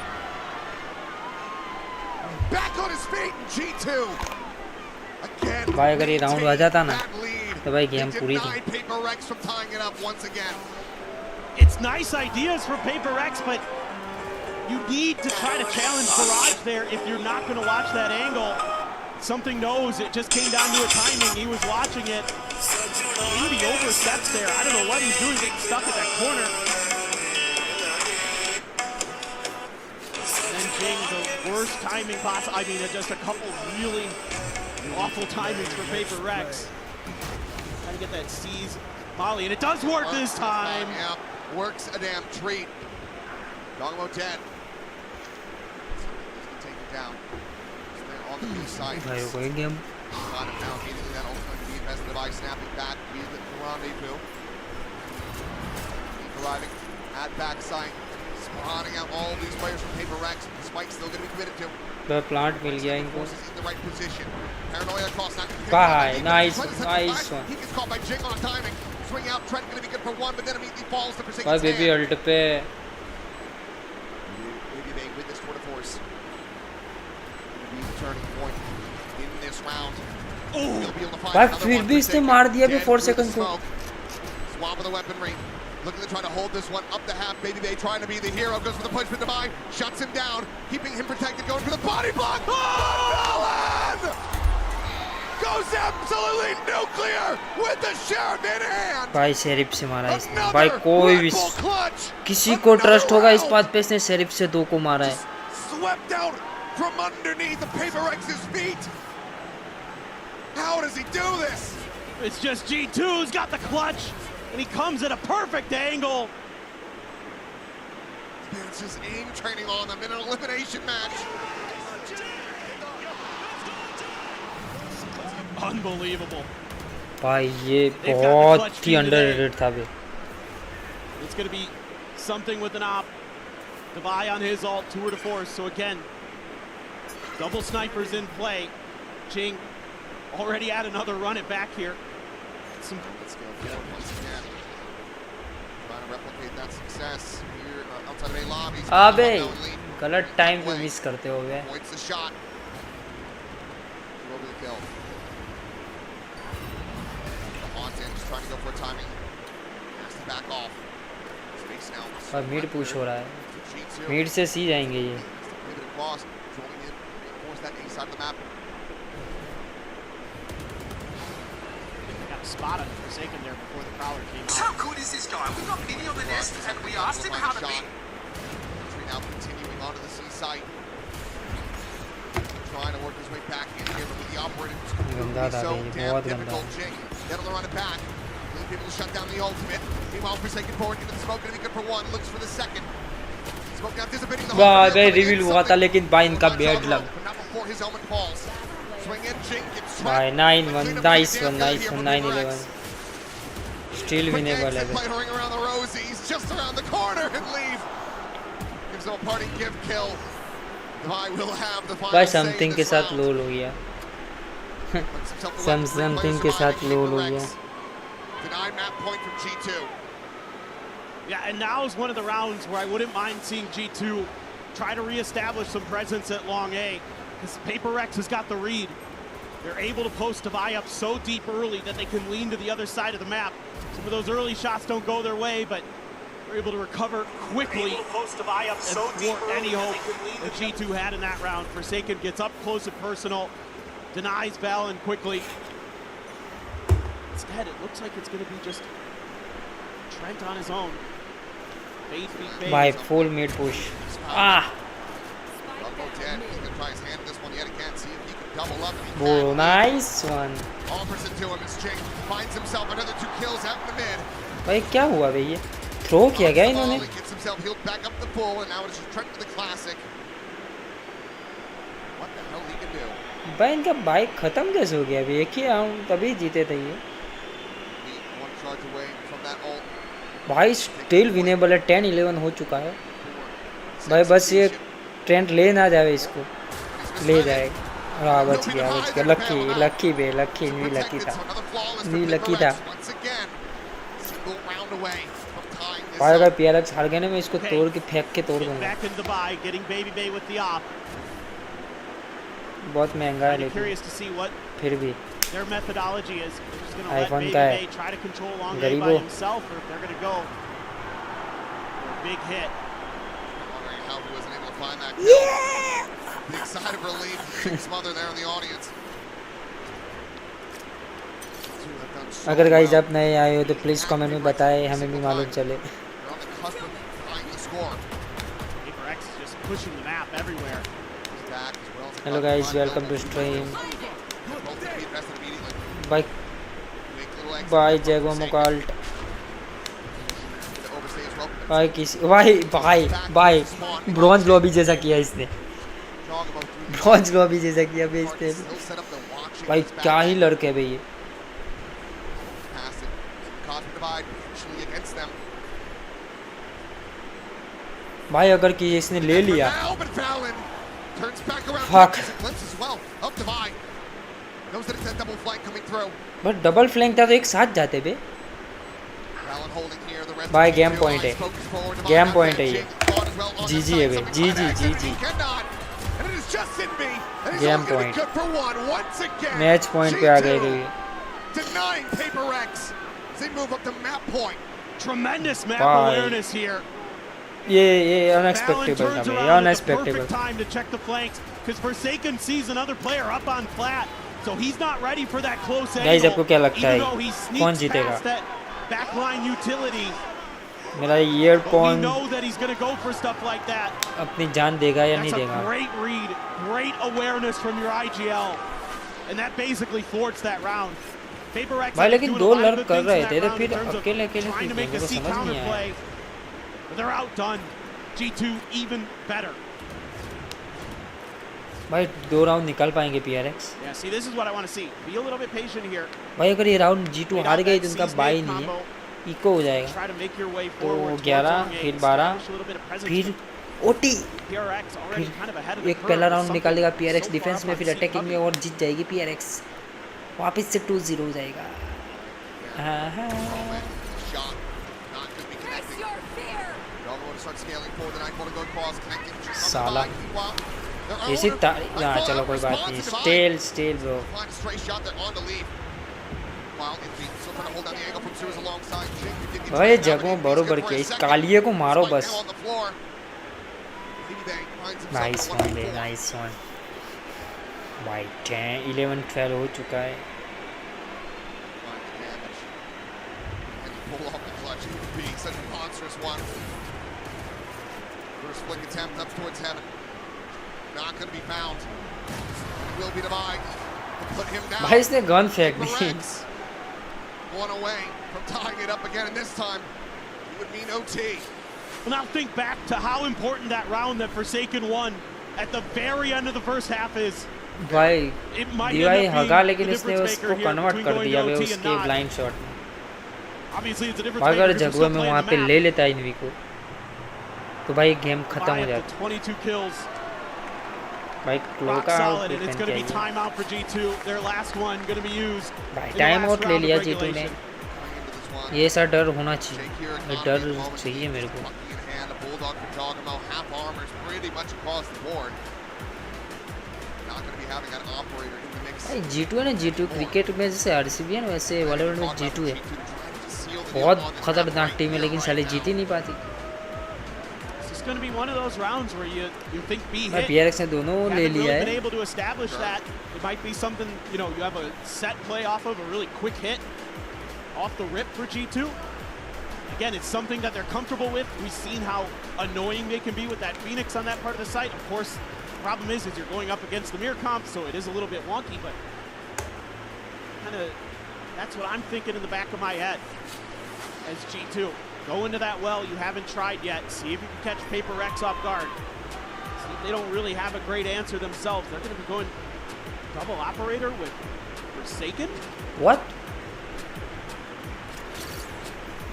S10: Back on his feet. G2. Again.
S1: भाई अगर ये round आ जाता ना तो भाई game पूरी थी
S10: Paper Rex from tying it up once again.
S9: It's nice ideas for Paper Rex, but you need to try to challenge Barrage there if you're not going to watch that angle. Something knows it just came down to a timing. He was watching it. Maybe oversteps there. I don't know what he's doing, getting stuck at that corner. And then Jing, the worst timing possible. I mean, just a couple really awful timings for Paper Rex. Trying to get that seize Molly, and it does work this time.
S10: Yeah, works a damn treat. Dogmo dead. He's gonna take it down. On the B side.
S1: भाई कोई game
S10: Now immediately that ultimate be invested by snapping back with the rendezvous. Keep arriving at backside, spawning out all these players from Paper Rex. Spike's still going to be committed to.
S1: The plant मिल गया इनको.
S10: In the right position. Paranoia across now.
S1: Bye. Nice one.
S10: He gets caught by Jing on timing. Swing out. Trent going to be good for one, but then immediately falls to Forsaken's
S1: भाई baby alt पे.
S10: Baby Bay with this tour de force. Turning point in this round.
S1: भाई फिर भी इसने मार दिया बे 4 second को.
S10: Swap of the weaponry. Looking to try to hold this one up the half. Baby Bay trying to be the hero. Goes for the punch for Divine. Shuts him down. Keeping him protected. Going for the body block. Oh! Goes absolutely nuclear with the sheriff in hand.
S1: भाई sheriff से मारा इसने. भाई कोई भी किसी को trust होगा इस बात पे इसने शेरिफ से 2 को मारा है.
S10: Swept out from underneath the Paper Rex's feet. How does he do this?
S9: It's just G2 who's got the clutch, and he comes at a perfect angle.
S10: It's just aim training on them in an elimination match.
S9: Unbelievable.
S1: भाई ये बहुत ही underrated था बे.
S9: It's going to be something with an op. Divide on his ult, tour de force. So again, double snipers in play. Jing already had another run it back here.
S10: Let's go forward once again. Trying to replicate that success here outside of A lobbies.
S1: अबे गलत time पे miss करते हो बे.
S10: Points the shot. Over the kill. The Haunted just trying to go for a timing. Has to back off. Space now.
S1: और mid push हो रहा है. Mid से सी जाएंगे ये.
S9: Spot on Forsaken there before the Prowler came out.
S11: How good is this guy? We've got Mini on the nest and we asked him how to be.
S10: Now continuing onto the seaside. Trying to work his way back in here, but with the operator so damn difficult. Jing, that'll run it back. Leave people to shut down the ultimate. Meanwhile, Forsaken forward into the smoke, gonna be good for one. Looks for the second. Smoke now dissipating the whole.
S1: वाह बे reveal हुआ था लेकिन भाई इनका bad लग. भाई 9-1 nice one 9-11. Still winnable है
S10: Ring around the rosies, just around the corner and leave. Gives no party give kill. Divine will have the final
S1: भाई
S10: say
S1: समथिंग
S10: in
S1: के
S10: this
S1: साथ
S10: round.
S1: लोल हो गया समथिंग के साथ लोल हो गया
S10: Denied map point from G2.
S9: Yeah, and now is one of the rounds where I wouldn't mind seeing G2 try to reestablish some presence at long A, because Paper X has got the read. They're able to post Divide up so deep early that they can lean to the other side of the map. Some of those early shots don't go their way, but they're able to recover quickly and thwart any hope that G2 had in that round. Forsaken gets up close and personal, denies Valen quickly. Instead, it looks like it's going to be just Trent on his own.
S1: By full mid push. Ah!
S10: Dead. He's going to try his hand in this one yet again. See if he can double up.
S1: Oh, nice one.
S10: Offers it to him as Jake finds himself another 2 kills out in the mid.
S1: भाई क्या हुआ भाई ये? Throw किया क्या इन्होंने?
S10: Gets himself healed back up the full, and now it's just Trent with the classic. What the hell he can do?
S1: भाई इनका बाइक खत्म कैसे हो गया अभी? एक ही राउंड तभी जीते थे ये.
S10: One charge away from that ult.
S1: भाई स्टिल विनेबल है 10-11 हो चुका है भाई बस ये ट्रेंड ले ना जाए इसको ले जाए हाँ बच गया लक्की नहीं लकी था भाई अगर PRX हार गए ना मैं इसको तोड़ के फेंक के तोड़ दूंगा बहुत महंगा है लेकिन फिर भी आईफोन का है गरीबों अगर गाइस आप नए आए हो तो प्लीज कमेंट में बताएं हमें भी मालूम चले hello guys welcome to stream by जैगो मुकाल्ट भाई किसी भाई ब्रॉन्ज लॉबी जैसा किया इसने ब्रॉन्ज लॉबी जैसा किया भाई इसने भाई क्या ही लड़के भाई ये भाई अगर कि इसने ले लिया फक बट डबल फ्लैंक था तो एक साथ जाते बे भाई गेम पॉइंट है ये जीजी है बे जीजी गेम पॉइंट मैच पॉइंट पे आ गए थे ये अनएक्सपेक्टेबल था भाई अनएक्सपेक्टेबल गाइस आपको क्या लगता है कौन जीतेगा मेरा ईयरफोन अपनी जान देगा या नहीं देगा भाई लेकिन दो लड़ कर रहे थे तो फिर अकेले क्यों देंगे तो समझ नहीं आया भाई 2 राउंड निकाल पाएंगे PRX भाई अगर ये राउंड G2 हार गई तो उनका बाई नहीं है इको हो जाएगा तो 11 फिर 12 फिर OT फिर एक पहला राउंड निकाल देगा PRX डिफेंस में फिर अटैकिंग में और जीत जाएगी PRX वापस से 2-0 हो जाएगा साला ऐसी ना चलो कोई बात नहीं स्टेल ब्रो भाई जगहों बरोबर के इस कालिए को मारो बस नाइस वन भाई 11-12 हो चुका है
S10: First flick attempt up towards heaven. Not going to be found. It will be Divide. Put him down.
S1: भाई इसने गन फेंक दी.
S10: One away from tying it up again, and this time it would mean OT.
S9: Well, now think back to how important that round that Forsaken won at the very end of the first half is.
S1: भाई दिवाई हगा लेकिन इसने उसको convert कर दिया वे उसके blind shot में.
S9: Obviously, it's a difference
S1: अगर
S9: maker.
S1: जगुआ में वहाँ पे ले लेता है इनवी को तो भाई गेम खत्म हो जाता।
S9: 22 kills.
S1: भाई क्लो का
S9: solid, and it's going to be timeout for G2. Their last one going to be used.
S1: भाई टाइम आउट ले लिया G2 ने। ये ऐसा डर होना चाहिए, ये डर चाहिए मेरे को। भाई G2 है ना, G2 क्रिकेट में जैसे आरसीबी है ना वैसे वॉलोरेंट में G2 है। बहुत खतरनाक टीम है लेकिन साले जीत ही नहीं पाती।
S9: Going to be one of those rounds where you think B hit.
S1: PRX ने दोनों ले लिया है।
S9: Been able to establish that it might be something, you know, you have a set play off of a really quick hit off the rip for G2. Again, it's something that they're comfortable with. We've seen how annoying they can be with that Phoenix on that part of the site. Of course, the problem is you're going up against the mirror comp, so it is a little bit wonky, but kind of that's what I'm thinking in the back of my head as G2. Go into that well you haven't tried yet. See if you can catch Paper X off guard. See if they don't really have a great answer themselves. They're going to be going double operator with Forsaken.
S1: What?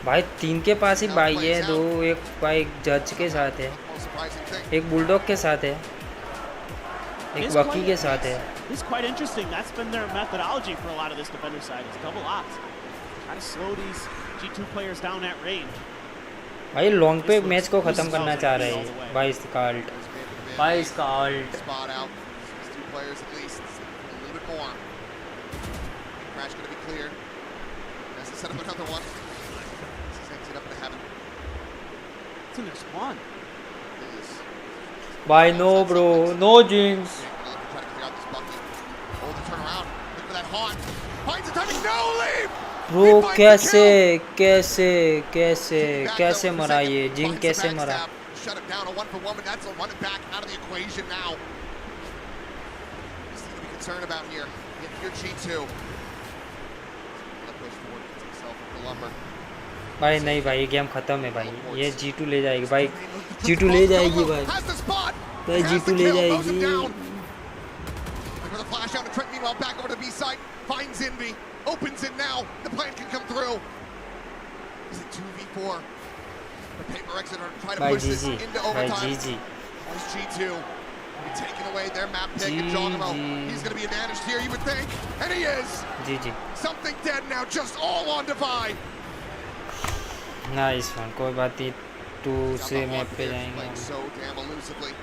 S1: भाई तीन के पास ही भाई है, दो एक भाई जज के साथ है, एक बुलडॉग के साथ है, एक वकी के साथ है।
S9: This is quite interesting. That's been their methodology for a lot of this defender side. It's double ops. Try to slow these G2 players down at range.
S1: भाई लॉन्ग पे मैच को खत्म करना चाह रहे हैं। भाई इसका अल्ट, भाई इसका अल्ट। भाई no bro, no jinx. Bro कैसे कैसे कैसे कैसे मरा ये जिंक, कैसे मरा?
S10: Shut it down, a 1-for-1, but that's a run it back out of the equation now. This thing to be concerned about here. If you're G2. Goes forward, gets himself with the lumber.
S1: भाई नहीं भाई game खत्म है भाई, ये G2 ले जाएगी भाई, G2 ले जाएगी भाई, भाई G2 ले जाएगी।
S10: For the flash out of Trent, meanwhile back over to B side, finds Envy, opens it now, the plan can come through. Is it 2v4? The Paper X are trying to push this into overtime. There's G2. Taking away their map pick and Jogamo. He's going to be advantaged here, you would think. And he is.
S1: GG.
S10: Something dead now, just all on Divide.
S1: Nice one. कोई बात नहीं, 2 से map पे जाएंगे।
S10: So damn elusively.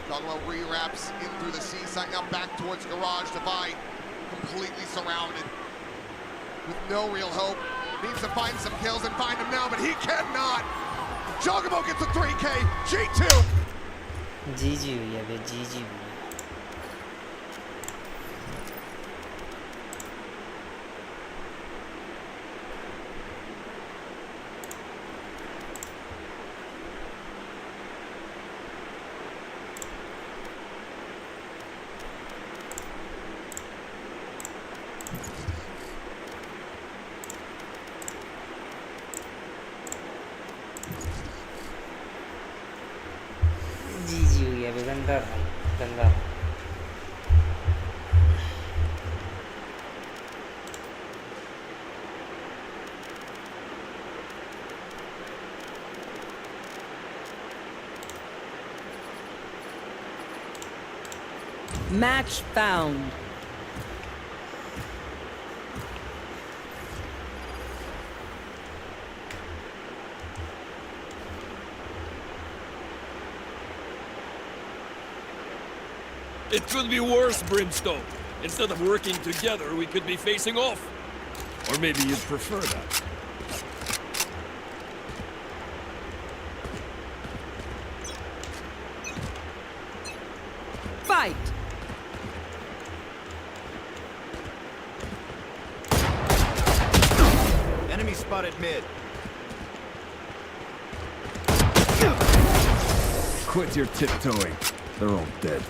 S10: Jogamo re-wraps in through the C side, now back towards Garage. Divide completely surrounded with no real hope. Needs to find some kills and find them now, but he cannot. Jogamo gets a 3K. G2.
S1: GG हुई है, GG हुई है। गंदा गंदा।
S12: Match found.
S13: It could be worse, Brimstone. Instead of working together, we could be facing off. Or maybe you'd prefer that.
S12: Fight!
S6: Enemy spotted mid.
S13: Quit your tiptoeing. They're all dead.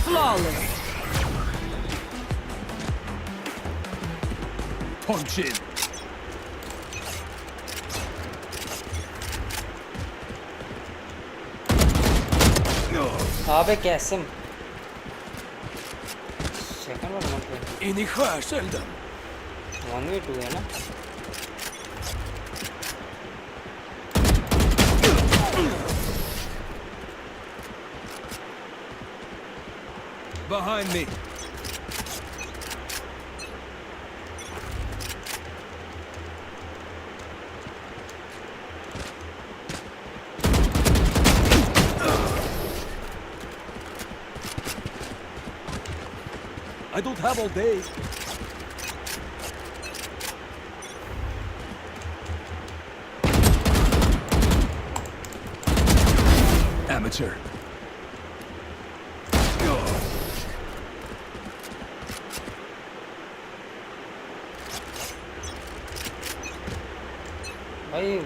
S12: Flawless.
S13: Punch in.
S1: अबे कैसे second one मत
S13: In i skärselden.
S1: 1v2 है ना
S13: Behind me. I don't have all day. Amateur.
S1: भाई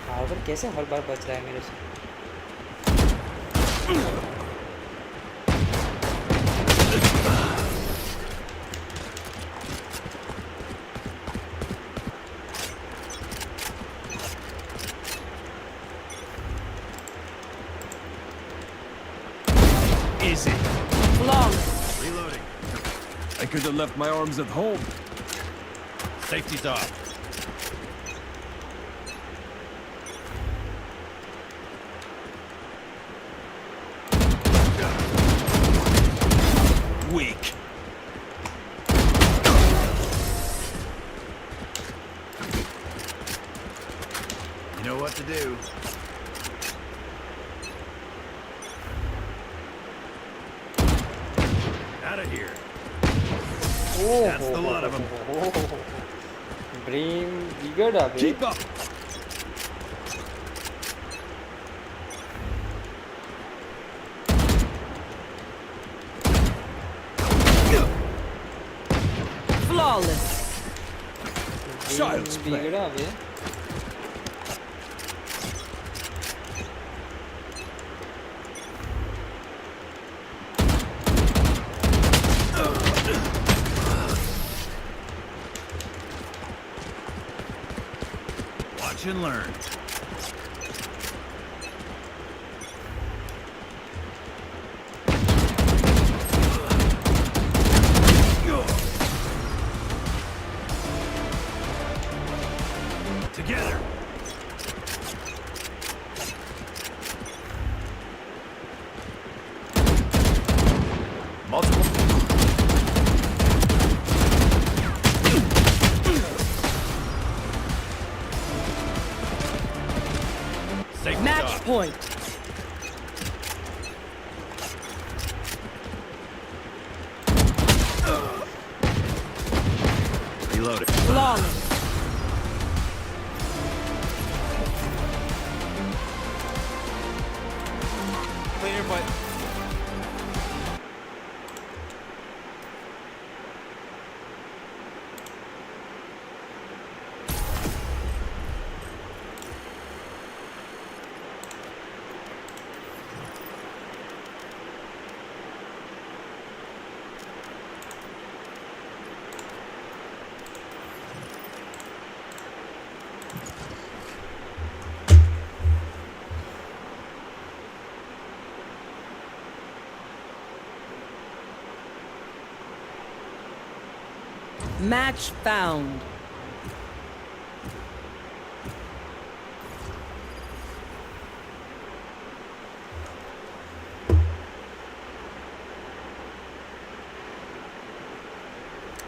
S1: harbour कैसे हर बार बच रहा है मेरे से
S13: Easy.
S12: Flawless.
S13: Reloading. I could have left my arms at home.
S8: Safety's off.
S13: Weak.
S6: You know what to do.
S13: Out of here.
S6: That's the lot of them.
S1: Dream bigger up.
S13: Keep up.
S12: Flawless.
S13: Child's play.
S1: Bigger up.
S6: Watch and learn. Together. Multiple.
S12: Match point.
S6: Reloading.
S12: Flawless.
S7: Clear, but
S12: Match found.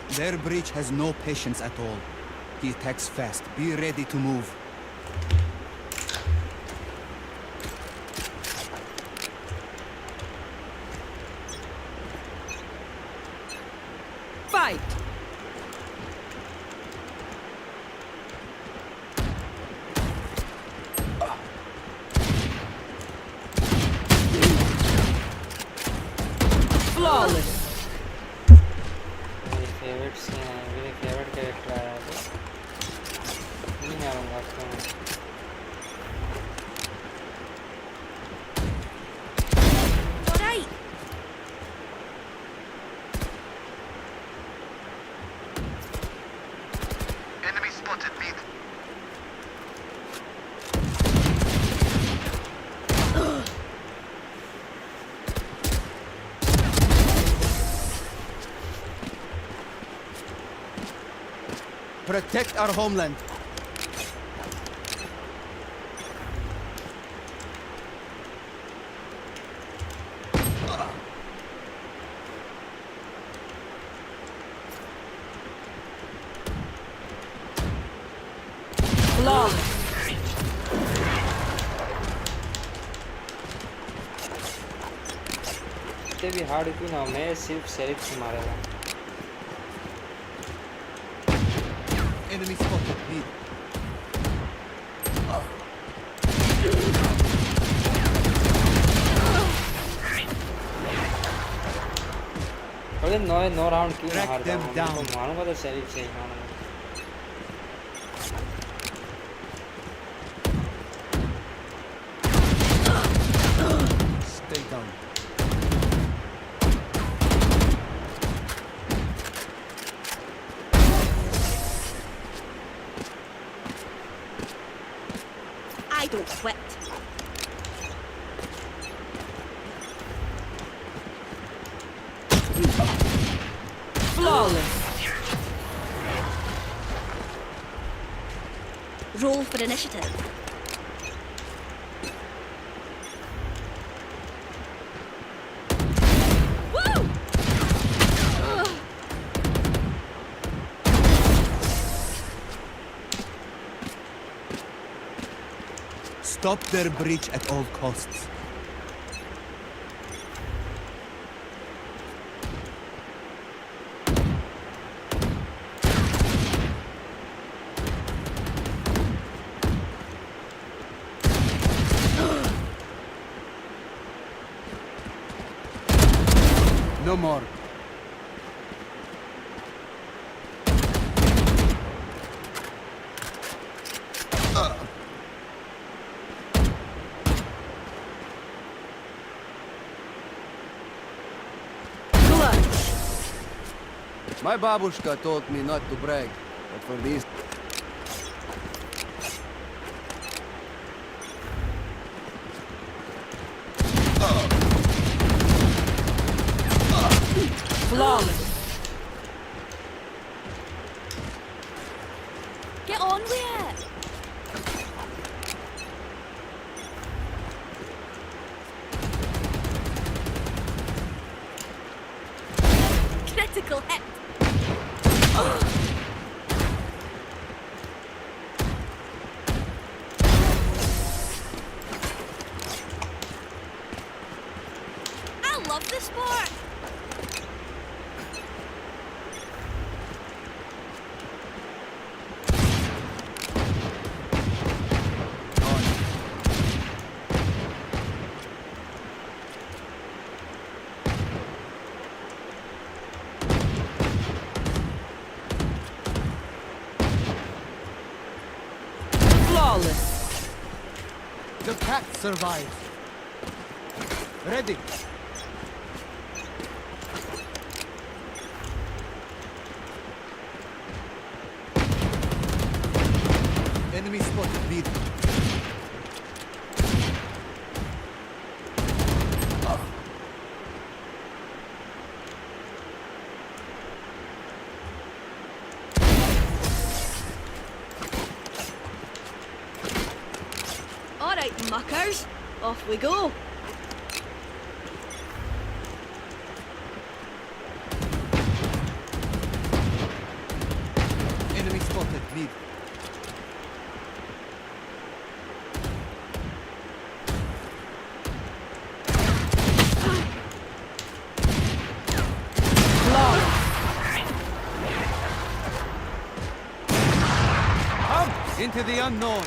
S6: Their breach has no patience at all. He attacks fast. Be ready to move.
S12: Fight. Flawless.
S1: मेरी favourite character आया है नहीं मारूंगा आपको
S11: Enemy spotted mid.
S6: Protect our homeland.
S12: Flawless.
S1: इतने भी hard क्यों ना, मैं सिर्फ सेरिफ से मारेगा।
S6: Enemy spotted. B.
S1: अरे 9 राउंड क्यों ना हार
S6: them
S1: जाऊँ?
S6: down.
S1: तो मारूंगा तो सेरिफ से ही मारूंगा।
S6: Stay down.
S5: I don't quit.
S12: Flawless.
S5: Roll for initiative. Woo!
S6: Stop their breach at all costs. No more. My babushka told me not to brag, but for these...
S12: Flawless.
S5: Get on with it. Critical hit. I love this sport.
S12: Flawless.
S6: The cat survives. Ready. Enemy spotted. B.
S5: All right, muckers. Off we go.
S6: Enemy spotted. Lead. Come into the unknown.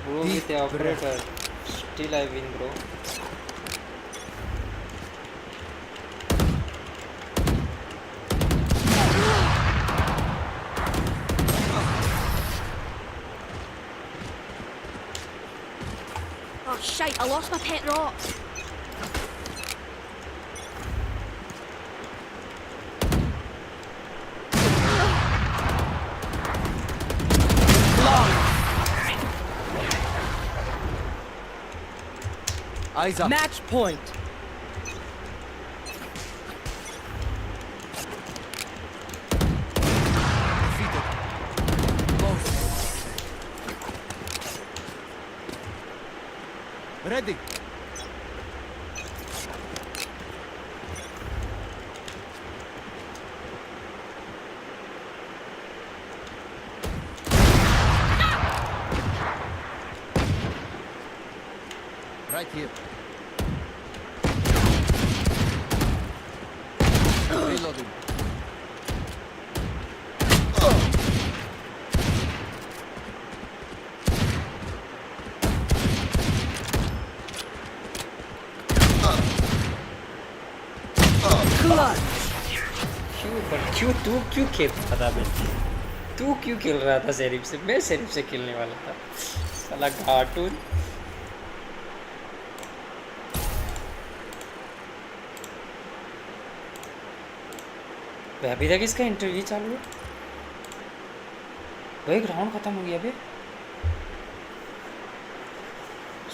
S1: Bro with the operator. Still I win, bro.
S5: Oh shite, I lost my pet rock.
S6: Eyes up.
S12: Match point.
S6: Defeated. Close. Ready. Right here. Reloading.
S1: क्यों तू क्यों खेल रहा था बे? तू क्यों खेल रहा था सेरिफ से? मैं सेरिफ से खेलने वाला था। साला कार्टून। अभी तक इसका इंटरव्यू चालू है भाई। ग्राउंड खत्म हो गया बे।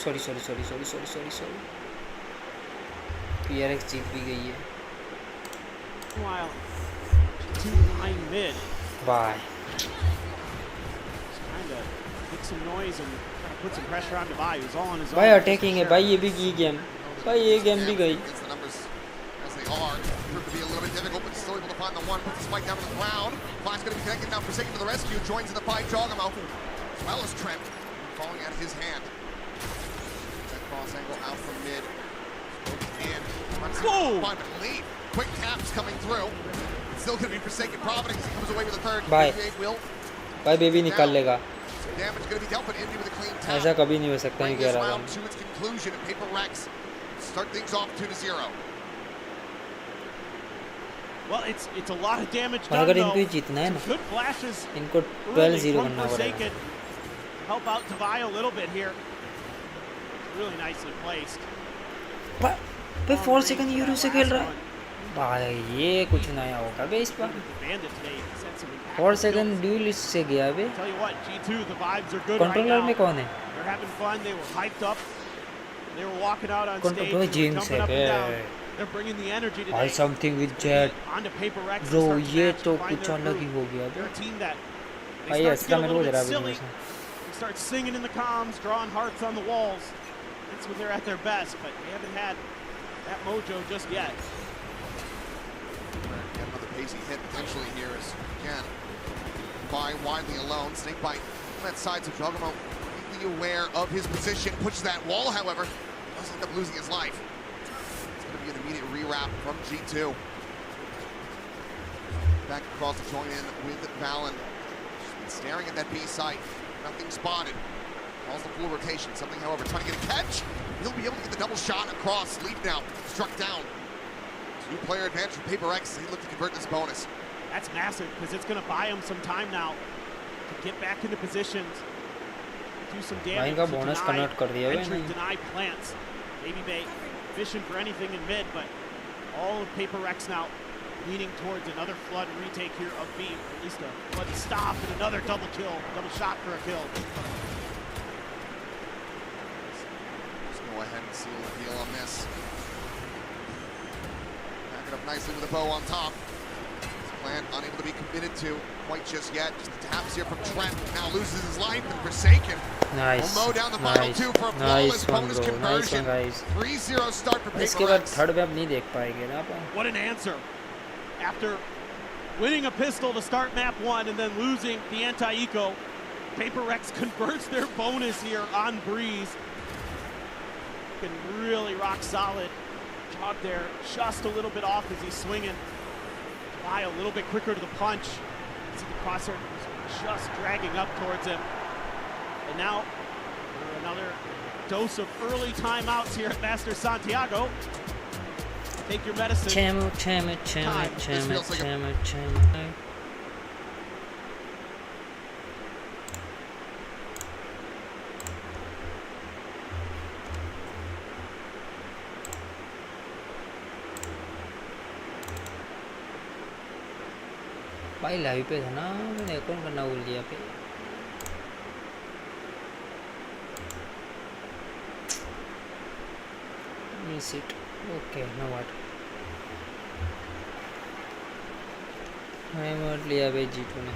S1: सॉरी PRX जीत भी गई है।
S9: While 2-9 mid.
S1: Bye.
S9: Trying to make some noise and try to put some pressure on Dubai, who's all on his own.
S1: भाई अटैकिंग है भाई, ये भी की गेम भाई, ये गेम भी गई।
S10: Against the numbers as they are, proved to be a little bit difficult, but still able to find the one. Puts the spike down to the ground. Flash going to be connected now. Forsaken for the rescue. Joins in the fight. Jogamo, as well as Trent, falling out of his hand. That cross angle out from mid. In. Find a lead. Quick taps coming through. It's still going to be Forsaken Providence. He comes away with a third.
S1: Bye.
S10: Will.
S1: भाई baby निकाल लेगा।
S10: Damage going to be dealt, but Indy with a clean tap.
S1: ऐसा कभी नहीं हो सकता, नहीं कह रहा
S10: round to its conclusion, and Paper Rex start things off 2-0.
S9: Well, it's a lot of damage done.
S1: अगर इनको जीतना है ना,
S9: good flashes.
S1: इनको 12-0 करना पड़ेगा।
S9: Help out Tavai a little bit here. Really nicely placed.
S1: भाई 4 सेकंड यूरो से खेल रहा है भाई, ये कुछ नया होगा बे इस बार। 4 सेकंड ड्यूल इससे गया बे। कंट्रोलर में कौन है? कंट्रोलर जिंक्स है बे भाई। समथिंग विद जेट ब्रो, ये तो कुछ अलग ही हो गया बे भाई। ऐसा मेरे को जरा भी नहीं समझ।
S9: Start singing in the comms, drawing hearts on the walls. That's when they're at their best, but they haven't had that mojo just yet.
S10: Get another pacey hit potentially here as, again, by widely alone. Snakebite on that side, so Jogamo completely aware of his position. Pushes that wall, however, does end up losing his life. It's going to be an immediate rewrap from G2. Back across to join in with Valen. Staring at that B site. Nothing spotted. Calls the full rotation. Something, however, trying to get a catch. He'll be able to get the double shot across. Lead now. Struck down. Two-player advantage for Paper X. He looked to convert this bonus.
S9: That's massive because it's going to buy him some time now to get back into positions, do some damage.
S1: bonus convert कर दिया
S9: entry, deny plants. Baby Bay fishing for anything in mid, but all of Paper X now leaning towards another flood retake here of B, or at least a flood stop and another double kill, double shot for a kill.
S10: Let's go ahead and seal the deal on this. Back it up nicely with a bow on top. Plant unable to be committed to quite just yet. Just the taps here from Trent. Now loses his life and Forsaken.
S1: Nice.
S10: Will mow down the final two for a flawless bonus conversion. 3-0 start for Paper X.
S1: इसके बाद third में अब नहीं देख पाएंगे ना अपन।
S9: What an answer. After winning a pistol to start map 1 and then losing the anti-eco, Paper Rex converts their bonus here on Breeze. Looking really rock solid. Jog there, just a little bit off as he's swinging. Fly a little bit quicker to the punch. See the crosshair just dragging up towards him. And now, another dose of early timeouts here at Master Santiago. Take your medicine.
S1: Chamo. भाई live पे था ना, मैंने account करना भूल गया पे। clean sheet. Okay, now what? I लिया भाई G2 ने.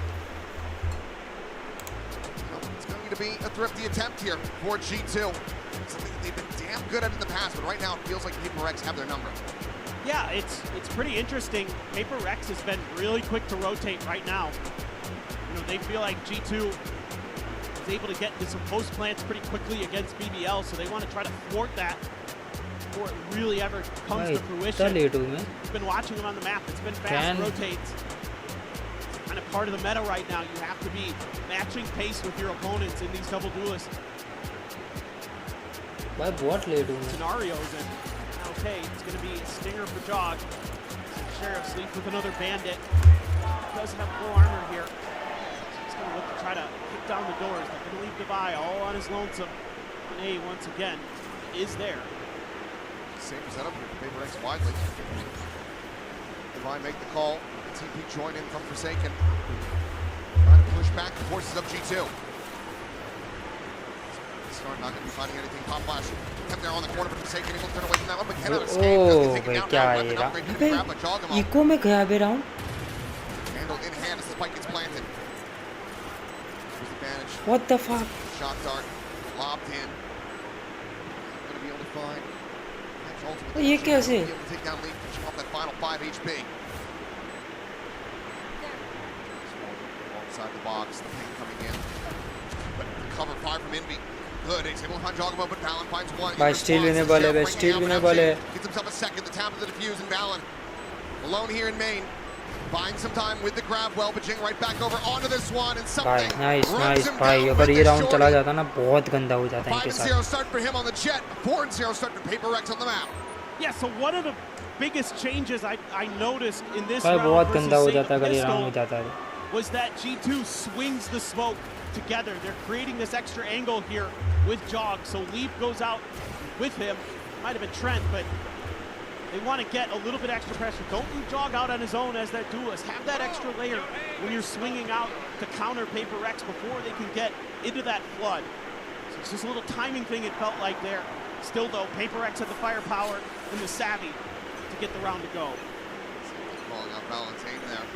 S10: It's going to be a thrifty attempt here for G2. Something that they've been damn good at in the past, but right now it feels like Paper Rex have their number.
S9: Yeah, it's pretty interesting. Paper Rex has been really quick to rotate right now. You know, they feel like G2 is able to get into some post plants pretty quickly against BBL, so they want to try to thwart that before it really ever comes to fruition. We've been watching them on the map. It's been fast rotates. It's kind of part of the meta right now. You have to be matching pace with your opponents in these double duelists. Scenarios, and okay, it's going to be a stinger for Jog. Sheriff sleeps with another bandit. Does have full armor here. He's going to look to try to kick down the doors. They're going to leave Devi all on his lonesome. And A, once again, is there.
S10: Same setup here for Paper X widely. Devi make the call. TP join in from Forsaken. Trying to push back the forces of G2. Start not going to be finding anything. Pop flash. Kept there on the corner, but Forsaken able to turn away from that one, but cannot escape.
S1: भाई क्या है यार? Eco में गया बे round.
S10: Handle in hand as the spike gets planted. Advantage.
S1: What the fuck?
S10: Shot dart lobbed in. Going to be able to find.
S1: ये कैसे?
S10: Be able to take down lead, pushing off that final 5 HP. Alongside the box, the ping coming in. But cover fire from Envy. Good, he's able to find Jogamo, but Valen finds one.
S1: By still winnable है, still winnable है.
S10: Gets himself a second, the tap of the defuse, and Valen alone here in main. Buying some time with the grab, well, but Jing right back over onto this one, and something
S1: nice भाई. अगर ये round चला जाता ना बहुत गंदा हो जाता इनके साथ.
S10: 5-0 start for him on the jet, 4-0 start for Paper Rex on the map.
S9: Yeah, so one of the biggest changes I noticed in this
S1: भाई
S9: round
S1: बहुत गंदा हो
S9: versus
S1: जाता अगर ये राउंड हो जाता है.
S9: was that G2 swings the smoke together. They're creating this extra angle here with Jog, so Leap goes out with him. Might have been Trent, but they want to get a little bit extra pressure. Don't leave Jog out on his own as that duelist. Have that extra layer when you're swinging out to counter Paper Rex before they can get into that flood. So it's just a little timing thing it felt like there. Still though, Paper Rex had the firepower and the savvy to get the round to go.
S10: Calling out Valentine there.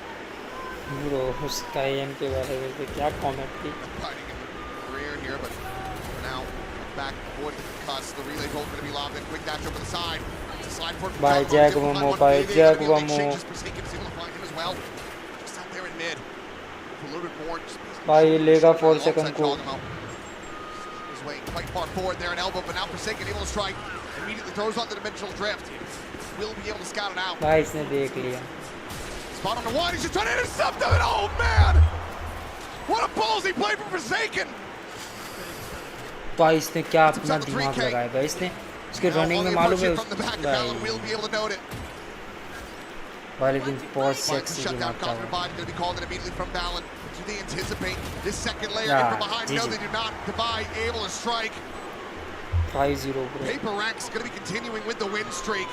S1: Bro, उसका aim के बारे में क्या comment थी?
S10: Fighting in the rear here, but for now, back forward to the cuss. The relay bolt going to be lobbed in. Quick dash over the side. To slide forward.
S1: By Jack Momo, by Jack Momo.
S10: Forsaken is able to find him as well. Just out there in mid. A little bit more.
S1: By लेगा 4 second को.
S10: He's way quite far forward there, an elbow, but now Forsaken able to strike. Immediately throws on the dimensional drift. Will be able to scout it out.
S1: भाई इसने देख लिया.
S10: Spot on the one, he's just trying to intercept him, and oh man! What a ballsy play from Forsaken!
S1: भाई इसने क्या अपना दिमाग लगाया भाई इसने उसके रनिंग में मालूम है भाई भाई लेकिन बहुत सेक्सी दिमाग था
S10: going to be called in immediately from Valen. Do they anticipate this second layer in from behind? No, they do not. Divide able to strike.
S1: 5-0 bro.
S10: Paper Rex going to be continuing with the win streak.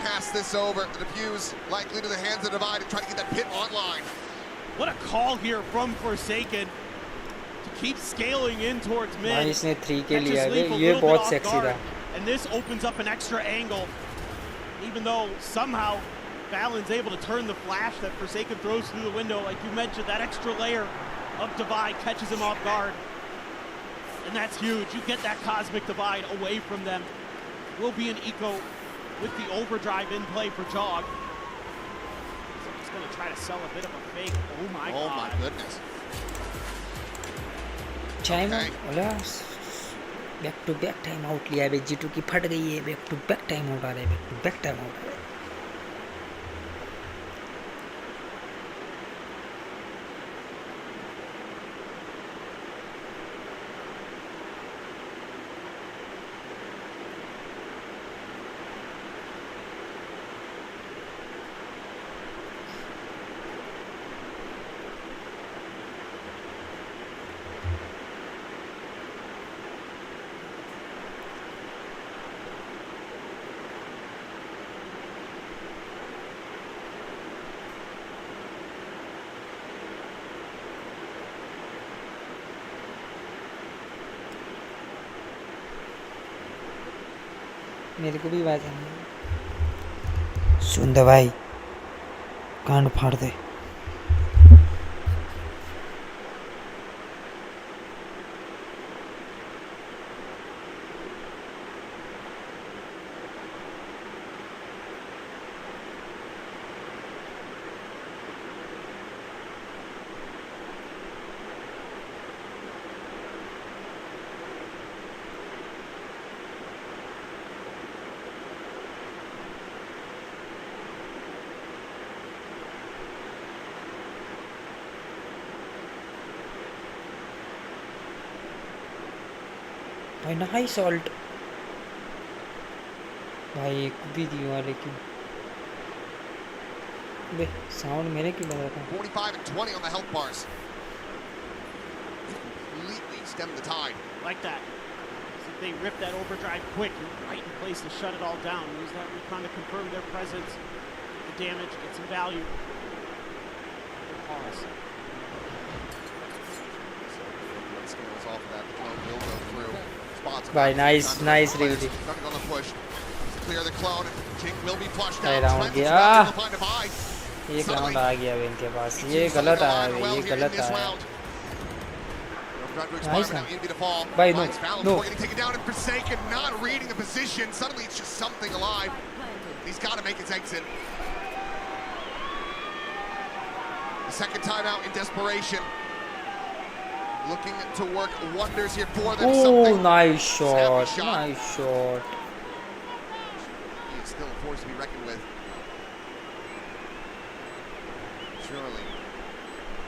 S10: Pass this over. The defuse likely to the hands of Divide and try to get that pit online.
S9: What a call here from Forsaken to keep scaling in towards mid.
S1: भाई इसने 3 के लिया है ये बहुत sexy था.
S9: And this opens up an extra angle. Even though somehow Valen's able to turn the flash that Forsaken throws through the window, like you mentioned, that extra layer of Divide catches him off guard. And that's huge. You get that cosmic Divide away from them. Will be an eco with the overdrive in play for Jog. So he's going to try to sell a bit of a fake. Oh my god.
S10: Oh my goodness.
S1: China, back to back time out लिया है G2 की फट गई है. Back to back time out आ रहा है. Back to back time out आ रहा है. मेरे को भी आवाज नहीं सुन दे भाई कान फाड़ दे भाई नाइस सॉल्ट भाई एक भी दिया लेकिन बे साउंड मेरे क्यों बज रहा था
S10: 45 and 20 on the health bars. Completely stemmed the tide.
S9: Like that. So they rip that overdrive quick, right in place to shut it all down. Use that recon to confirm their presence, the damage, get some value. Good pause.
S10: Scales off of that. The clone will go through.
S1: भाई nice nice रिवली
S10: Clear the clone. King will be flushed
S1: out. Round गया एक round आ गया अब इनके पास ये गलत आया है ये गलत आया नाइस भाई no no
S10: taken down and Forsaken not reading the position. Suddenly it's just something alive. He's got to make his exit. The second timeout in desperation. Looking to work wonders here for them.
S1: Oh, nice shot. Nice shot.
S10: He is still a force to be reckoned with. Surely,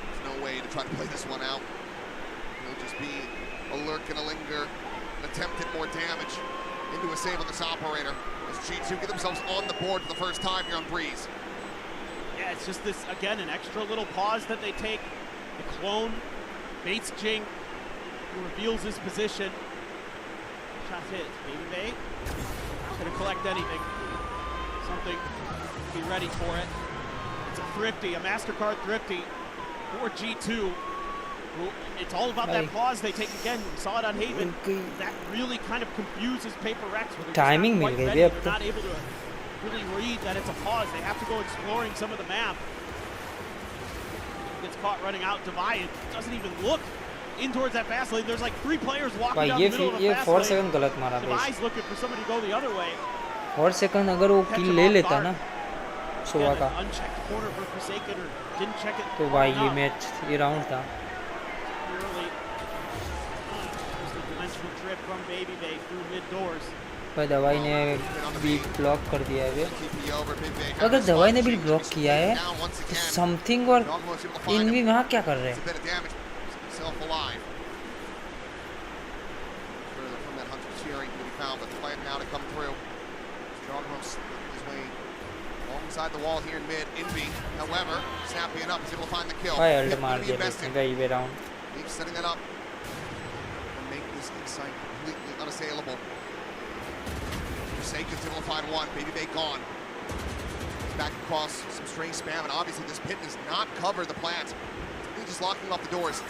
S10: there's no way to try to play this one out. He'll just be a lurk and a linger, an attempt at more damage into a save on this operator. As G2 get themselves on the board for the first time here on Breeze.
S9: Yeah, it's just this, again, an extra little pause that they take. The clone baits Jing, who reveals his position. Shot hit. Baby Bay not going to collect anything. Something, be ready for it. It's a thrifty, a MasterCard thrifty for G2. It's all about that pause they take again. We saw it on Haven. That really kind of confuses Paper Rex.
S1: Timing
S9: not quite ready. They're not able to really read that it's a pause. They have to go exploring some of the map. Gets caught running out. Divide doesn't even look in towards that fast lane. There's like 3 players walking down the middle of the fast lane.
S1: 4 second गलत मारा
S9: Divide's looking for somebody to go the other way.
S1: 4 second अगर वो किल ले लेता ना सुबह का तो भाई ये मैच ये राउंड था पर दवाई ने भी ब्लॉक कर दिया है अगर दवाई ने भी ब्लॉक किया है तो समथिंग और इन भी वहाँ क्या कर रहे हैं
S10: Inside the wall here in mid. Envy, however, snapping it up, is able to find the kill. He's setting that up and make this insight completely unassailable. Forsaken's able to find one. Baby Bay gone. Back across some strange spam, and obviously this pit does not cover the plant. He's just locking off the doors.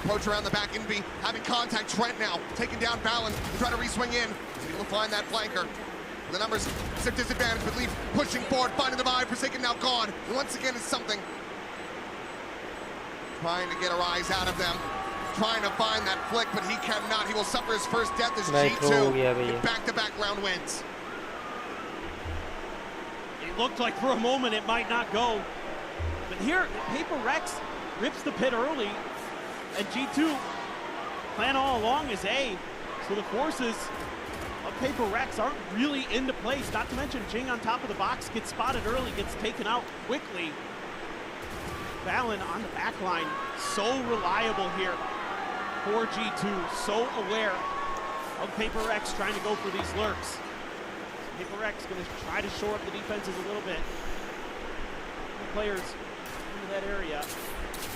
S10: Approach around the back. Envy having contact. Trent now taking down Balin to try to re-swing in. He's able to find that flanker. The numbers is a disadvantage, but Leaf pushing forward, finding the Divide. Forsaken now gone. And once again, it's something. Trying to get a rise out of them. Trying to find that flick, but he cannot. He will suffer his first death as G2 get back-to-back round wins.
S9: It looked like for a moment it might not go. But here, Paper Rex rips the pit early, and G2 plan all along is A. So the forces of Paper Rex aren't really into place. Not to mention Jing on top of the box gets spotted early, gets taken out quickly. Balin on the back line, so reliable here for G2, so aware of Paper Rex trying to go for these lurks. Paper Rex going to try to shore up the defenses a little bit. The players into that area.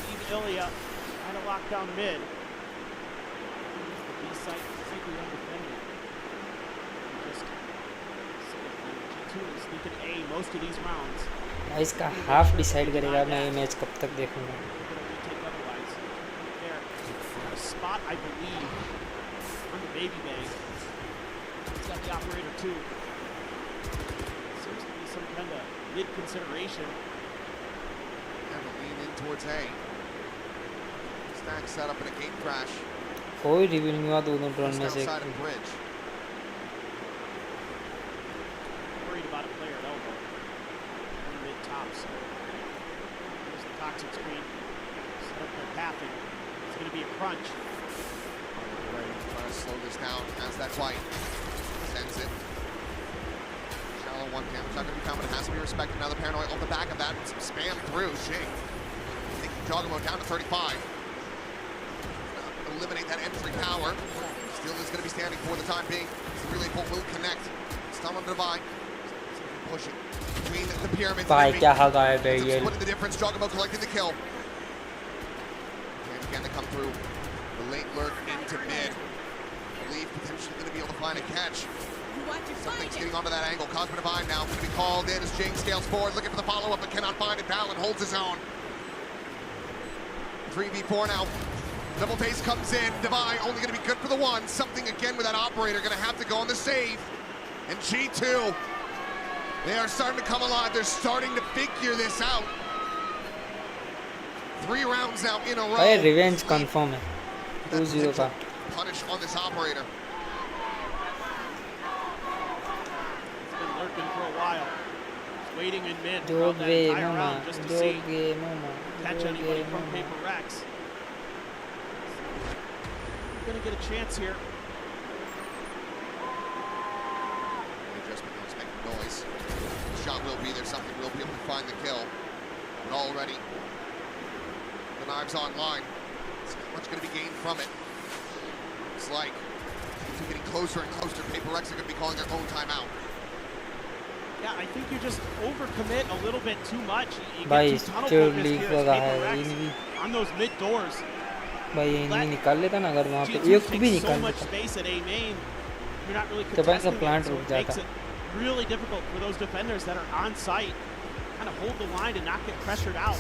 S9: Leave Ilya trying to lock down mid. The B site completely undefended. G2 is thinking A most of these rounds.
S1: इसका half decide करेगा मैं ये match कब तक देखूंगा
S9: spot I believe on the Baby Bay. He's got the operator too. kind of mid-consideration.
S10: And lean in towards A. Stack set up in a gate crash.
S1: कोई reveal नहीं हुआ दोनों ड्रोन में से.
S10: Bridge.
S9: Worried about a player at elbow. One mid top, so there's the toxic screen. Set up their pathing. It's going to be a crunch.
S10: Trying to slow this down as that fight sends it. Shallow one cam. It's not going to be found, but it has to be respected. Now the paranoia off the back of that. Some spam through. Shing. Taking Jogamo down to 35. Eliminate that entry power. Still is going to be standing for the time being. The relay bolt will connect. Stun on the divide. Pushing between the pyramids. Splitting the difference. Jogamo collecting the kill. And again to come through. The late lurk into mid. Believe potentially going to be able to find a catch. Something's getting onto that angle. Cosmic Divine now going to be called in as Jing scales forward, looking for the follow-up, but cannot find it. Balin holds his own. 3v4 now. Double pace comes in. Divine only going to be good for the one. Something again with that operator going to have to go on the save. And G2, they are starting to come alive. They're starting to figure this out. 3 rounds now in a row.
S1: Hey, revenge confirm है. 2-0 का.
S10: Punish on this operator.
S9: It's been lurking for a while. Just waiting in mid throughout that entire round just to see catch anybody from Paper Rex. Gonna get a chance here.
S10: Adjustment notes making noise. The shot will be there. Something will be able to find the kill. But already, the knives online. It's not much going to be gained from it. It's like it's getting closer and closer. Paper Rex are going to be calling their own timeout.
S9: Yeah, I think you just overcommit a little bit too much. You
S1: Bhai,
S9: get too tunnel focused here as Paper Rex on those mid doors.
S1: भाई ये नहीं निकाल लेता ना अगर वहाँ पे एक भी निकाल लेता तो भाई सब प्लांट रुक जाता.
S9: Really difficult for those defenders that are on site, kind of hold the line and not get pressured out.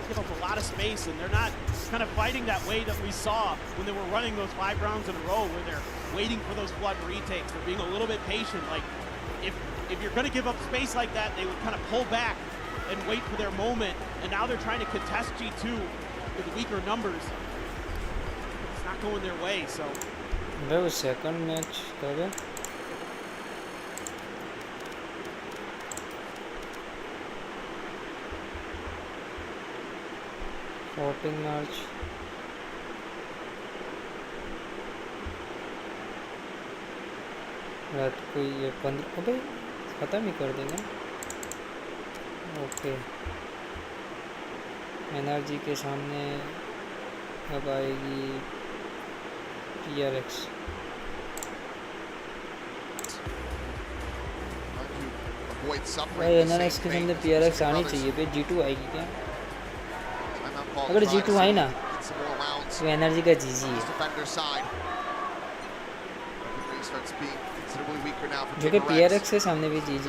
S9: Give up a lot of space, and they're not kind of fighting that way that we saw when they were running those 5 rounds in a row, where they're waiting for those flood retakes. They're being a little bit patient. Like if you're going to give up space like that, they would kind of pull back and wait for their moment. And now they're trying to contest G2 with weaker numbers. It's not going their way, so.
S1: There was second match, cover. March. रात को ये 15 अबे खत्म ही कर देंगे. Okay NRG के सामने अब आएगी PRX. भाई NRX के सामने PRX आनी चाहिए भाई. G2 आएगी क्या? अगर G2 आई ना तो एनर्जी का GG है. जो कि PRX के सामने भी GG है.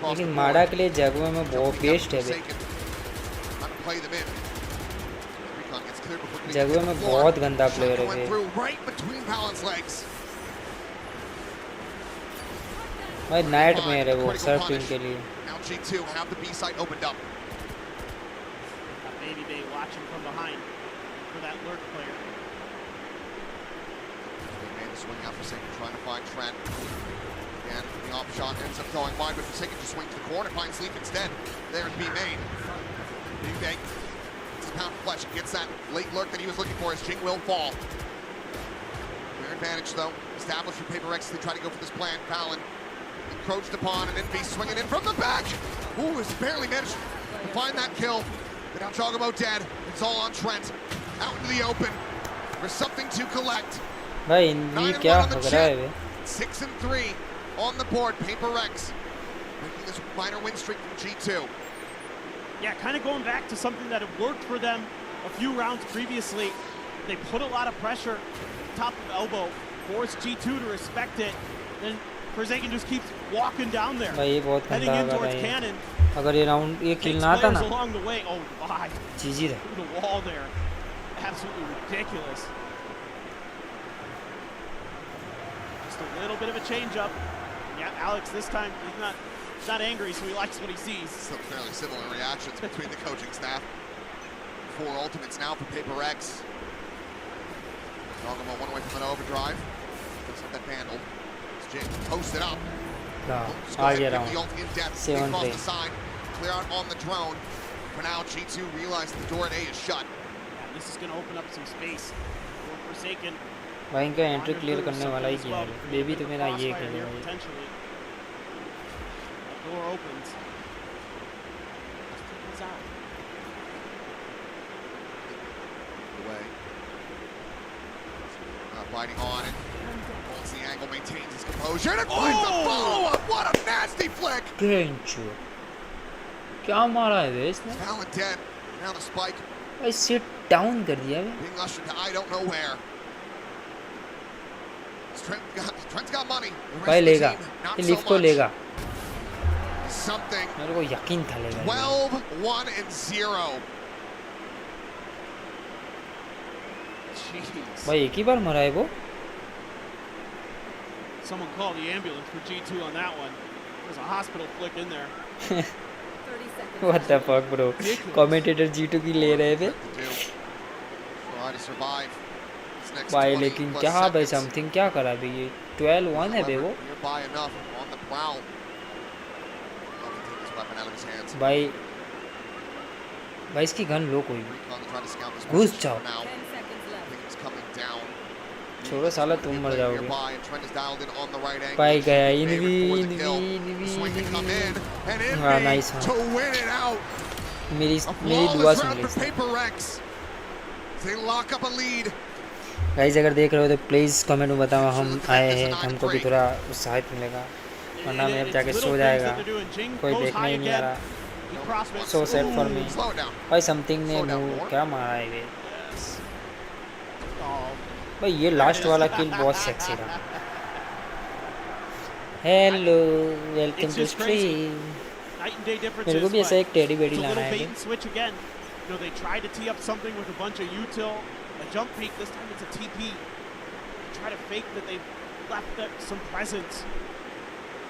S1: लेकिन माड़ा के लिए जगह में बहुत बेस्ट है भाई. जगह में बहुत गंदा प्लेयर है भाई. नाइट में है वो सर्फ टीम के लिए.
S10: G2 have the B site opened up.
S9: Baby Bay watching from behind for that lurk player.
S10: They made the swing out for Forsaken, trying to find Trent. Again, the off shot ends up going wide, but Forsaken just swings to the corner, finds Sleep instead. There's B main. Baby Bay, it's a pound of flesh, and gets that late lurk that he was looking for as Jing will fall. Their advantage, though, established for Paper Rex. They try to go for this plan. Fallon encroached upon, and NV swinging in from the back. Ooh, has barely managed to find that kill. But now Jogamo dead. It's all on Trent. Out into the open for something to collect.
S1: भाई NV क्या हो रहा है बे?
S10: 6-3 on the board. Paper Rex making this minor win streak from G2.
S9: Yeah, kind of going back to something that had worked for them a few rounds previously. They put a lot of pressure top of elbow, forced G2 to respect it. Then Forsaken just keeps walking down there, heading in towards Cannon.
S1: अगर ये round ये किल ना आता ना
S9: along the way. Oh my,
S1: GG था.
S9: Through the wall there, absolutely ridiculous. Just a little bit of a change-up. Yeah, Alex this time he's not angry, so he likes what he sees.
S10: Some fairly similar reactions between the coaching staff. 4 ultimates now for Paper X. Dogamo one away from an overdrive. Looks like that vandal. It's James posted up.
S1: I'll get on.
S10: The ult in depth. Across the side. Clear out on the drone. For now, G2 realized the door at A is shut.
S9: Yeah, this is going to open up some space for Forsaken.
S1: भाई इनका entry clear करने वाला ही किया है baby तो मेरा ये खेलेगा
S9: door opens
S10: away biting on it holds the angle, maintains his composure and it finds the follow-up. What a nasty flick.
S1: क्या मारा है बे इसने
S10: Talon dead. Now the spike
S1: भाई सिट डाउन कर दिया बे
S10: being ushered to I don't know where. Trent's got money.
S1: भाई लेगा ये लिफ्ट को लेगा
S10: Something.
S1: मेरे को यकीन था लेगा
S10: 12-1-0.
S9: Jeez.
S1: भाई एक ही बार मरा है वो
S9: Someone call the ambulance for G2 on that one. There's a hospital flick in there.
S1: What the fuck bro commentator G2 की ले रहे थे
S10: Try to survive.
S1: भाई लेकिन क्या भाई समथिंग क्या करा भाई ये 12-1 है बे वो भाई भाई इसकी गन लो कोई घुस जाओ छोड़ो साला तुम मर जाओगे भाई गया इनवी हाँ नाइस हाँ मेरी दुआ सुन ली गाइस अगर देख रहे हो तो प्लीज़ कमेंट में बताओ हम आए हैं हमको भी थोड़ा उत्साहित मिलेगा वरना मैं अब जाके सो जाएगा कोई देखना ही नहीं आ रहा सो सैड फॉर मी भाई समथिंग ने क्या मारा है ये भाई ये लास्ट वाला किल बहुत सेक्सी रहा हेलो वेलकम टू स्ट्रीम मेरे को भी ऐसा एक टेडी बेडी लाना है
S9: They tried to tee up something with a bunch of util. A jump peek, this time it's a TP. They try to fake that they've left some presence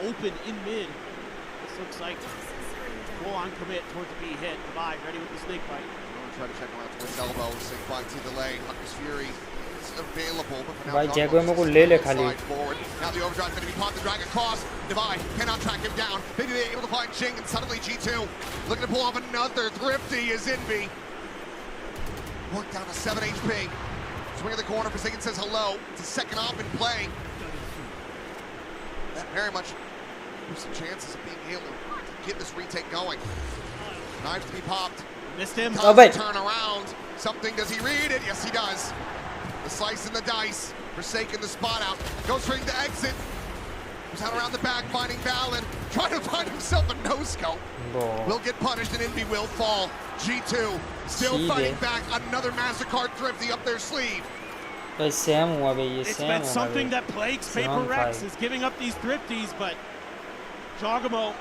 S9: open in mid. This looks like full-on commit towards the B hit. Goodbye, ready with the snake bite.
S10: Try to check him out towards elbow. Snake bite to the lane. Hunter's Fury is available, but for now,
S1: भाई जैगो में को ले ले खाली
S10: now the overdrive is going to be popped, the drag across. Divide cannot track him down. Maybe they're able to find Jing, and suddenly G2 looking to pull off another thrifty is Envy. Work down to 7 HP. Swing of the corner, Forsaken says hello. It's a second op in play. That very much gives some chances of being able to get this retake going. Knives to be popped.
S9: Missed him.
S10: Turn around. Something, does he read it? Yes, he does. The slice and the dice. Forsaken the spot out. Goes straight to exit. Goes out around the back, finding Valen. Trying to find himself a no-scope. Will get punished and Envy will fall. G2 still fighting back. Another MasterCard thrifty up their sleeve.
S9: It's been something that plagues Paper Rex is giving up these thrifties, but Jogamo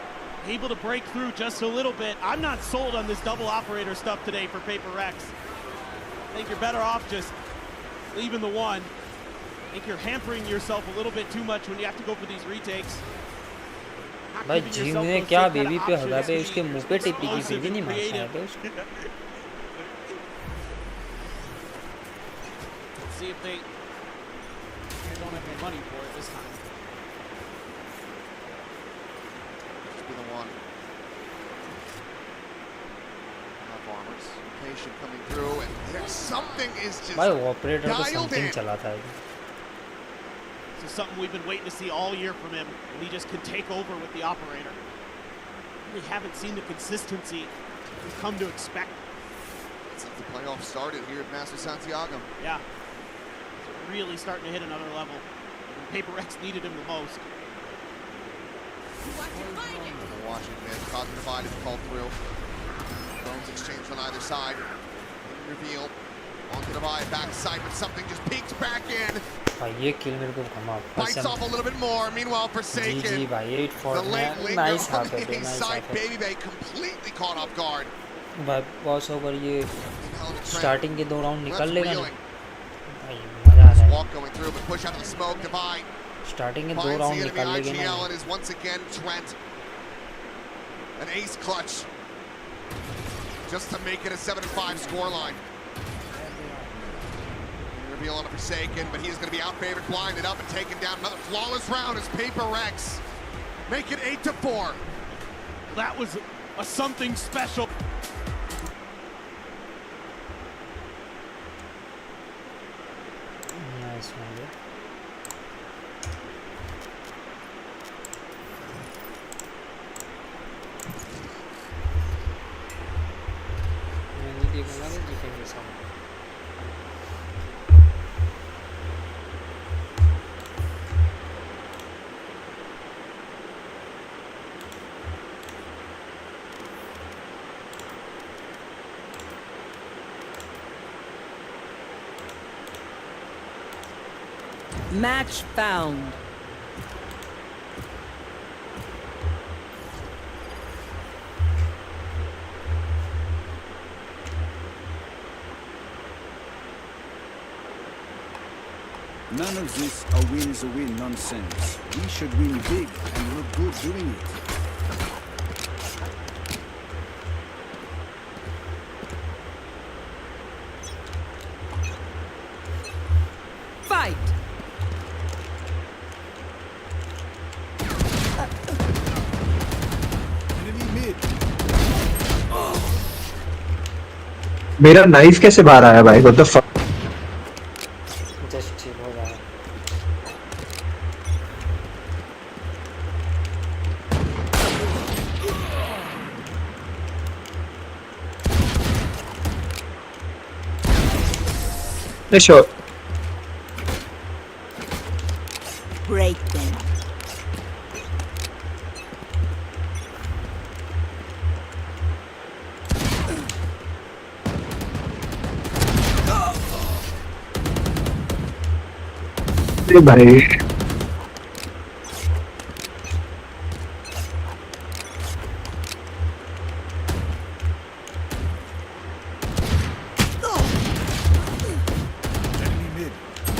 S9: able to break through just a little bit. I'm not sold on this double operator stuff today for Paper Rex. I think you're better off just leaving the one. I think you're hampering yourself a little bit too much when you have to go for these retakes.
S1: भाई जिंग ने क्या baby पे हदा पे उसके मुंह पे टिप्पी की फिर भी नहीं मारता है बे उसको
S9: See if they don't have any money for it this time.
S10: Just be the one. Enough armors. Patient coming through, and there's something is just
S1: भाई ऑपरेटर को समथिंग चलाता है
S9: This is something we've been waiting to see all year from him, and he just can take over with the operator. We haven't seen the consistency we've come to expect.
S10: Since the playoffs started here at Master Santiago.
S9: Yeah. It's really starting to hit another level. When Paper Rex needed him the most.
S10: Watching mid, Cosmic Divide is called through. Drones exchanged on either side. Reveal. Onto Divide, backside, but something just peeks back in.
S1: ये किल मेरे को घुमा
S10: Bites off a little bit more. Meanwhile, Forsaken.
S1: GG भाई 8-4
S10: nice half on the inside. Baby Bay completely caught off guard.
S1: भाई boss over ये starting के 2 round निकल लेगा ना भाई मजा आ जाएगा
S10: Walk going through, but push out of the smoke. Divide
S1: starting के 2
S10: Finds
S1: राउंड
S10: the
S1: निकाल
S10: enemy
S1: लेंगे ना.
S10: IGL, and is once again Trent. An ace clutch. Just to make it a 7-5 scoreline. Reveal on a Forsaken, but he's going to be out-favored, blinded up, and taken down. Another flawless round as Paper Rex make it 8-4.
S9: That was a something special.
S1: Nice one. मैंने देखूंगा कि जीतेंगे सब.
S12: Match found.
S6: None of this a win is a win nonsense. We should win big and look good doing it.
S12: Fight.
S6: Enemy mid.
S14: मेरा knife कैसे बाहर आया भाई? What the fuck?
S1: जस्ट ठीक हो रहा है.
S14: Sure.
S12: Break them.
S14: भाई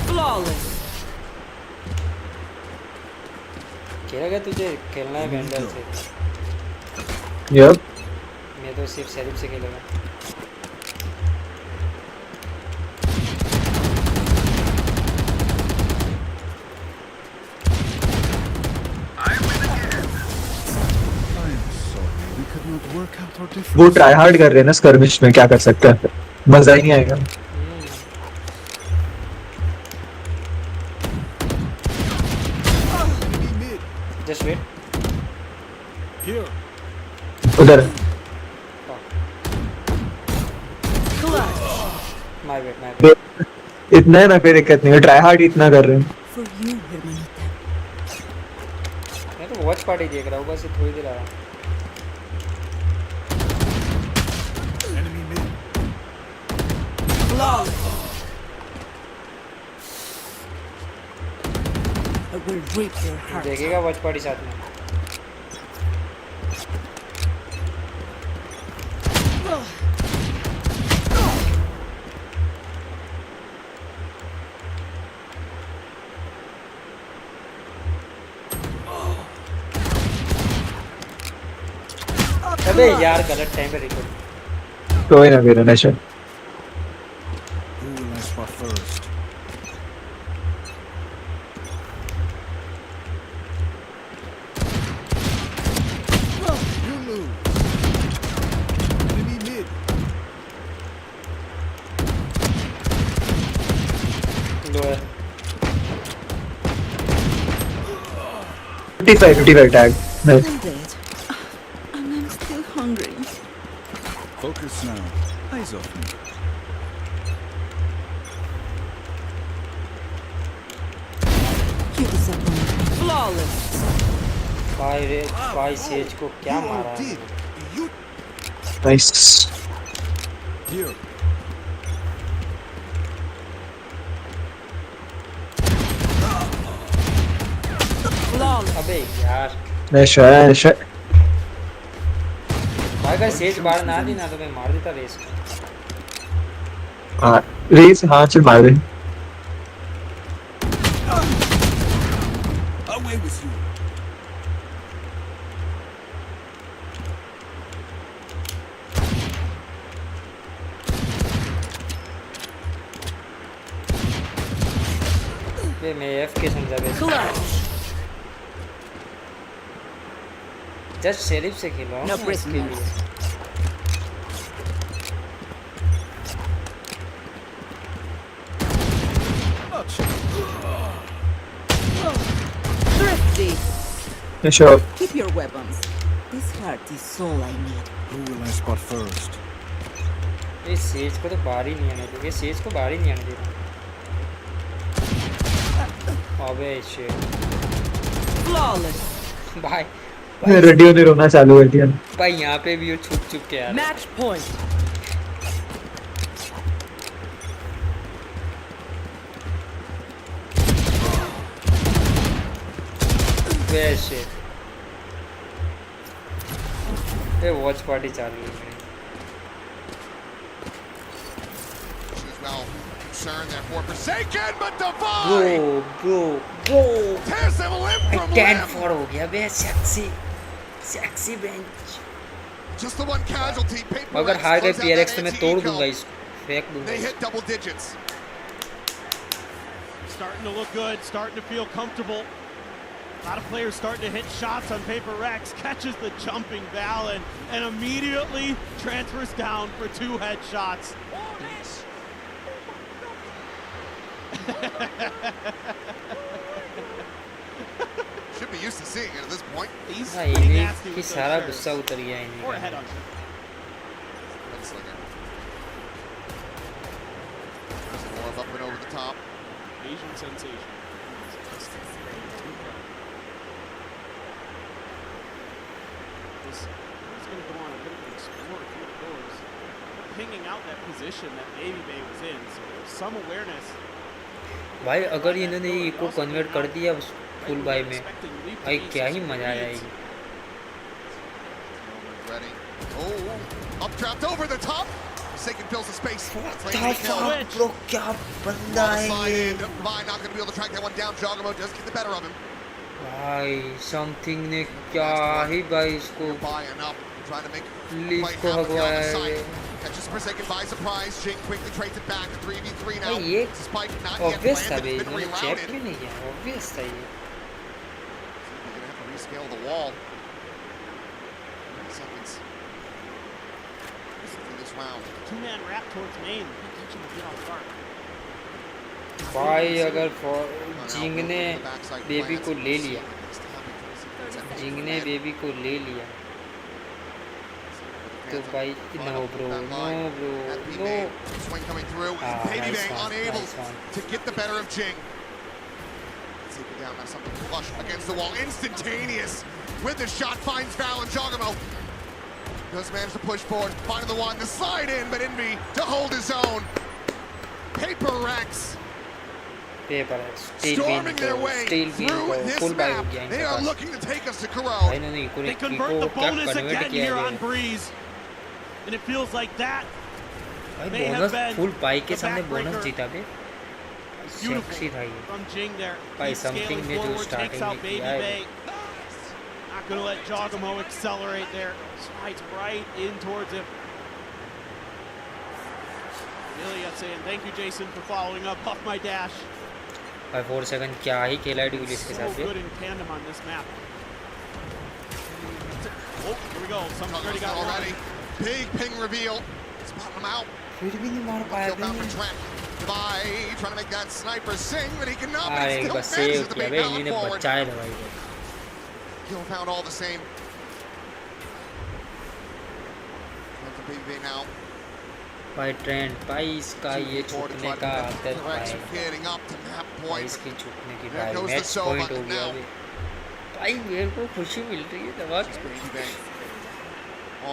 S12: Flawless.
S1: कह रहा तुझे खेलना है वेंडर से.
S14: Yep.
S1: मैं तो सिर्फ सेरिफ से खेलूंगा.
S14: वो ट्राई हार्ड कर रहे हैं ना स्कर्मिश में, क्या कर सकते हैं, मजा ही नहीं आएगा.
S1: Just wait.
S14: Here. उधर.
S1: My bad.
S14: इतना है ना, कोई दिक्कत नहीं है. ट्राई हार्ड इतना कर रहे हैं.
S12: For you, hermanita.
S1: मैं तो वॉच पार्टी देख रहा हूँ बस, थोड़ी देर आया.
S12: I will rip your heart.
S1: देखेगा वॉच पार्टी साथ में. अबे यार गलत टाइम पे रिकॉर्ड.
S14: कोई ना मेरा नशा.
S6: Who will I spot first? You lose. Enemy mid.
S1: लो है.
S14: 55 tag. Nice.
S12: I'm dead. And I'm still hungry.
S6: Focus now. Eyes off me.
S12: You disappoint. Flawless.
S1: भाई सेज को क्या मारा है.
S14: Nice.
S6: Here.
S12: Flawless.
S1: अबे यार
S14: नशा.
S1: भाई अगर सेज बाहर ना दी ना तो मैं मार देता रेस को.
S14: हाँ रेस, हाँ चल मार दे.
S1: बे मैं एफ के समझा बे जस्ट शेरिफ से खेल रहा हूँ
S12: No
S1: इसके लिए
S12: Thrifty.
S14: Sure.
S12: Keep your weapons. This heart is all I need.
S6: Who will I spot first?
S1: इस सेज को तो बाहर ही नहीं आने दे सेज को बाहर ही नहीं आने दे अबे शिट
S12: Flawless.
S1: भाई
S14: रेडियो ने रोना चालू कर दिया
S1: भाई यहाँ पे भी वो छुप छुप के आ रहा है
S12: Match point.
S1: वैसे ये वॉच पार्टी चालू है
S10: She's well concerned there for Forsaken, but Divine
S1: bro
S10: tears him limb from
S1: ten
S10: limb.
S1: Four हो गया बे sexy bench
S10: Just the one casualty. Paper
S1: अगर
S10: Rex
S1: हार गए
S10: close out
S1: PRX
S10: that
S1: तो मैं
S10: anti-eco.
S1: तोड़ दूंगा इसको फेंक दूंगा
S10: They hit double digits.
S9: Starting to look good, starting to feel comfortable. A lot of players starting to hit shots on Paper Rex, catches the jumping Valen, and immediately transfers down for 2 headshots.
S10: Should be used to seeing it at this point.
S9: He's
S1: हाँ
S9: pretty
S1: ये
S9: nasty
S1: कि
S9: with those
S1: सारा
S9: shares.
S1: गुस्सा उतर गया
S9: Or a
S1: इन्हीं
S9: head
S1: का
S9: on him.
S10: There's more of up and over the top.
S9: Asian sensation. He's going to go on a bit of an explore through the doors. Pinging out that position that Baby Bay was in, so there's some awareness.
S1: भाई अगर इन्होंने eco convert कर दिया full by में भाई क्या ही मजा आएगी
S10: Ready. Oh, up trapped over the top. Forsaken fills the space.
S1: Bro क्या बंदा है ये
S10: Divine not going to be able to track that one down. Jogamo does get the better of him.
S1: भाई समथिंग ने क्या ही भाई इसको
S10: Buying up, trying to make
S1: leaf
S10: quite
S1: को
S10: happen
S1: भगवाया
S10: down the
S1: है
S10: side. Catches Forsaken by surprise. Jing quickly trades it back to 3v3 now.
S1: भाई ये
S10: Spike not yet
S1: obvious था
S10: planted.
S1: भाई
S10: It's been
S1: इन्होंने चेक
S10: rerouted.
S1: भी नहीं किया ऑब्वियस था ये
S10: They're going to have to rescale the wall. 30 seconds. In this round.
S9: 2-man wrap towards main. Catch him a bit off guard.
S1: भाई अगर जिंग ने बेबी को ले लिया जिंग ने बेबी को ले लिया तो भाई no bro no
S10: Swing coming through. Baby Bay unable to get the better of Jing. Take it down now, something flush against the wall. Instantaneous with the shot, finds Val and Jogamo. Does manage to push forward, finding the one, the slide in, but Envy to hold his own. Paper Rex.
S1: Paper
S10: Storming their way through this map. They are looking to take us to Kuro.
S9: They convert the bonus again here on Breeze. And it feels like that may have been
S1: full पाई के
S9: the
S1: सामने bonus
S9: backbreaker.
S1: जीता बे sexy था ये
S9: From Jing there.
S1: भाई
S9: Keeps
S1: something
S9: scaling
S1: ने जो
S9: forward,
S1: starting
S9: takes
S1: में
S9: out Baby
S1: किया है
S9: Bay. Not going to let Jogamo accelerate there. Slides right in towards him. Ilya saying thank you, Jason, for following up off my dash.
S1: भाई 4 second क्या ही खेला है ड्यूलिस के
S9: So
S1: साथ
S9: good in tandem on this map. Oh, here we go. Someone's already got
S10: already. Big ping reveal. Spot him out.
S1: फिर भी नहीं मार पाया
S10: Kill bound for Trent. Divide trying to make that sniper sing, but he cannot. But
S1: अरे
S10: he
S1: बस
S10: still
S1: save
S10: manages to
S1: किया
S10: make
S1: बे
S10: Val
S1: इन्होंने
S10: forward.
S1: बचाया था भाई
S10: Kill found all the same. Trent to Baby now.
S1: भाई trend भाई इसका ये छूटने का आदत
S10: Rex
S1: भाई
S10: getting up to map
S1: भाई
S10: point.
S1: इसकी छूटने की
S10: There
S1: भाई
S10: goes the
S1: match
S10: Sova
S1: point हो गया
S10: now.
S1: अभी भाई मेरे को खुशी मिल रही है दवा
S10: Baby Bay.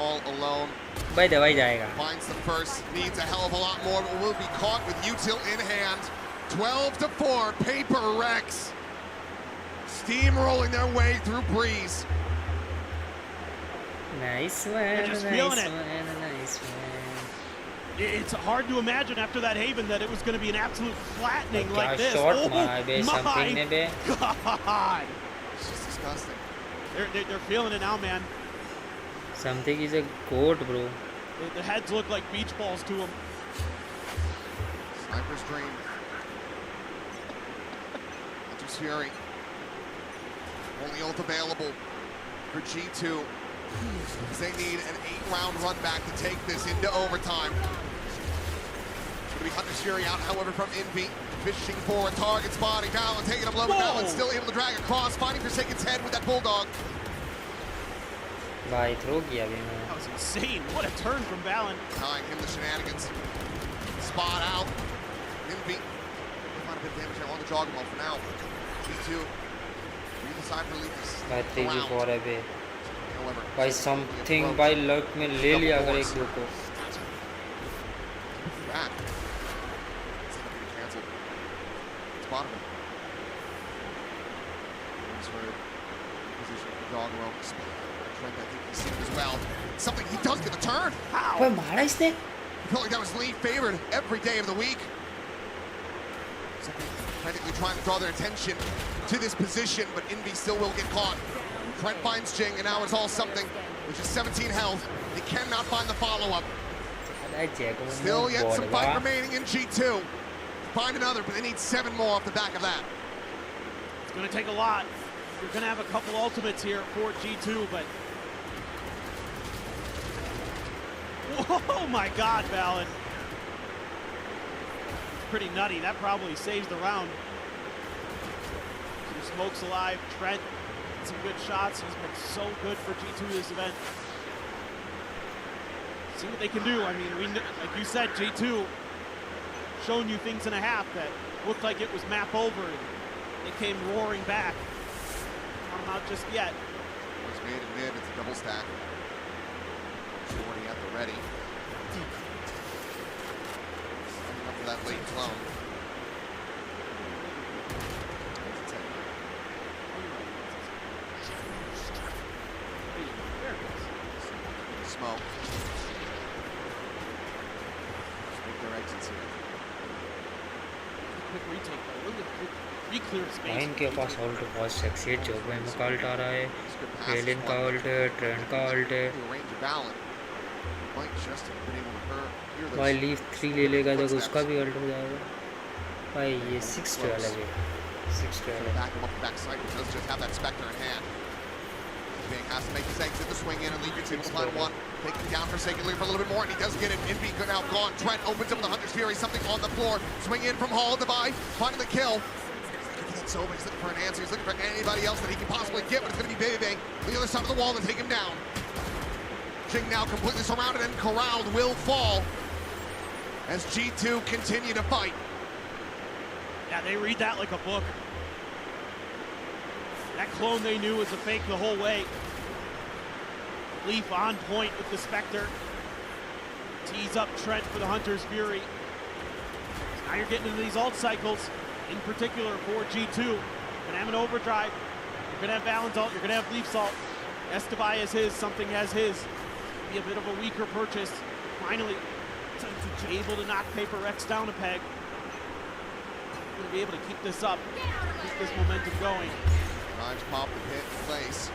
S10: All alone.
S1: भाई दवाई जाएगा
S10: Finds the first. Needs a hell of a lot more, but will be caught with util in hand. 12-4. Paper Rex. Steamrolling their way through Breeze.
S1: Nice
S9: They're just feeling it.
S1: Nice
S9: It's hard to imagine after that Haven that it was going to be an absolute flattening
S1: क्या
S9: like this.
S1: Shot
S9: Oh
S1: मारा है बे something ने बे
S9: God!
S10: It's just disgusting.
S9: They're feeling it now, man.
S1: Something is a goat bro
S9: The heads look like beach balls to them.
S10: Sniper's dream. Hunter's Fury. Only ult available for G2. Because they need an 8-round run back to take this into overtime. It's going to be Hunter's Fury out, however, from Envy. Fishing for a target, spotting Valorant, taking him low, but Valorant still able to drag across, finding Forsaken's head with that Bulldog.
S1: भाई throw किया भी मैं.
S9: That was insane. What a turn from Valen.
S10: Tying him the shenanigans. Spot out. Envy. Not a bit of damage there on the Joggernaut for now. G2. Read the side for Leafs.
S1: भाई 3v4 है बे. भाई something भाई luck में ले लिया अगर एक दो को.
S10: Bottom of it. Position for Joggernaut. Trent, I think he's seen it as well. Something he does get the turn. How?
S1: भाई मारा इसने.
S10: I felt like that was Lee favored every day of the week. Something frantically trying to draw their attention to this position, but Envy still will get caught. Trent finds Jing, and now it's all something, which is 17 health. He cannot find the follow-up. Still yet some fight remaining in G2. Find another, but they need 7 more off the back of that.
S9: It's going to take a lot. You're going to have a couple ultimates here for G2, but... Oh my God, Valen. It's pretty nutty. That probably saves the round. Some smokes alive. Trent, some good shots. He's been so good for G2 this event. See what they can do. I mean, like you said, G2 showing you things in a half that looked like it was map over, and they came roaring back. Not them out just yet.
S10: It's made in mid, it's a double stack. Shorty at the ready. Signing up for that late clone. Smoke. Just make their exits here.
S9: Quick retake, though. Look at the clear space.
S1: इनके पास alt बहुत sexy है. जो में मुकाल्ट आ रहा है. Valine का alt है. Trend का ऑल्ट है. भाई लीफ 3 ले लेगा तो उसका भी ऑल्ट हो जाएगा. भाई ये 6-12 है. 6-12.
S10: Has to make his exit, the swing in, and leave able to find one. Taking down Forsaken for a little bit more, and he does get it. Envy now gone. Trent opens up with the Hunter's Fury, something on the floor. Swing in from Hall, Divide, finding the kill. He's looking for an answer. He's looking for anybody else that he can possibly get, but it's going to be Bebe on the other side of the wall to take him down. Jing now completely surrounded and corralled, will fall as G2 continue to fight.
S9: Yeah, they read that like a book. That clone they knew was a fake the whole way. Leaf on point with the Spectre. Tees up Trent for the Hunter's Fury. So now you're getting into these ult cycles, in particular for G2. You're gonna have an overdrive. You're gonna have Valen's ult. You're gonna have Leaf's ult. Estebai has his. Something has his. Be a bit of a weaker purchase. Finally, able to knock Paper Rex down a peg. Gonna be able to keep this up, keep this momentum going.
S10: Knives pop the pit in place.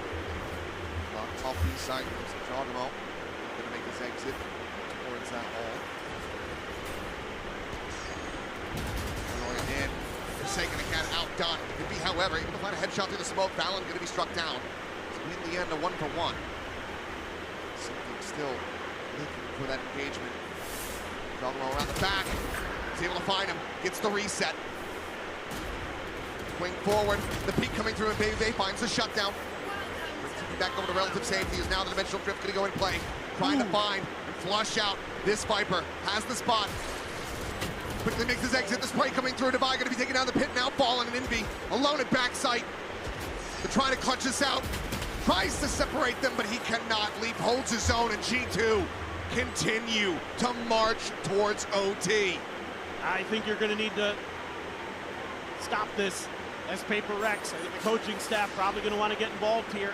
S10: Off the side, Joggernaut gonna make his exit towards that hole. Going in, Forsaken again outdone. Could be, however, able to find a headshot through the smoke. Valen gonna be struck down. So in the end, a 1-for-1. Something still looking for that engagement. Joggernaut around the back. He's able to find him. Gets the reset. Wing forward, the peak coming through, and Bebe finds the shutdown. Back over to relative safety is now the dimensional drift going to go in play. Trying to find and flush out this Viper. Has the spot. Quickly makes his exit. The spray coming through. Divide going to be taken down the pit now. Fallen and Envy alone at backside. They're trying to clutch this out. Tries to separate them, but he cannot. Leap holds his own, and G2 continue to march towards OT.
S9: I think you're going to need to stop this as Paper Rex. I think the coaching staff probably going to want to get involved here.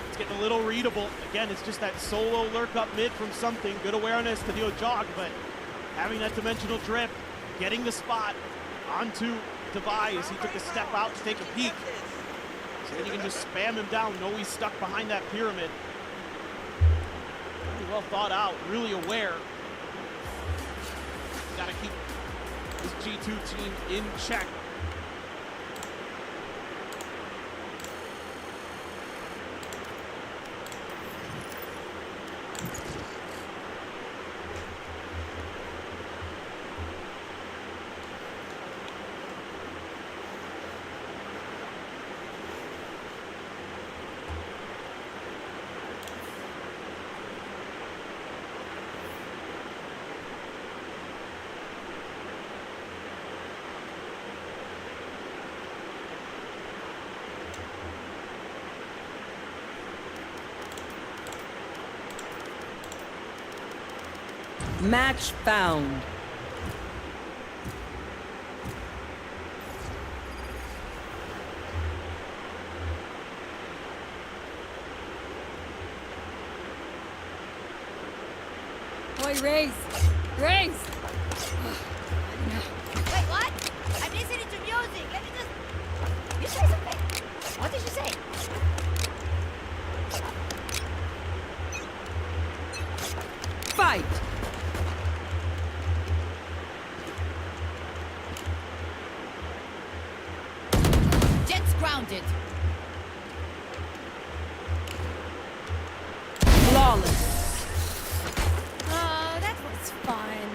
S9: It's getting a little readable. Again, it's just that solo lurk up mid from something. Good awareness to deal jog, but having that dimensional drift, getting the spot onto Divide as he took a step out to take a peek. So then you can just spam him down. Know he's stuck behind that pyramid. Really well thought out, really aware. Got to keep this G2 team in check.
S12: Match found.
S5: Boy, raise! Raise!
S15: Wait, what? I'm listening to music. Let me just... You say something. What did you say?
S12: Fight!
S15: Jet's grounded.
S12: Flawless.
S5: Oh, that was fun.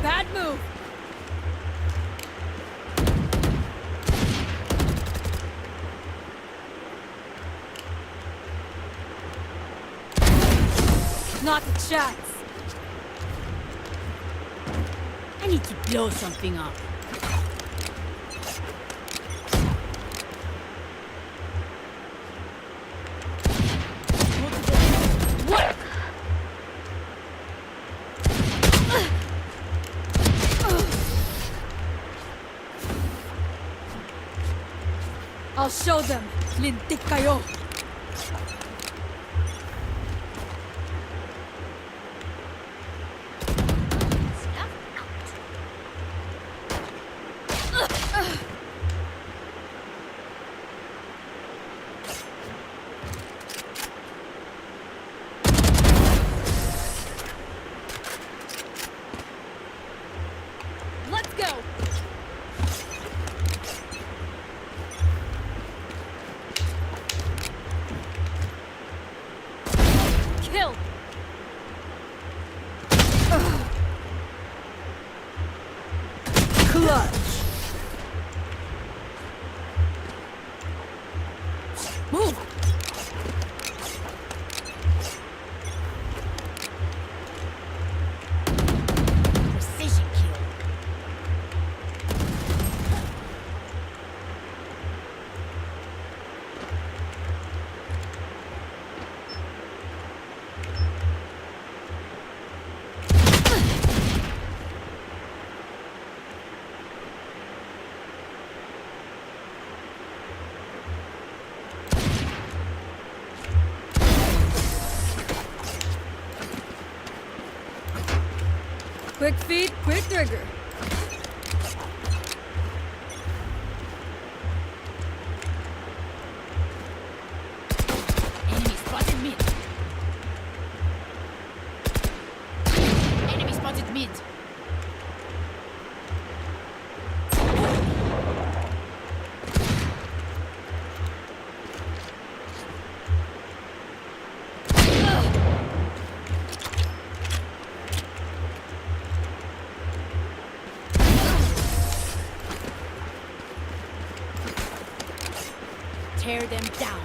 S5: Bad move. Not a chance.
S12: I need to blow something up.
S5: What? I'll show them. Lintik kayo. Let's go. Kill.
S12: Clutch.
S5: Move.
S15: Precision kill.
S5: Quick feet, quick trigger.
S15: Enemy spotted mid. Enemy spotted mid. Tear them down.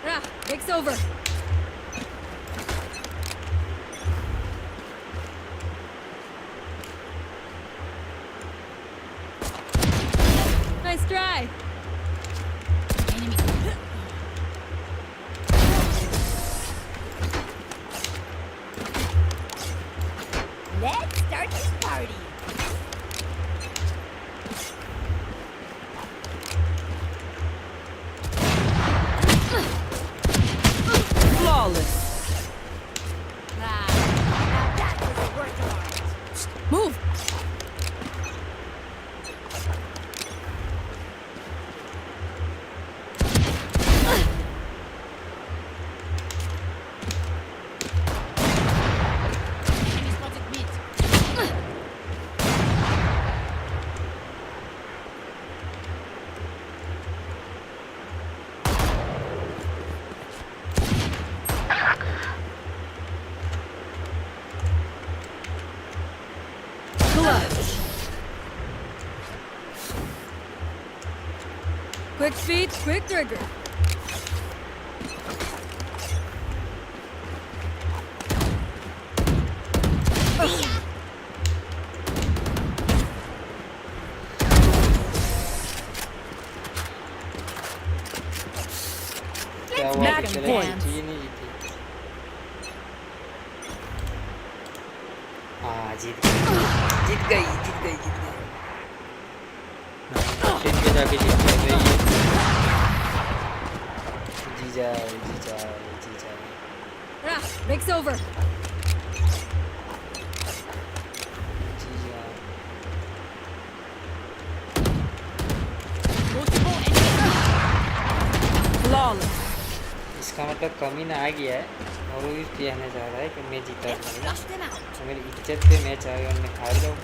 S5: Ah, break's over. Nice try.
S15: Enemy. Let's start this party.
S12: Flawless.
S15: Now that was a work of art.
S5: Move.
S15: Enemy spotted mid.
S5: Quick feet, quick trigger.
S1: क्या हुआ
S5: Match
S1: कि
S5: point.
S1: जीती नहीं जीती हाँ जीत गई train पे जाके जीत गई जी जाए
S5: Ah, break's over. Flawless.
S1: इसका मतलब कमीना आ गया है और वो इस कहना चाह रहा है कि मैं जीता हूँ तो मेरी इज्जत पे मैच आएगा और मैं हार जाऊँ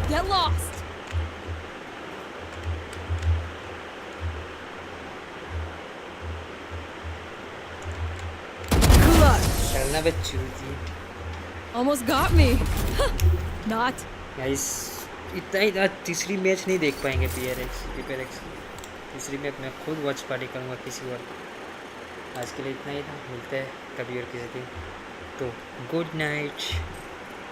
S5: Get lost.
S1: चलना बच्चू जी
S5: Almost got me. Not.
S1: Guys इतना ही तीसरी मैच नहीं देख पाएंगे PRX तीसरी मैच मैं खुद वॉच पार्टी करूँगा किसी और आज के लिए इतना ही था मिलते हैं कभी और किसी दिन तो गुड नाइट